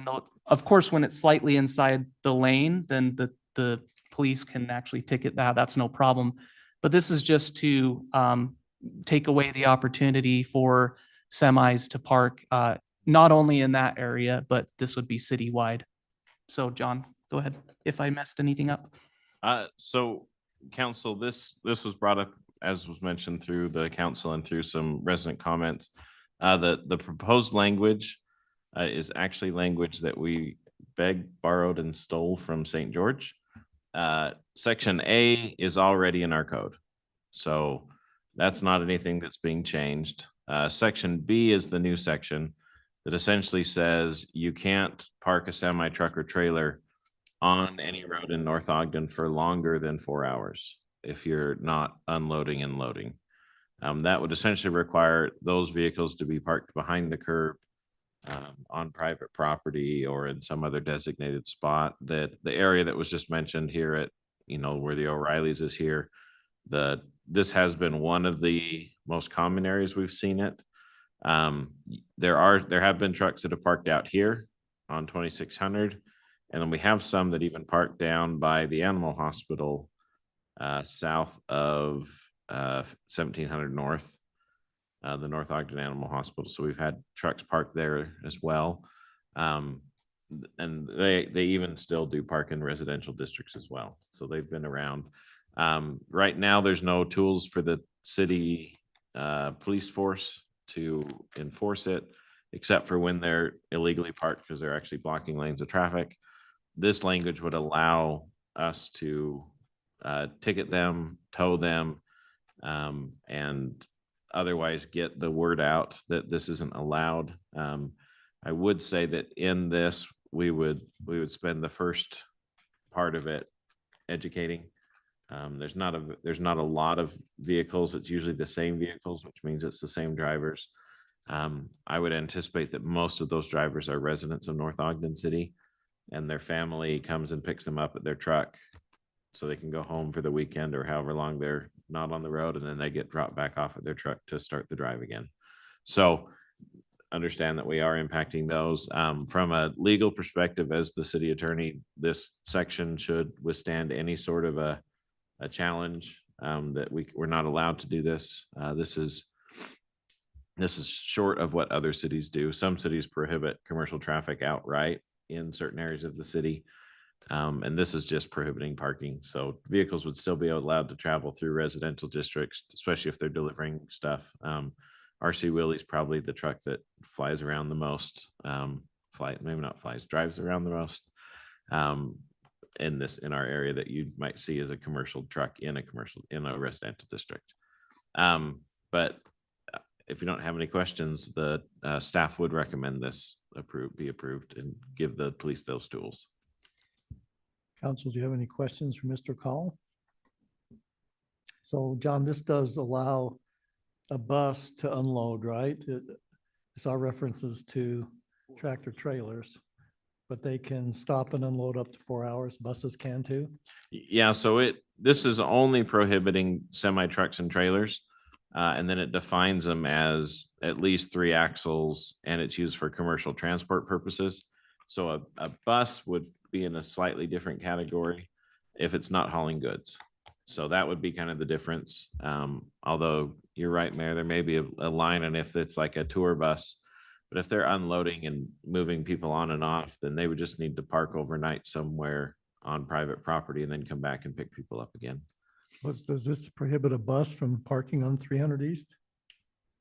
of course, when it's slightly inside the lane, then the police can actually ticket that. That's no problem. But this is just to take away the opportunity for semis to park, not only in that area, but this would be citywide. So John, go ahead if I messed anything up. So council, this was brought up, as was mentioned, through the council and through some resident comments. The proposed language is actually language that we begged, borrowed, and stole from St. George. Section A is already in our code, so that's not anything that's being changed. Section B is the new section that essentially says you can't park a semi truck or trailer on any road in North Ogden for longer than 4 hours if you're not unloading and loading. That would essentially require those vehicles to be parked behind the curb on private property or in some other designated spot. That the area that was just mentioned here at, where the O'Reillys is here, this has been one of the most common areas we've seen it. There have been trucks that have parked out here on 2600. And then we have some that even park down by the animal hospital south of 1700 North, the North Ogden Animal Hospital. So we've had trucks parked there as well. And they even still do park in residential districts as well. So they've been around. Right now, there's no tools for the city police force to enforce it, except for when they're illegally parked because they're actually blocking lanes of traffic. This language would allow us to ticket them, tow them, and otherwise get the word out that this isn't allowed. I would say that in this, we would spend the first part of it educating. There's not a lot of vehicles. It's usually the same vehicles, which means it's the same drivers. I would anticipate that most of those drivers are residents of North Ogden City, and their family comes and picks them up at their truck so they can go home for the weekend or however long they're not on the road, and then they get dropped back off at their truck to start the drive again. So understand that we are impacting those. From a legal perspective, as the city attorney, this section should withstand any sort of a challenge, that we're not allowed to do this. This is short of what other cities do. Some cities prohibit commercial traffic outright in certain areas of the city. And this is just prohibiting parking. So vehicles would still be allowed to travel through residential districts, especially if they're delivering stuff. RC Willie's probably the truck that flies around the most, drives around the most in our area that you might see as a commercial truck in a residential district. But if you don't have any questions, the staff would recommend this be approved and give the police those tools. Council, do you have any questions for Mr. Call? So John, this does allow a bus to unload, right? It's our references to tractor trailers, but they can stop and unload up to 4 hours. Buses can too. Yeah, so this is only prohibiting semi trucks and trailers. And then it defines them as at least 3 axles and it's used for commercial transport purposes. So a bus would be in a slightly different category if it's not hauling goods. So that would be kind of the difference. Although you're right, Mayor, there may be a line and if it's like a tour bus, but if they're unloading and moving people on and off, then they would just need to park overnight somewhere on private property and then come back and pick people up again. Does this prohibit a bus from parking on 300 East?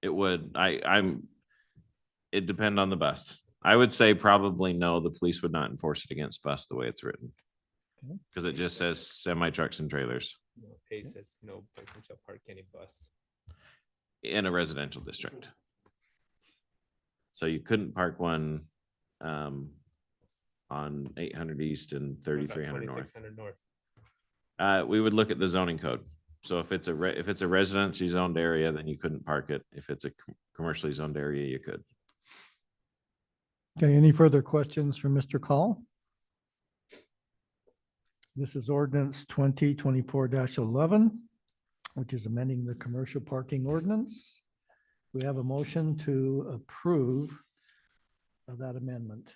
It would, it depend on the bus. I would say probably no, the police would not enforce it against bus the way it's written. Okay. Because it just says semi trucks and trailers It says no person shall park any bus. in a residential district. So you couldn't park one on 800 East and 3300 North. 2600 North. We would look at the zoning code. So if it's a residentially zoned area, then you couldn't park it. If it's a commercially zoned area, you could. Okay, any further questions for Mr. Call? This is ordinance 2024-11, which is amending the commercial parking ordinance. We have a motion to approve of that amendment.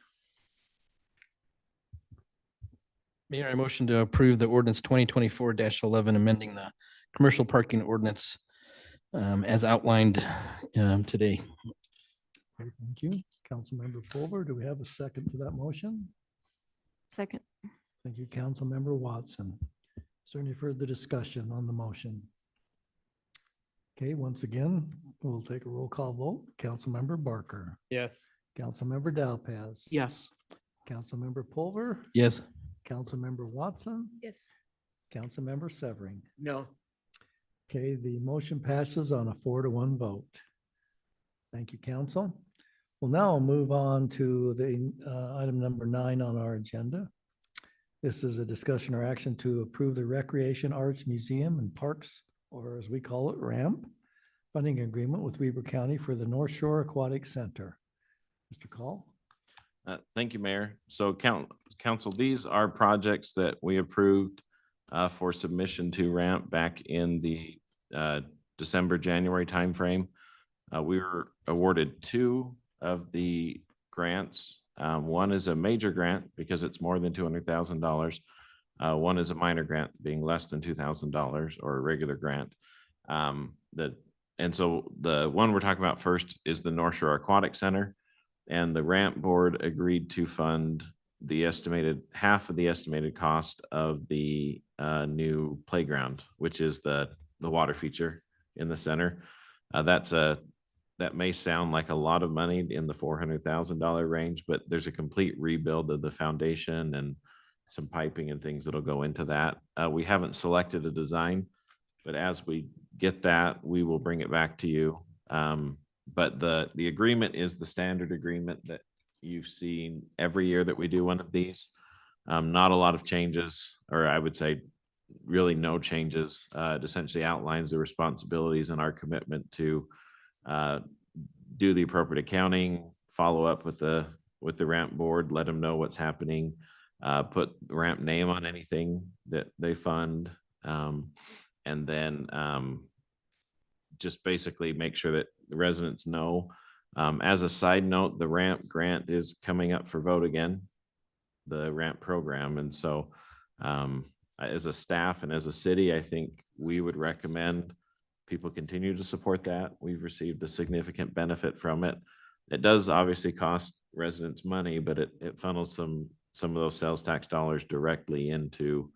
Mayor, I motion to approve the ordinance 2024-11, amending the commercial parking ordinance as outlined today. Okay, thank you. Councilmember Pulver, do we have a second to that motion? Second. Thank you, Councilmember Watson. Is there any further discussion on the motion? Okay, once again, we'll take a roll call vote. Councilmember Barker, Yes. Councilmember Dalpaz. Yes. Councilmember Pulver, Yes. Councilmember Watson, Yes. Councilmember Severing. No. Okay, the motion passes on a 4-1 vote. Thank you, council. We'll now move on to the item number 9 on our agenda. This is a discussion or action to approve the Recreation Arts Museum and Parks, or as we call it, RAMP, funding agreement with Weber County for the North Shore Aquatic Center. Mr. Call? Thank you, Mayor. So council, these are projects that we approved for submission to RAMP back in the December, January timeframe. We were awarded 2 of the grants. One is a major grant because it's more than $200,000. One is a minor grant being less than $2,000 or a regular grant. And so the one we're talking about first is the North Shore Aquatic Center. And the RAMP board agreed to fund the estimated half of the estimated cost of the new playground, which is the water feature in the center. That may sound like a lot of money in the $400,000 range, but there's a complete rebuild of the foundation and some piping and things that'll go into that. We haven't selected a design, but as we get that, we will bring it back to you. But the agreement is the standard agreement that you've seen every year that we do one of these. Not a lot of changes, or I would say really no changes. It essentially outlines the responsibilities and our commitment to do the appropriate accounting, follow up with the RAMP board, let them know what's happening, put the RAMP name on anything that they fund, and then just basically make sure that the residents know. As a side note, the RAMP grant is coming up for vote again, the RAMP program. And so as a staff and as a city, I think we would recommend people continue to support that. We've received a significant benefit from it. It does obviously cost residents money, but it funnels some of those sales tax dollars directly into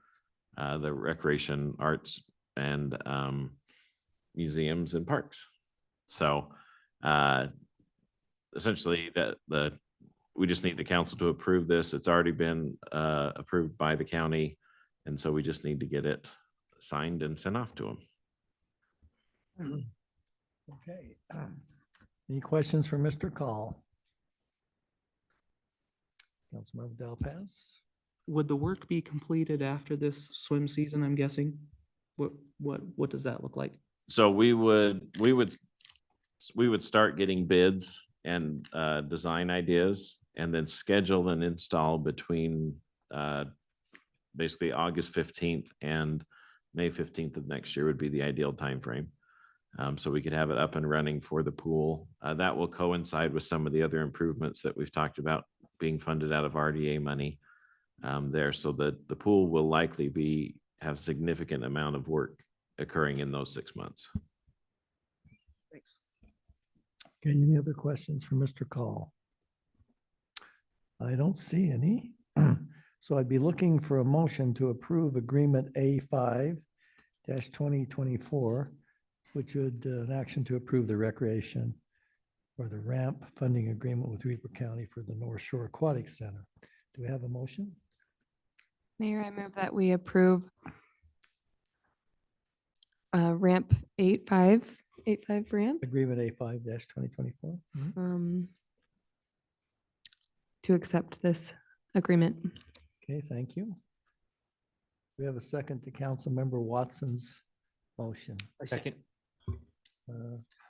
the recreation, arts, and museums and parks. So essentially we just need the council to approve this. It's already been approved by the county. And so we just need to get it signed and sent off to them. Okay. Any questions for Mr. Call? Councilmember Dalpaz? Would the work be completed after this swim season, I'm guessing? What does that look like? So we would start getting bids and design ideas and then schedule and install between basically August 15th and May 15th of next year would be the ideal timeframe. So we could have it up and running for the pool. That will coincide with some of the other improvements that we've talked about being funded out of RDA money there. So the pool will likely have significant amount of work occurring in those 6 months. Thanks. Okay, any other questions for Mr. Call? I don't see any. So I'd be looking for a motion to approve agreement A5-2024, which would an action to approve the recreation or the ramp funding agreement with Weber County for the North Shore Aquatic Center. Do we have a motion? Mayor, I move that we approve ramp 85 ramp Agreement A5-2024. to accept this agreement. Okay, thank you. We have a second to Councilmember Watson's motion. Second.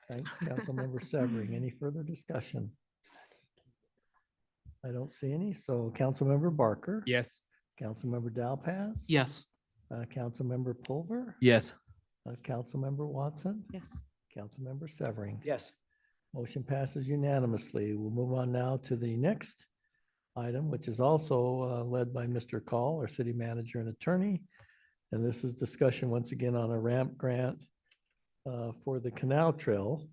Thanks, Councilmember Severing. Any further discussion? I don't see any. So Councilmember Barker. Yes. Councilmember Dalpas. Yes. Councilmember Pulver. Yes. Councilmember Watson. Yes. Councilmember Severing. Yes. Motion passes unanimously. We'll move on now to the next item, which is also led by Mr. Call, our city manager and attorney. And this is discussion once again on a ramp grant for the canal trail,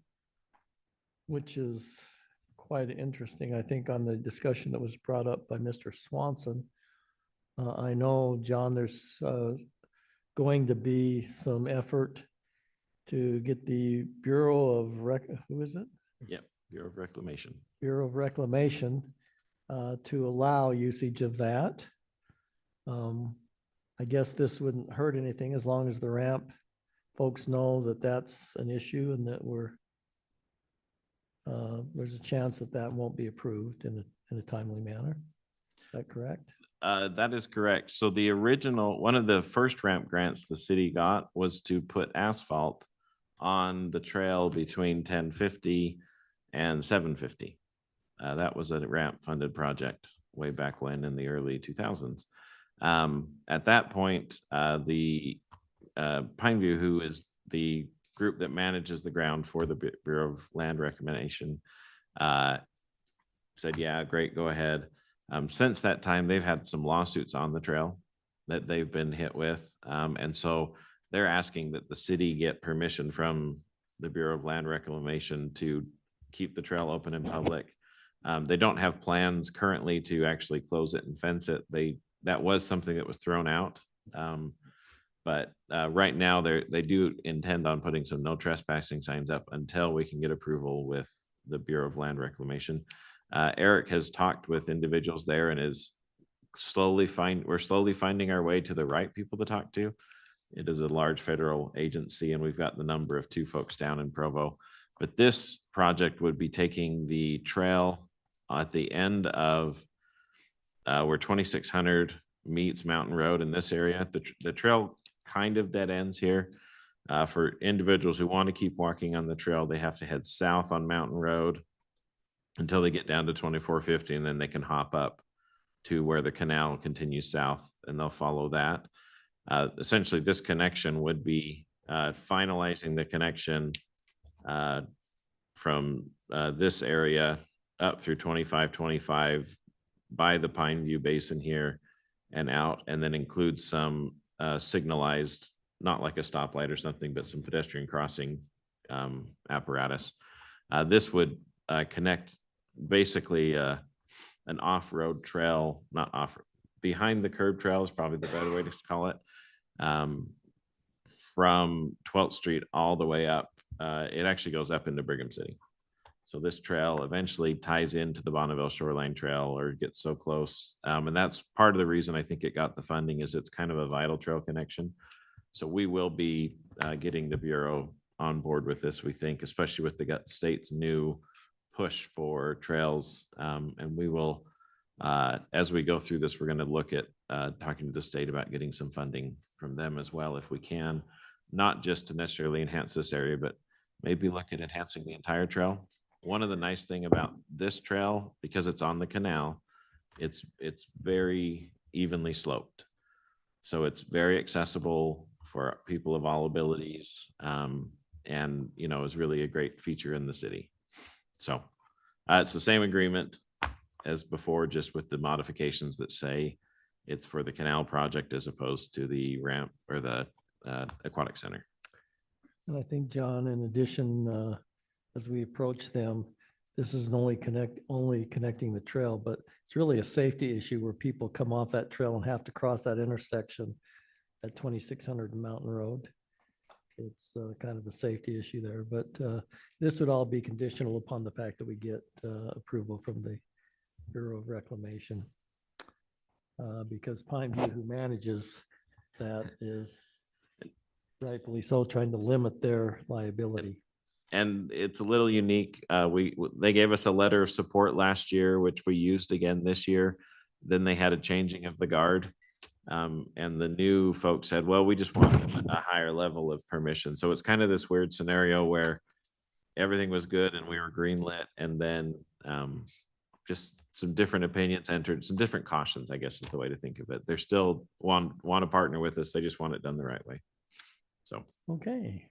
which is quite interesting, I think, on the discussion that was brought up by Mr. Swanson. I know, John, there's going to be some effort to get the Bureau of who is it? Yep, Bureau of Reclamation. Bureau of Reclamation to allow usage of that. I guess this wouldn't hurt anything as long as the ramp folks know that that's an issue and that there's a chance that that won't be approved in a timely manner. Is that correct? That is correct. So the original, one of the first ramp grants the city got was to put asphalt on the trail between 1050 and 750. That was a ramp funded project way back when in the early 2000s. At that point, the Pineview, who is the group that manages the ground for the Bureau of Land Reclamation, said, yeah, great, go ahead. Since that time, they've had some lawsuits on the trail that they've been hit with. And so they're asking that the city get permission from the Bureau of Land Reclamation to keep the trail open in public. They don't have plans currently to actually close it and fence it. That was something that was thrown out. But right now they do intend on putting some no trespassing signs up until we can get approval with the Bureau of Land Reclamation. Eric has talked with individuals there and is we're slowly finding our way to the right people to talk to. It is a large federal agency and we've got the number of 2 folks down in Provo. But this project would be taking the trail at the end of where 2600 meets Mountain Road in this area. The trail kind of dead ends here. For individuals who want to keep walking on the trail, they have to head south on Mountain Road until they get down to 2450, and then they can hop up to where the canal continues south and they'll follow that. Essentially, this connection would be finalizing the connection from this area up through 2525 by the Pineview Basin here and out, and then include some signalized, not like a stoplight or something, but some pedestrian crossing apparatus. This would connect basically an off-road trail, not off, behind the curb trail is probably the better way to call it, from 12th Street all the way up. It actually goes up into Brigham City. So this trail eventually ties into the Bonneville Shoreline Trail or gets so close. And that's part of the reason I think it got the funding, is it's kind of a vital trail connection. So we will be getting the Bureau on board with this, we think, especially with the state's new push for trails. And we will, as we go through this, we're going to look at talking to the state about getting some funding from them as well, if we can. not just to necessarily enhance this area, but maybe look at enhancing the entire trail. One of the nice thing about this trail, because it's on the canal, it's very evenly sloped. So it's very accessible for people of all abilities. And, you know, is really a great feature in the city. So it's the same agreement as before, just with the modifications that say it's for the canal project as opposed to the ramp or the aquatic center. And I think, John, in addition, as we approach them, this is only connecting the trail, but it's really a safety issue where people come off that trail and have to cross that intersection at 2600 Mountain Road. It's kind of a safety issue there, but this would all be conditional upon the fact that we get approval from the Bureau of Reclamation. Because Pine View, who manages that, is rightfully so trying to limit their liability. And it's a little unique. They gave us a letter of support last year, which we used again this year. Then they had a changing of the guard. And the new folks said, well, we just want a higher level of permission. So it's kind of this weird scenario where everything was good and we were greenlit, and then just some different opinions entered, some different cautions, I guess is the way to think of it. They're still want to partner with us. They just want it done the right way. So. Okay.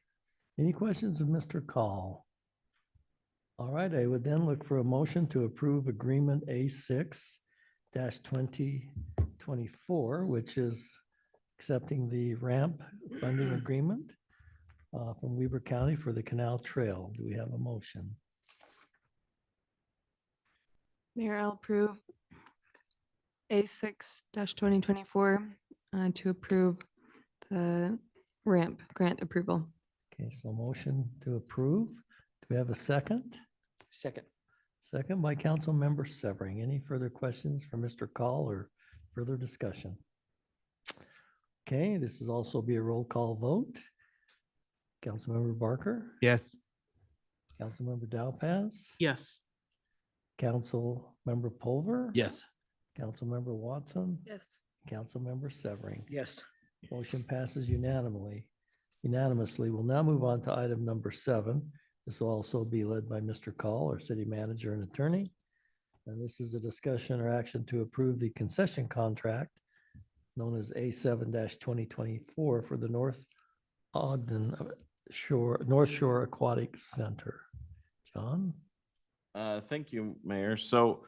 Any questions of Mr. Call? All right, I would then look for a motion to approve agreement A6-2024, which is accepting the ramp funding agreement from Weber County for the Canal Trail. Do we have a motion? Mayor, I'll approve A6-2024 to approve the ramp grant approval. Okay, so motion to approve. Do we have a second? Second. Second by Councilmember Severing. Any further questions for Mr. Call or further discussion? Okay, this is also be a roll call vote. Councilmember Barker, Yes. Councilmember Dowpaz, Yes. Councilmember Pulver. Yes. Councilmember Watson, Yes. Councilmember Severing. Yes. Motion passes unanimously. We'll now move on to item number 7. This will also be led by Mr. Call, our city manager and attorney. And this is a discussion or action to approve the concession contract known as A7-2024 for the North Shore Aquatic Center. John? Thank you, Mayor. So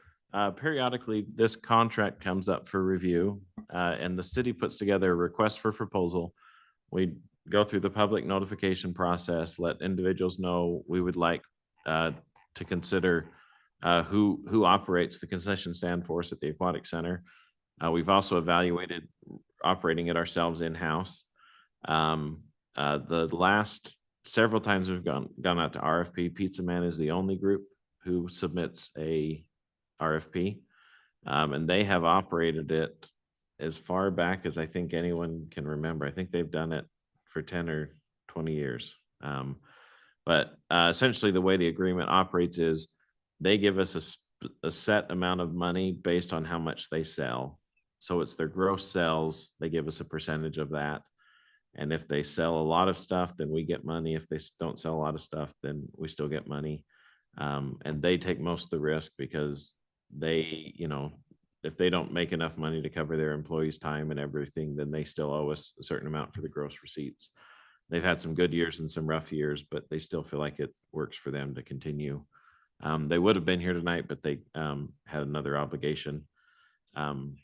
periodically, this contract comes up for review, and the city puts together a request for proposal. We go through the public notification process, let individuals know we would like to consider who operates the concession stand for us at the Aquatic Center. We've also evaluated operating it ourselves in-house. The last several times we've gone out to RFP, Pizza Man is the only group who submits a RFP. And they have operated it as far back as I think anyone can remember. I think they've done it for 10 or 20 years. But essentially the way the agreement operates is they give us a set amount of money based on how much they sell. So it's their gross sales. They give us a percentage of that. And if they sell a lot of stuff, then we get money. If they don't sell a lot of stuff, then we still get money. And they take most of the risk because they, you know, if they don't make enough money to cover their employees' time and everything, then they still owe us a certain amount for the gross receipts. They've had some good years and some rough years, but they still feel like it works for them to continue. They would have been here tonight, but they had another obligation. And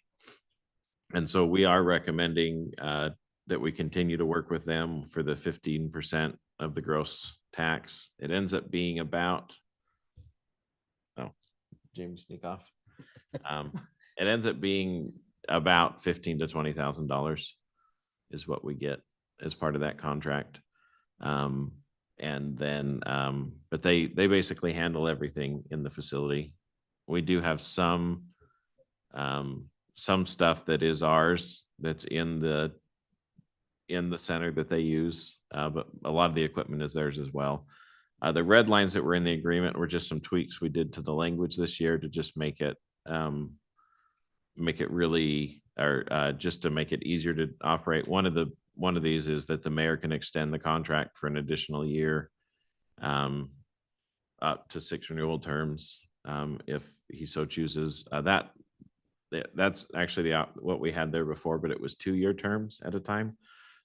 so we are recommending that we continue to work with them for the 15% of the gross tax. It ends up being about, oh, Jamie, sneak off. It ends up being about $15,000 to $20,000 is what we get as part of that contract. And then, but they basically handle everything in the facility. We do have some stuff that is ours that's in the center that they use, but a lot of the equipment is theirs as well. The red lines that were in the agreement were just some tweaks we did to the language this year to just make it really, or just to make it easier to operate. One of the one of these is that the mayor can extend the contract for an additional year, up to 6 renewal terms, if he so chooses. That's actually what we had there before, but it was 2-year terms at a time.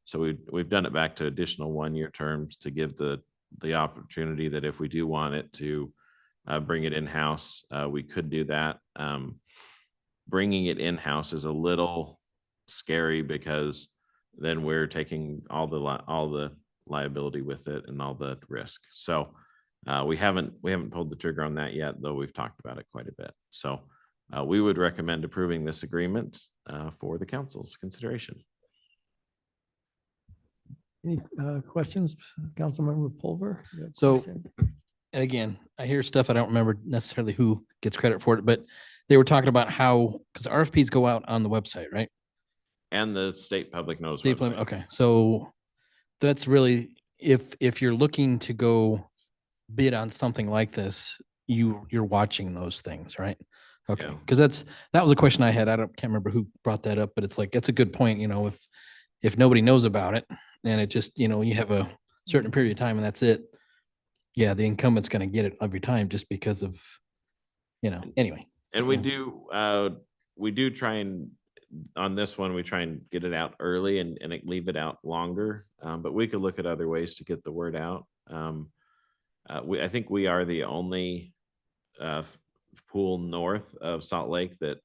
So we've done it back to additional 1-year terms to give the opportunity that if we do want it to bring it in-house, we could do that. Bringing it in-house is a little scary because then we're taking all the liability with it and all the risk. So we haven't pulled the trigger on that yet, though we've talked about it quite a bit. So we would recommend approving this agreement for the council's consideration. Any questions, Councilmember Pulver? You have a So, question? and again, I hear stuff, I don't remember necessarily who gets credit for it, but they were talking about how, because RFPs go out on the website, right? And the state public knows. State plan, okay, so that's really, if you're looking to go bid on something like this, you're watching those things, right? Okay, Yeah. because that was a question I had. Can't remember who brought that up, but it's like, it's a good point, if nobody knows about it, and it just, you have a certain period of time and that's it. Yeah, the incumbent's gonna get it every time just because of, anyway. And we do try and, on this one, we try and get it out early and leave it out longer. But we could look at other ways to get the word out. I think we are the only pool north of Salt Lake that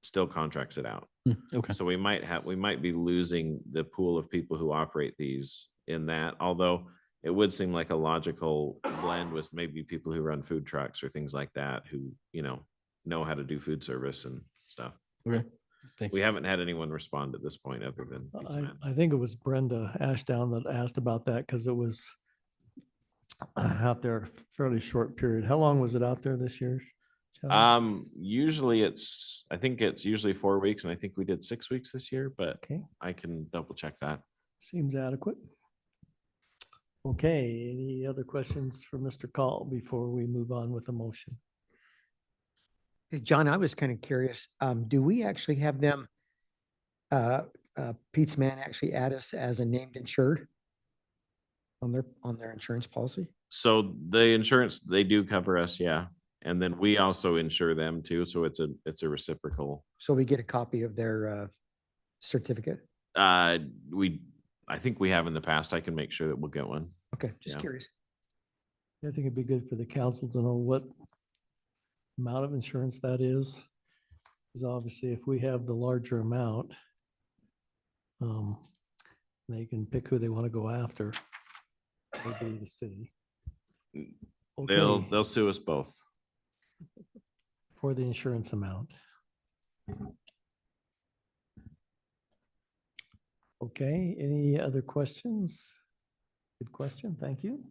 still contracts it out. Okay. So we might be losing the pool of people who operate these in that, although it would seem like a logical blend with maybe people who run food trucks or things like that, who, know how to do food service and stuff. Okay. Thanks. We haven't had anyone respond at this point other than Pizza Man. I think it was Brenda Ashdown that asked about that because it was out there a fairly short period. How long was it out there this year? Usually I think it's usually 4 weeks, and I think we did 6 weeks this year, but Okay. I can double check that. Seems adequate. Okay, any other questions for Mr. Call before we move on with the motion? Hey, John, I was kind of curious, do we actually have them, Pete's Man actually add us as a named insured on their insurance policy? So the insurance, they do cover us, yeah. And then we also insure them too. So it's a reciprocal. So we get a copy of their certificate? I think we have in the past. I can make sure that we'll get one. Okay, just Yeah. curious. I think it'd be good for the council to know what amount of insurance that is. Because obviously if we have the larger amount, they can pick who they want to go after. Maybe the city. Okay, They'll sue us both. for the insurance amount. Okay, any other questions? Good question, thank you.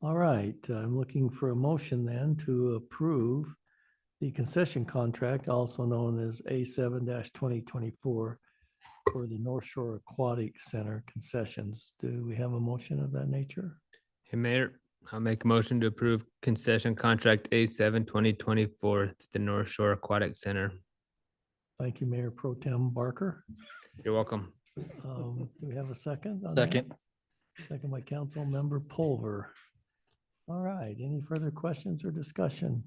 All right, I'm looking for a motion then to approve the concession contract, also known as A7-2024 for the North Shore Aquatic Center concessions. Do we have a motion of that nature? Hey, Mayor, I'll make a motion to approve concession contract A7 2024 to the North Shore Aquatic Center. Thank you, Mayor Pro Tem Barker. You're welcome. Do we have a second? on that? Second. Second by Council Member Pulver. All right, any further questions or discussion?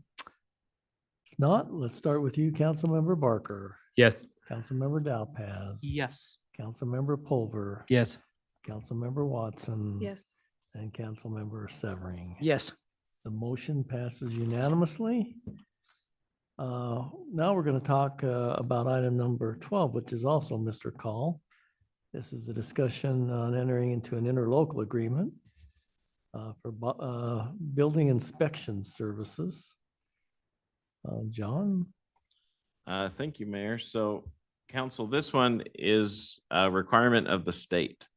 If not, let's start with you, Councilmember Barker, Yes. Councilmember Dowpaz. Yes. Councilmember Pulver. Yes. Councilmember Watson. Yes. And Councilmember Severing. Yes. The motion passes unanimously. Now we're going to talk about item number 12, which is also Mr. Call. This is a discussion on entering into an interlocal agreement for building inspection services. John? Thank you, Mayor. So council, this one is a requirement of the state.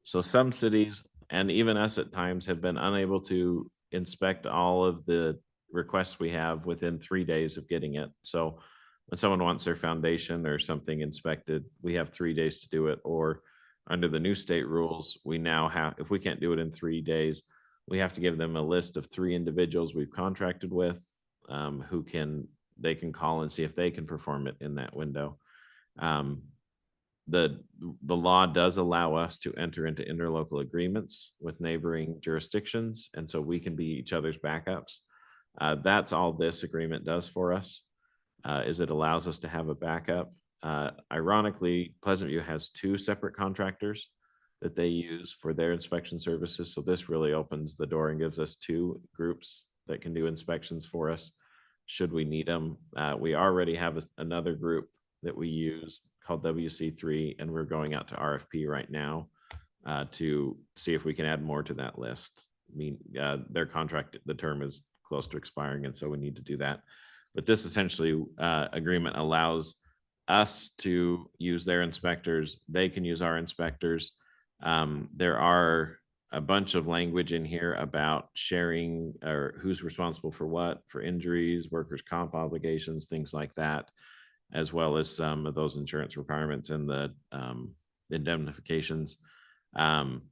So some cities and even us at times have been unable to inspect all of the requests we have within 3 days of getting it. So when someone wants their foundation or something inspected, we have 3 days to do it. Or under the new state rules, we now have, if we can't do it in 3 days, we have to give them a list of 3 individuals we've contracted with they can call and see if they can perform it in that window. the law does allow us to enter into interlocal agreements with neighboring jurisdictions, and so we can be each other's backups. That's all this agreement does for us, is it allows us to have a backup. Ironically, Pleasant View has two separate contractors that they use for their inspection services. So this really opens the door and gives us two groups that can do inspections for us should we need them. We already have another group that we use called WC3, and we're going out to RFP right now to see if we can add more to that list. I mean, their contract, the term is close to expiring, and so we need to do that. But this essentially agreement allows us to use their inspectors. They can use our inspectors. There are a bunch of language in here about sharing or who's responsible for what, for injuries, workers' comp obligations, things like that, as well as some of those insurance requirements and the indemnifications. The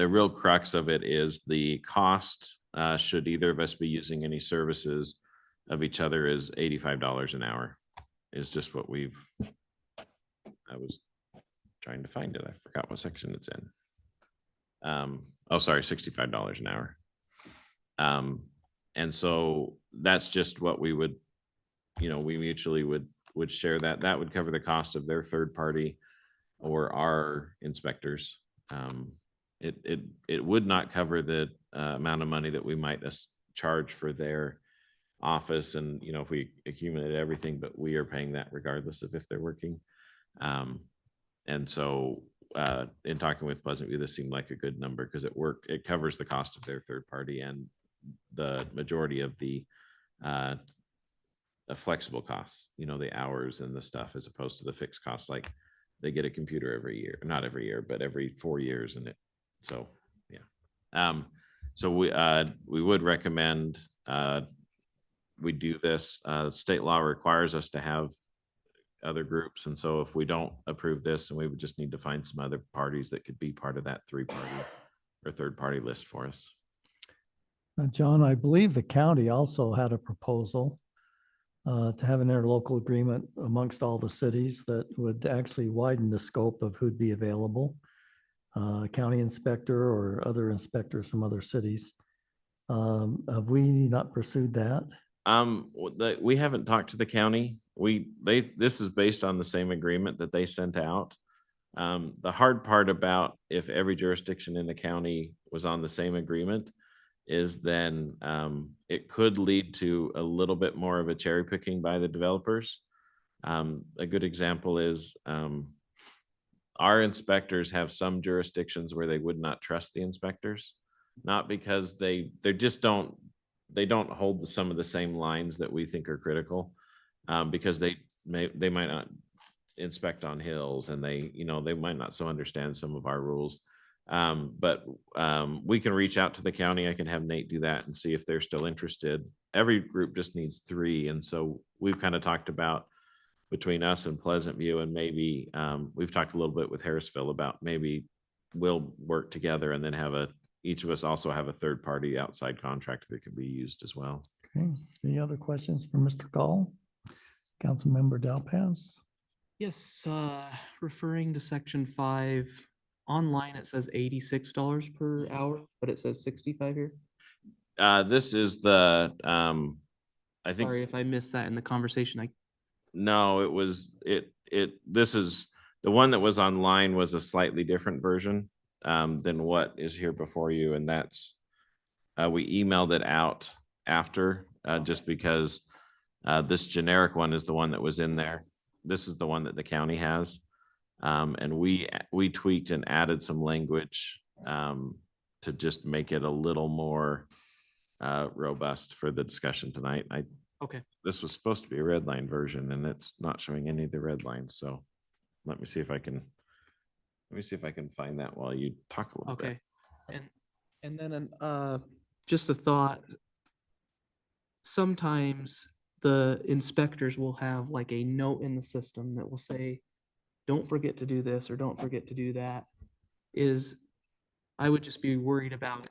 real crux of it is the cost, should either of us be using any services of each other, is $85 an hour, is just what I was trying to find it. I forgot what section it's in. Oh, sorry, $65 an hour. And so that's just what we would, we mutually would share that. That would cover the cost of their third party or our inspectors. It would not cover the amount of money that we might charge for their office, and if we accumulate everything, but we are paying that regardless of if they're working. And so in talking with Pleasant View, this seemed like a good number because it covers the cost of their third party and the majority of the flexible costs, the hours and the stuff, as opposed to the fixed costs. Like they get a computer every year, not every year, but every 4 years. So we would recommend we do this. State law requires us to have other groups. And so if we don't approve this, and we would just need to find some other parties that could be part of that 3-party or third-party list for us. John, I believe the county also had a proposal to have an interlocal agreement amongst all the cities that would actually widen the scope of who'd be available. County inspector or other inspectors from other cities. Have we not pursued that? We haven't talked to the county. This is based on the same agreement that they sent out. The hard part about if every jurisdiction in the county was on the same agreement is then it could lead to a little bit more of a cherry picking by the developers. A good example is our inspectors have some jurisdictions where they would not trust the inspectors, not because they don't hold some of the same lines that we think are critical, because they might not inspect on hills, and they might not so understand some of our rules. But we can reach out to the county. I can have Nate do that and see if they're still interested. Every group just needs 3. And so we've kind of talked about between us and Pleasant View, and maybe we've talked a little bit with Harrisville about maybe we'll work together and then each of us also have a third party outside contractor that can be used as well. Okay. Any other questions for Mr. Gall? Councilmember Delpaz? Yes, referring to section 5, online it says $86 per hour, but it says 65 here. This is the I think. Sorry if I missed that in the conversation. No, it was this is the one that was online was a slightly different version than what is here before you, and that's we emailed it out after just because this generic one is the one that was in there. This is the one that the county has, and we tweaked and added some language to just make it a little more robust for the discussion tonight. Okay. This was supposed to be a red line version, and it's not showing any of the red lines. So let me see if I can find that while you talk a little bit. Okay. And then just a thought. Sometimes the inspectors will have like a note in the system that will say, don't forget to do this or don't forget to do that. I would just be worried about,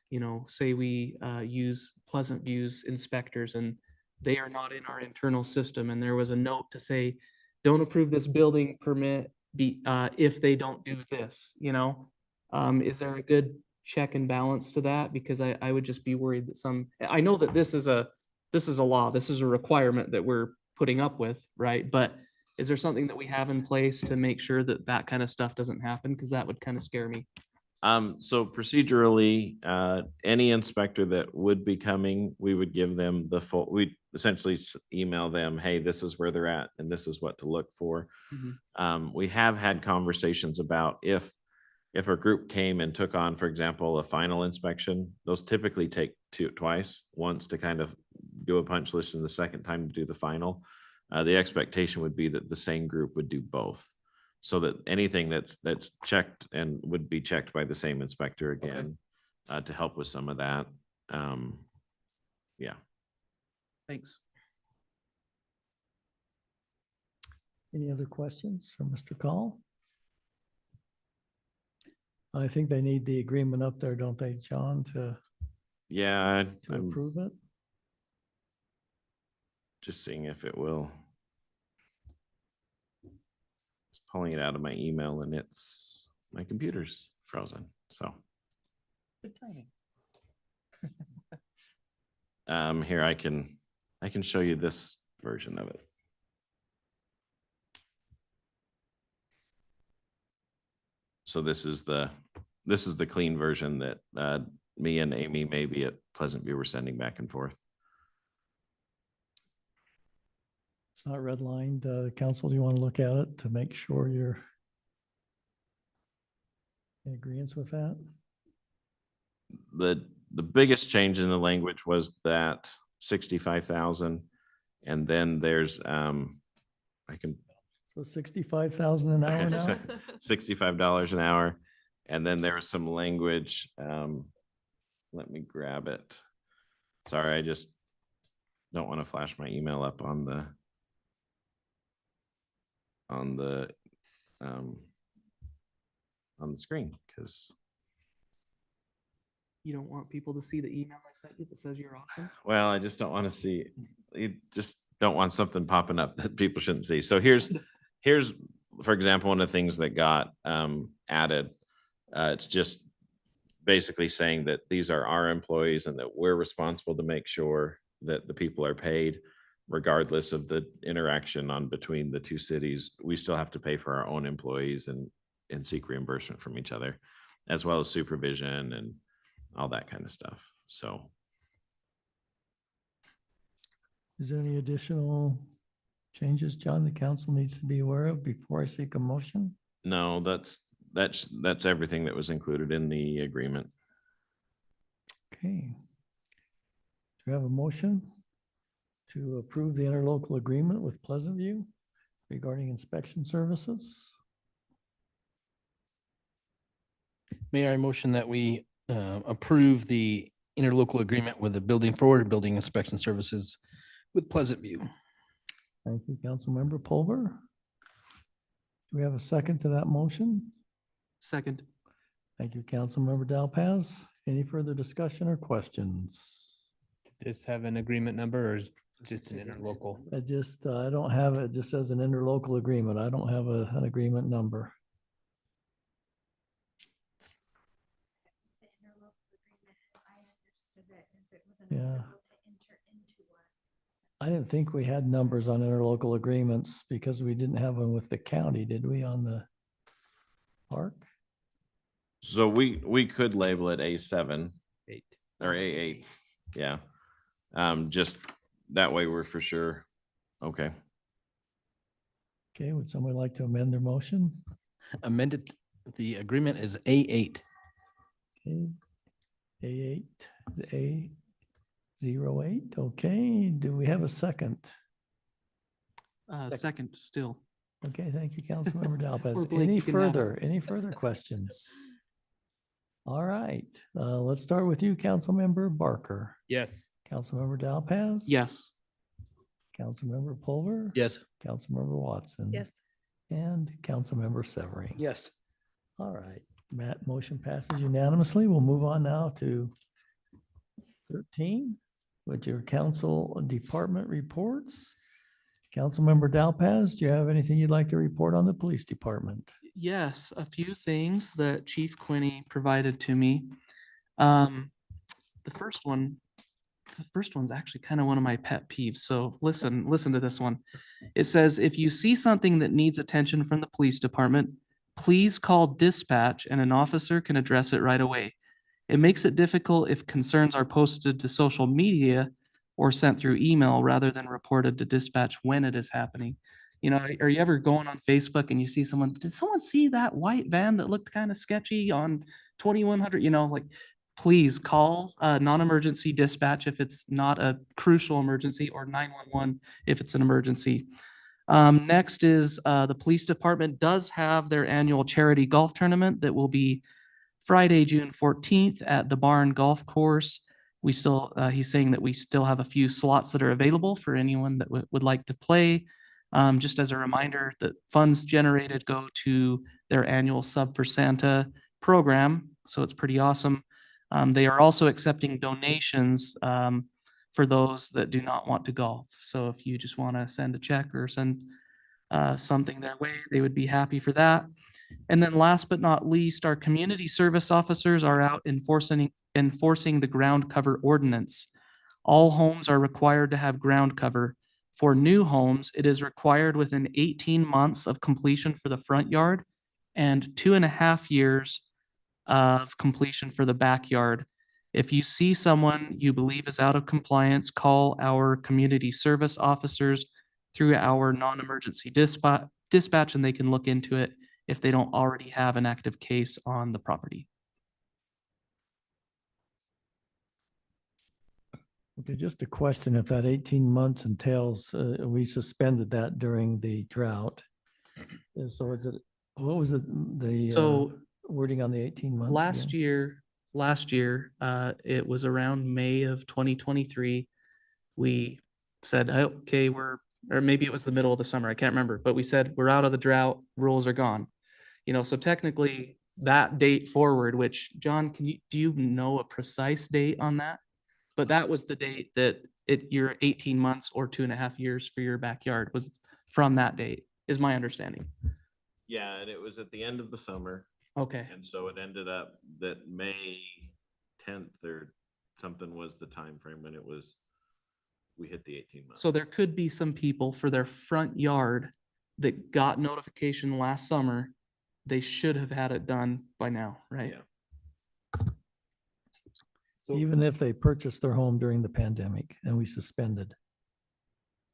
say we use Pleasant View's inspectors and they are not in our internal system, and there was a note to say, don't approve this building permit if they don't do this, you know? Is there a good check and balance to that? Because I would just be worried that I know that this is a law, this is a requirement that we're putting up with, right? But is there something that we have in place to make sure that that kind of stuff doesn't happen? Because that would kind of scare me. So procedurally, any inspector that would be coming, we would give them the full, we essentially email them, hey, this is where they're at and this is what to look for. We have had conversations about if a group came and took on, for example, a final inspection, those typically take twice, once to kind of do a punch list and the second time to do the final. The expectation would be that the same group would do both. So that anything that's checked and would be checked by the same inspector again, to help with some of that. Yeah. Thanks. Any other questions for Mr. Call? I think they need the agreement up there, don't they, John, to Yeah, I'm approve it? just seeing if it will. Just pulling it out of my email and my computer's frozen, so. Good Here timing. I can show you this version of it. So this is the clean version that me and Amy maybe at Pleasant View were sending back and forth. It's not redlined. Council, do you want to look at it to make sure you're in agreement with that? The biggest change in the language was that 65,000, and then there's So 65,000 an hour now? $65 an hour, and then there was some language. Let me grab it. Sorry, I just don't want to flash my email up on the screen because You don't want people to see the email I sent you that says you're awesome? well, I just don't want to see, you just don't want something popping up that people shouldn't see. So here's, for example, one of the things that got added. It's just basically saying that these are our employees and that we're responsible to make sure that the people are paid regardless of the interaction between the two cities. We still have to pay for our own employees and seek reimbursement from each other, as well as supervision and all that kind of stuff. So Is there any additional changes, John, the council needs to be aware of before I seek a motion? no, that's everything that was included in the agreement. Okay. Do we have a motion to approve the interlocal agreement with Pleasant View regarding inspection services? Mayor, I motion that we approve the interlocal agreement with the Building Forward Building Inspection Services with Pleasant View. Thank you, Councilmember Pulver. Do we have a second to that motion? Second. Thank you, Councilmember Dalpaz. Any further discussion or questions? Does this have an agreement number or is just an interlocal? I don't have it. It just says an interlocal agreement. I don't have an agreement number. Yeah. I didn't think we had numbers on interlocal agreements because we didn't have one with the county, did we, on the park? So we could label it A7 or A8. Yeah. Just that way we're for sure. Okay. Okay, would somebody like to amend their motion? Amended, the agreement is A8. Okay, A8, A08, okay, do we have a second? Second still. Okay, thank you, Councilmember We're Dalpez. Blake, Any further questions? All right, let's start with you, Councilmember Barker. Yes. Councilmember Dalpaz? Yes. Councilmember Pulver? Yes. Councilmember Watson? Yes. And Councilmember Severing? Yes. All right, Matt, motion passes unanimously. We'll move on now to 13, which are council department reports. Councilmember Dalpaz, do you have anything you'd like to report on the police department? Yes, a few things that Chief Quinney provided to me. The first one's actually kind of one of my pet peeves. So listen to this one. It says, if you see something that needs attention from the police department, please call dispatch and an officer can address it right away. It makes it difficult if concerns are posted to social media or sent through email rather than reported to dispatch when it is happening. You know, are you ever going on Facebook and you see someone, did someone see that white van that looked kind of sketchy on 2100? You know, like, please call non-emergency dispatch if it's not a crucial emergency, or 911 if it's an emergency. Next is the police department does have their annual charity golf tournament that will be Friday, June 14th at the Barn Golf Course. We still, he's saying that we still have a few slots that are available for anyone that would like to play. Just as a reminder, that funds generated go to their annual Sub for Santa program, so it's pretty awesome. They are also accepting donations for those that do not want to golf. So if you just want to send a check or send something their way, they would be happy for that. And then last but not least, our community service officers are out enforcing the ground cover ordinance. All homes are required to have ground cover. For new homes, it is required within 18 months of completion for the front yard and 2.5 years of completion for the backyard. If you see someone you believe is out of compliance, call our community service officers through our non-emergency dispatch, and they can look into it if they don't already have an active case on the property. Okay, just a question, if that 18 months entails, we suspended that during the drought. So is it, what was it, the So wording on the 18 months? last again? year, it was around May of 2023. We said, "Oh, okay, or maybe it was the middle of the summer, I can't remember, but we said, we're out of the drought, rules are gone. You know, so technically that date forward, which John, do you know a precise date on that? But that was the date that your 18 months or 2.5 years for your backyard was from that date, is my understanding. Yeah, and it was at the end of the summer. Okay. And so it ended up that May 10th or something was the time frame when we hit the 18 months. So there could be some people for their front yard that got notification last summer. They should have had it done by now, right? Yeah. Even if they purchased their home during the pandemic and we suspended.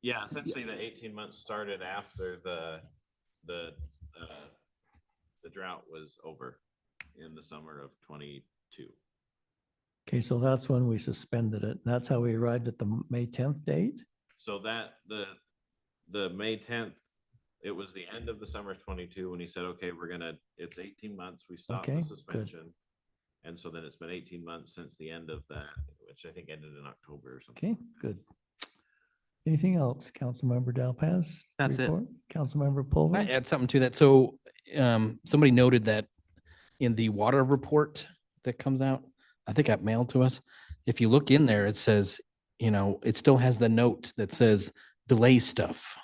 Yeah, essentially the 18 months started after the drought was over in the summer of 22. Okay, so that's when we suspended it. That's how we arrived at the May 10th date? So that the May 10th, it was the end of the summer of 22 when he said, okay, it's 18 months. We stopped Okay, the good. suspension. And so then it's been 18 months since the end of that, which I think ended in October or something. Okay, good. Anything else, Councilmember Dalpaz? That's it. Report? Councilmember Pulver? I add something to that. So somebody noted that in the water report that comes out, I think got mailed to us. If you look in there, it says, you know, it still has the note that says delay stuff.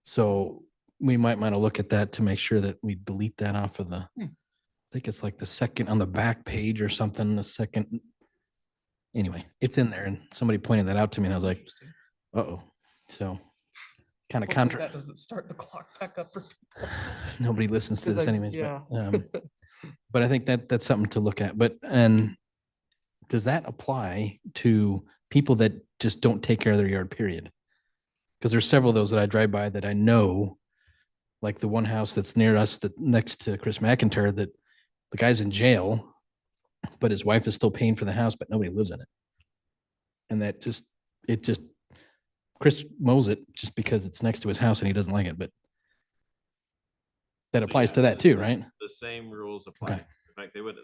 So we might want to look at that to make sure that we delete that off of the, I think it's like the second on the back page or something, the second. Anyway, it's in there and somebody pointed that out to me and I was like, uh-oh. So kind of contra. That doesn't start the clock back up for people. Nobody listens to 'Cause this I- anyways. yeah. But I think that's something to look at. And does that apply to people that just don't take care of their yard, period? Because there's several of those that I drive by that I know, like the one house that's near us that next to Chris McIntyre, that the guy's in jail, but his wife is still paying for the house, but nobody lives in it. And that Chris mows it just because it's next to his house and he doesn't like it, but that applies to that too, right? The same rules apply. Okay. In fact, they would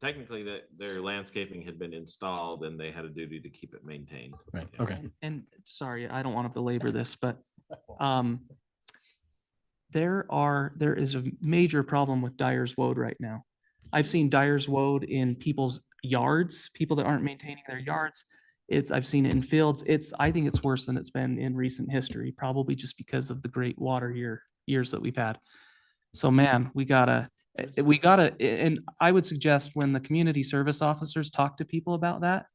technically their landscaping had been installed and they had a duty to keep it maintained. Right. Yeah. Okay. And sorry, I don't want to belabor this, but there is a major problem with Dyer's Woad right now. I've seen Dyer's Woad in people's yards, people that aren't maintaining their yards. I've seen it in fields. I think it's worse than it's been in recent history, probably just because of the great water years that we've had. So man, we gotta, and I would suggest when the community service officers talk to people about that,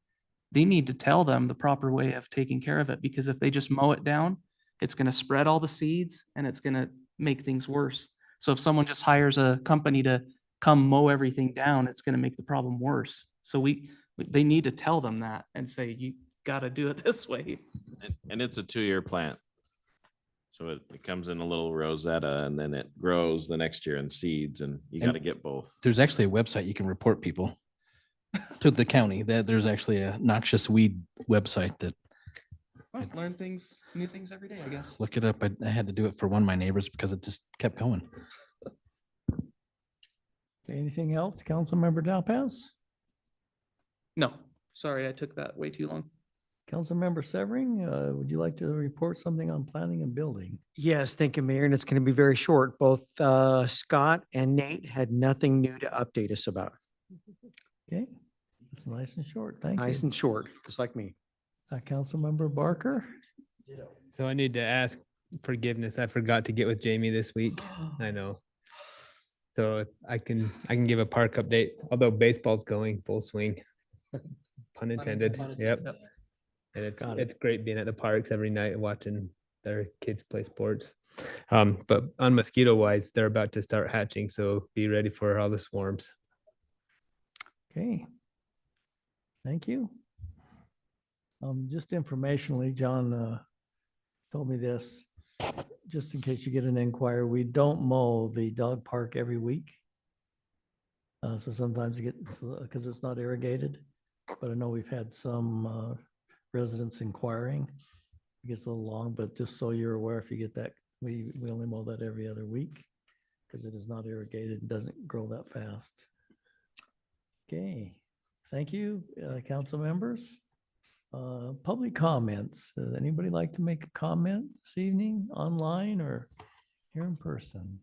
they need to tell them the proper way of taking care of it, because if they just mow it down, it's gonna spread all the seeds and it's gonna make things worse. So if someone just hires a company to come mow everything down, it's gonna make the problem worse. So they need to tell them that and say, you gotta do it this way. And it's a 2-year plant. So it comes in a little rosetta and then it grows the next year in seeds, and you got to get both. There's actually a website you can report people to the county. That there's actually a noxious weed website that Well, learn new things every day, I guess. look it up. I had to do it for one of my neighbors because it just kept going. Anything else, Councilmember Dalpas? No, sorry, I took that way too long. Councilmember Severing, would you like to report something on planning and building? Yes, thank you, Mayor, and it's going to be very short. Both Scott and Nate had nothing new to update us about. Okay, it's nice and short. Thank you. Nice and short, just like me. Councilmember Barker? So I need to ask forgiveness. I forgot to get with Jamie this week. I know. So I can give a park update, although baseball's going full swing. Pun intended. Yep. And it's great being at the parks every night and watching their kids play sports. But on mosquito wise, they're about to start hatching, so be ready for all the swarms. Okay. Thank you. Just informationally, John told me this, just in case you get an inquiry, we don't mow the dog park every week. So sometimes it gets, because it's not irrigated, but I know we've had some residents inquiring. It gets a little long, but just so you're aware, if you get that, we only mow that every other week because it is not irrigated and doesn't grow that fast. Okay, thank you, council members. Public comments. Anybody like to make a comment this evening, online or here in person?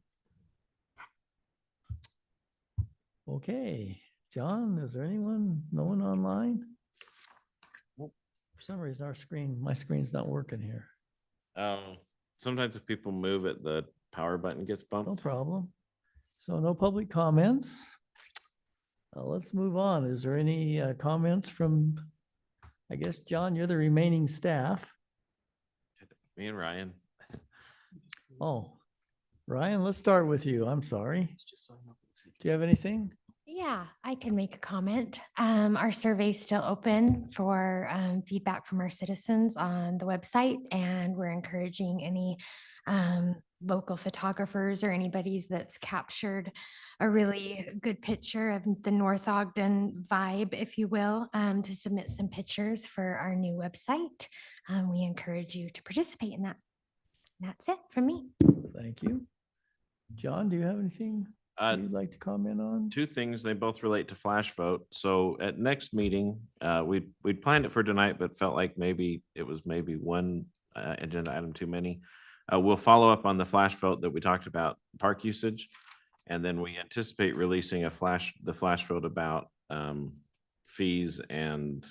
Okay, John, is there anyone, no one online? Well, for some reason, my screen's not working here. Sometimes if people move it, the power button gets bumped. No problem. So no public comments. Let's move on. Is there any comments from, I guess, John, you're the remaining staff. Me and Ryan. Oh, Ryan, let's start with you. I'm sorry. Do you have anything? Yeah, I can make a comment. Our survey's still open for feedback from our citizens on the website, and we're encouraging any local photographers or anybody's that's captured a really good picture of the North Ogden vibe, if you will, to submit some pictures for our new website. We encourage you to participate in that. And that's it from me. Thank you. John, do you have anything you'd like to comment on? 2 things, they both relate to flash vote. So at next meeting, we'd planned it for tonight, but felt like maybe it was one agenda item too many. We'll follow up on the flash vote that we talked about, park usage. And then we anticipate releasing the flash vote about fees and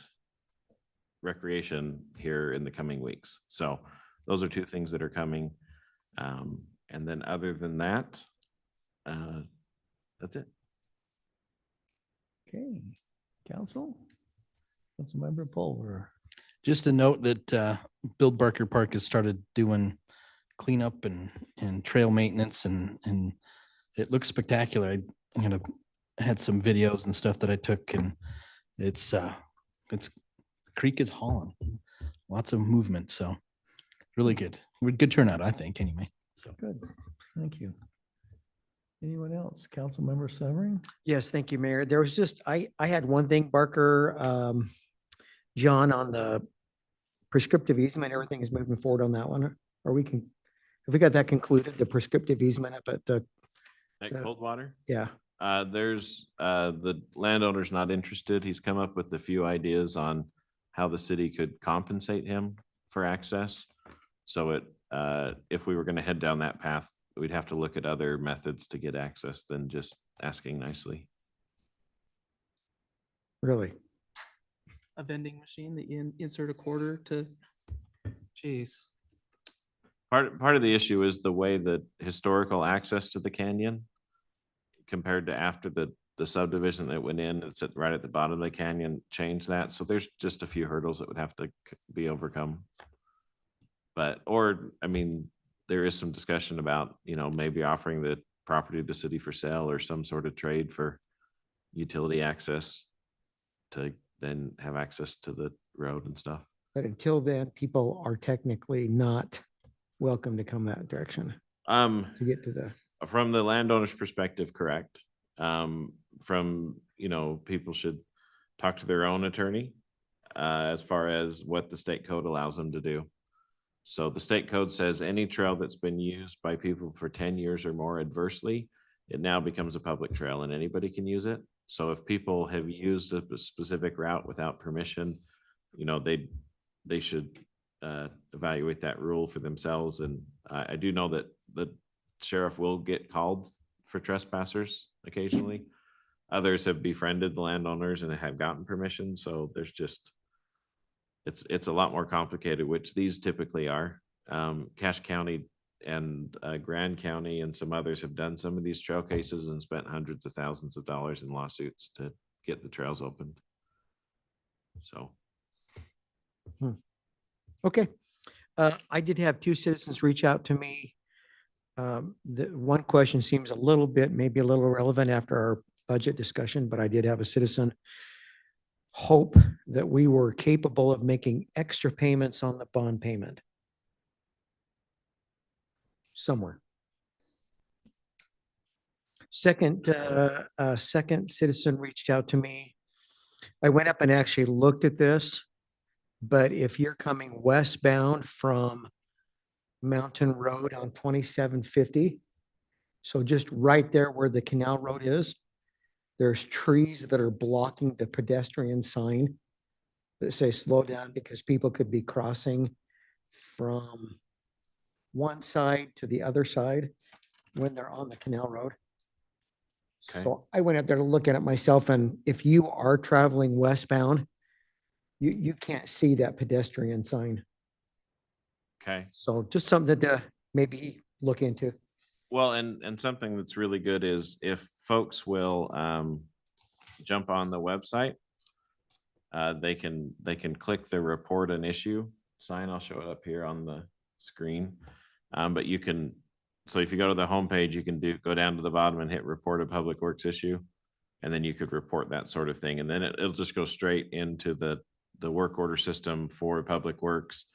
recreation here in the coming weeks. So those are 2 things that are coming. And then other than that, that's it. Okay, council, Councilmember Pulver. Just a note that Bill Barker Park has started doing cleanup and trail maintenance and it looks spectacular. I had some videos and stuff that I took, and it's the creek is hauling, lots of movement, so really good. Good turnout, I think, anyway. So good, thank you. Anyone else? Councilmember Severing? Yes, thank you, Mayor. There was just, I had one thing, Barker, John, on the prescriptive easement, everything is moving forward on that one. Or have we got that concluded, the prescriptive easement up at the Coldwater? Yeah. There's the landowner's not interested. He's come up with a few ideas on how the city could compensate him for access. So if we were going to head down that path, we'd have to look at other methods to get access than just asking nicely. Really? a vending machine that you insert a quarter to? Jeez. Part of the issue is the way that historical access to the canyon compared to after the subdivision that went in, it's right at the bottom of the canyon, changed that. So there's just a few hurdles that would have to be overcome. But, or, I mean, there is some discussion about, you know, maybe offering the property of the city for sale or some sort of trade for utility access to then have access to the road and stuff. But until then, people are technically not welcome to come that direction to get to the. From the landowner's perspective, correct. From, you know, people should talk to their own attorney as far as what the state code allows them to do. So the state code says any trail that's been used by people for 10 years or more adversely, it now becomes a public trail and anybody can use it. So if people have used a specific route without permission, you know, they should evaluate that rule for themselves. And I do know that the sheriff will get called for trespassers occasionally. Others have befriended the landowners and have gotten permission. So there's just, it's a lot more complicated, which these typically are. Cache County and Grand County and some others have done some of these trail cases and spent hundreds of thousands of dollars in lawsuits to get the trails opened. So. Okay. I did have two citizens reach out to me. The one question seems a little bit, maybe a little relevant after our budget discussion, but I did have a citizen hope that we were capable of making extra payments on the bond payment somewhere. Second citizen reached out to me. I went up and actually looked at this, but if you're coming westbound from Mountain Road on 2750, so just right there where the canal road is, there's trees that are blocking the pedestrian sign that say slow down because people could be crossing from one side to the other side when they're on the canal road. Okay. So I went up there to look at it myself, and if you are traveling westbound, you can't see that pedestrian sign. Okay. So just something to maybe look into. Well, and something that's really good is if folks will jump on the website, they can click the report an issue sign. I'll show it up here on the screen. But you can, so if you go to the homepage, you can go down to the bottom and hit report a public works issue. And then you could report that sort of thing. And then it'll just go straight into the work order system for public works.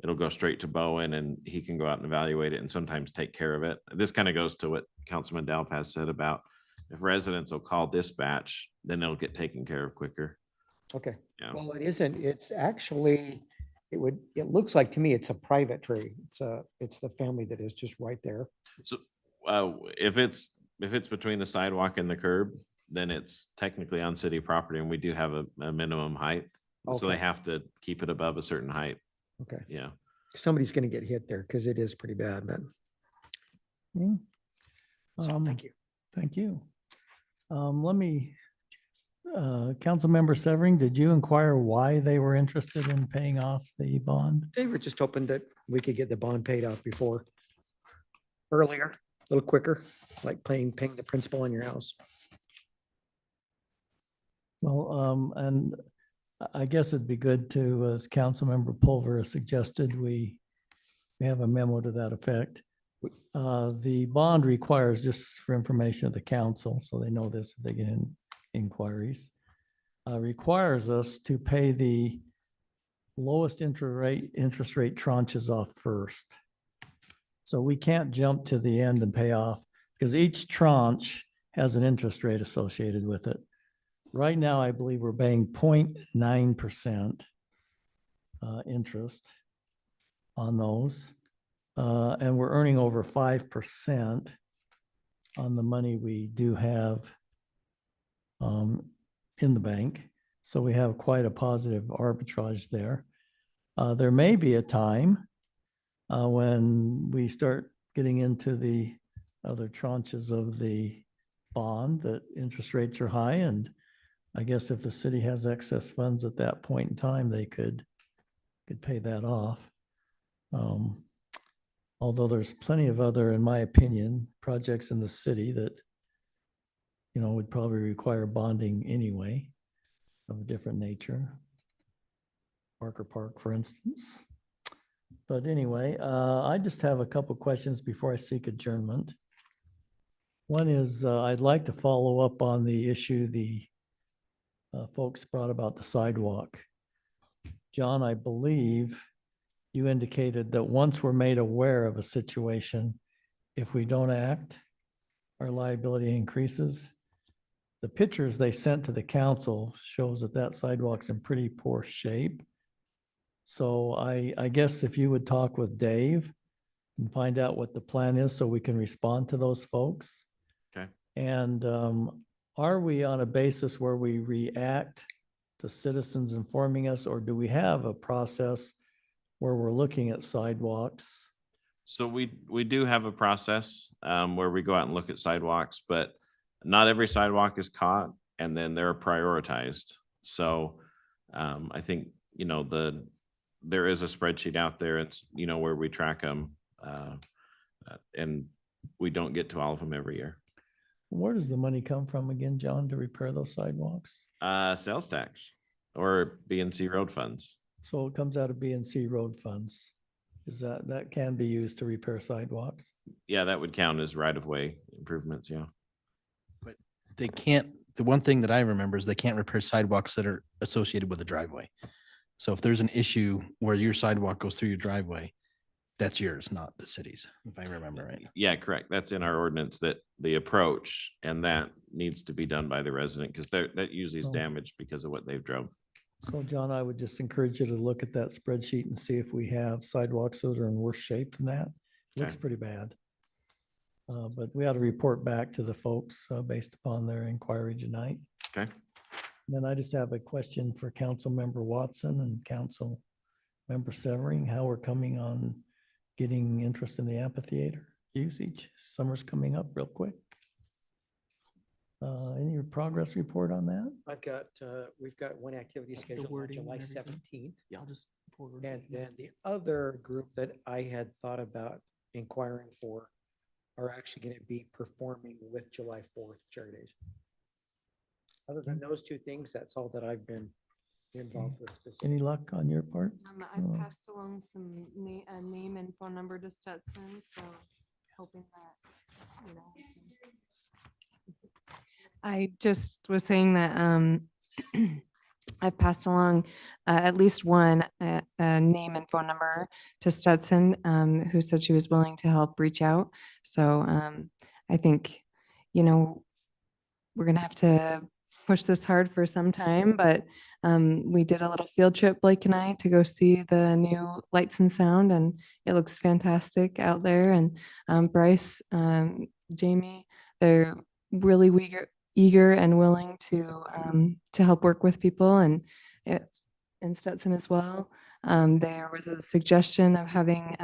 It'll go straight to Bowen and he can go out and evaluate it and sometimes take care of it. This kind of goes to what Councilman Dalpaz said about if residents will call dispatch, then it'll get taken care of quicker. Okay. Yeah. Well, it isn't, it's actually, it looks like to me, it's a private tree. It's the family that is just right there. So if it's between the sidewalk and the curb, then it's technically on city property and we do have a minimum height. So they Okay. have to keep it above a certain height. Okay. Yeah. Somebody's going to get hit there because it is pretty bad, but. So thank you. Thank you. Let me, Councilmember Severing, did you inquire why they were interested in paying off the bond? They were just hoping that we could get the bond paid off earlier, a little quicker, like paying the principal on your house. Well, and I guess it'd be good to, as Councilmember Pulver has suggested, we have a memo to that effect. The bond requires, just for information of the council, so they know this if they get in inquiries, requires us to pay the lowest interest rate tranches off first. So we can't jump to the end and pay off because each tranche has an interest rate associated with it. Right now, I believe we're paying 0.9% interest on those. And we're earning over 5% on the money we do have in the bank. So we have quite a positive arbitrage there. There may be a time when we start getting into the other tranches of the bond that interest rates are high and I guess if the city has excess funds at that point in time, they could pay that off. Although there's plenty of other, in my opinion, projects in the city that, you know, would probably require bonding anyway of a different nature. Parker Park, for instance. But anyway, I just have a couple questions before I seek adjournment. One is, I'd like to follow up on the issue the folks brought about the sidewalk. John, I believe you indicated that once we're made aware of a situation, if we don't act, our liability increases. The pictures they sent to the council shows that that sidewalk's in pretty poor shape. So I guess if you would talk with Dave and find out what the plan is so we can respond to those folks. Okay. And are we on a basis where we react to citizens informing us, or do we have a process where we're looking at sidewalks? So we do have a process where we go out and look at sidewalks, but not every sidewalk is caught, and then they're prioritized. So I think, you know, there is a spreadsheet out there. It's, you know, where we track them, and we don't get to all of them every year. Where does the money come from again, John, to repair those sidewalks? Sales tax or BNC road funds. So it comes out of BNC road funds. Is that can be used to repair sidewalks? Yeah, that would count as right of way improvements. Yeah. But they can't, the one thing that I remember is they can't repair sidewalks that are associated with a driveway. So if there's an issue where your sidewalk goes through your driveway, that's yours, not the city's, if I remember right. Yeah, correct. That's in our ordinance, that the approach, and that needs to be done by the resident, because that usually is Oh. damaged because of what they've drove. So John, I would just encourage you to look at that spreadsheet and see if we have sidewalks that are in worse shape than that. Looks Okay. pretty bad. But we ought to report back to the folks based upon their inquiry tonight. Okay. Then I just have a question for Council Member Watson and Council Member Severing, how we're coming on getting interest in the amphitheater usage. Summer's coming up real quick. Any progress report on that? I've got, we've got one activity scheduled on wording July and everything. 17th. Yeah, I'll just forward. And then the other group that I had thought about inquiring for are actually going to be performing with July 4th Cherry Days. Other than those two things, that's all that I've been involved with. specifically. Any luck on your part? I've passed along some name and phone number to Stetson, so hoping that, you know. I just was saying that I've passed along at least one name and phone number to Stetson, who said she was willing to help reach out. So I think, you know, we're gonna have to push this hard for some time, but we did a little field trip, Blake and I, to go see the new Lights and Sound, and it looks fantastic out there. And Bryce, Jamie, they're really eager and willing to help work with people, and Stetson as well. There was a suggestion of having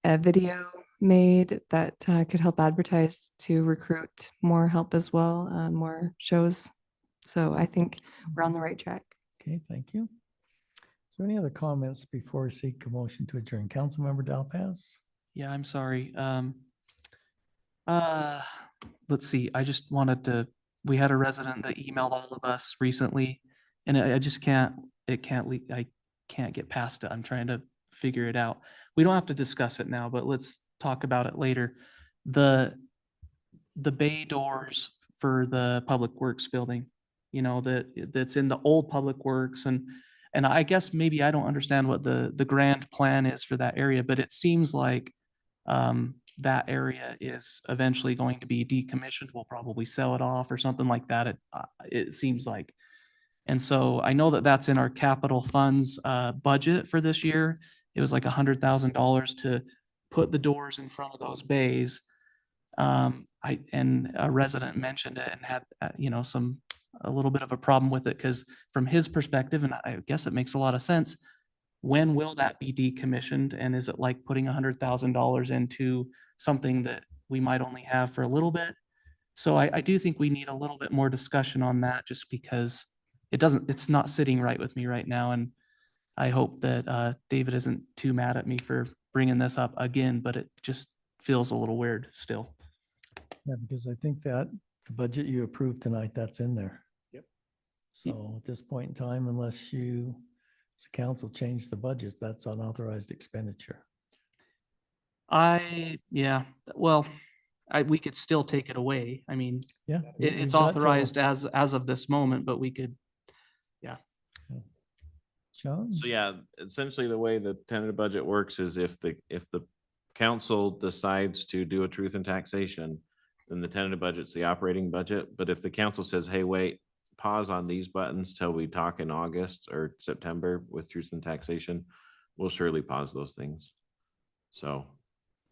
a video made that could help advertise to recruit more help as well, more shows. So I think we're on the right track. Okay, thank you. Is there any other comments before we seek a motion to adjourn? Councilmember Dalpas? Yeah, I'm sorry. Let's see, I just wanted to, we had a resident that emailed all of us recently, and I just can't I can't get past it. I'm trying to figure it out. We don't have to discuss it now, but let's talk about it later. The bay doors for the Public Works building, you know, that's in the old Public Works, and I guess maybe I don't understand what the grand plan is for that area, but it seems like that area is eventually going to be decommissioned. We'll probably sell it off or something like that. It seems like. And so I know that that's in our capital funds budget for this year. It was like $100,000 to put the doors in front of those bays. And a resident mentioned it and had, you know, a little bit of a problem with it, because from his perspective, and I guess it makes a lot of sense, when will that be decommissioned? And is it like putting $100,000 into something that we might only have for a little bit? So I do think we need a little bit more discussion on that just because it's not sitting right with me right now. And I hope that David isn't too mad at me for bringing this up again, but it just feels a little weird still. Yeah, because I think that the budget you approved tonight, that's in there. Yep. So at this point in time, unless you, as a council, change the budget, that's unauthorized expenditure. Well, we could still take it away. I mean, Yeah. it's authorized as of this moment, but we could, yeah. John? So yeah, essentially the way the tentative budget works is if the council decides to do a truth and taxation, then the tentative budget's the operating budget. But if the council says, hey, wait, pause on these buttons till we talk in August or September with truth and taxation, we'll surely pause those things. So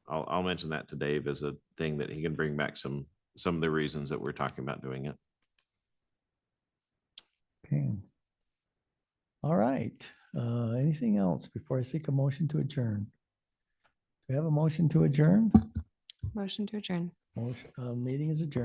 I'll mention that to Dave as a thing that he can bring back some of the reasons that we're talking about doing it. Okay. All right. Anything else before I seek a motion to adjourn? Do we have a motion to adjourn? Motion to adjourn. Motion, meeting is adjourned.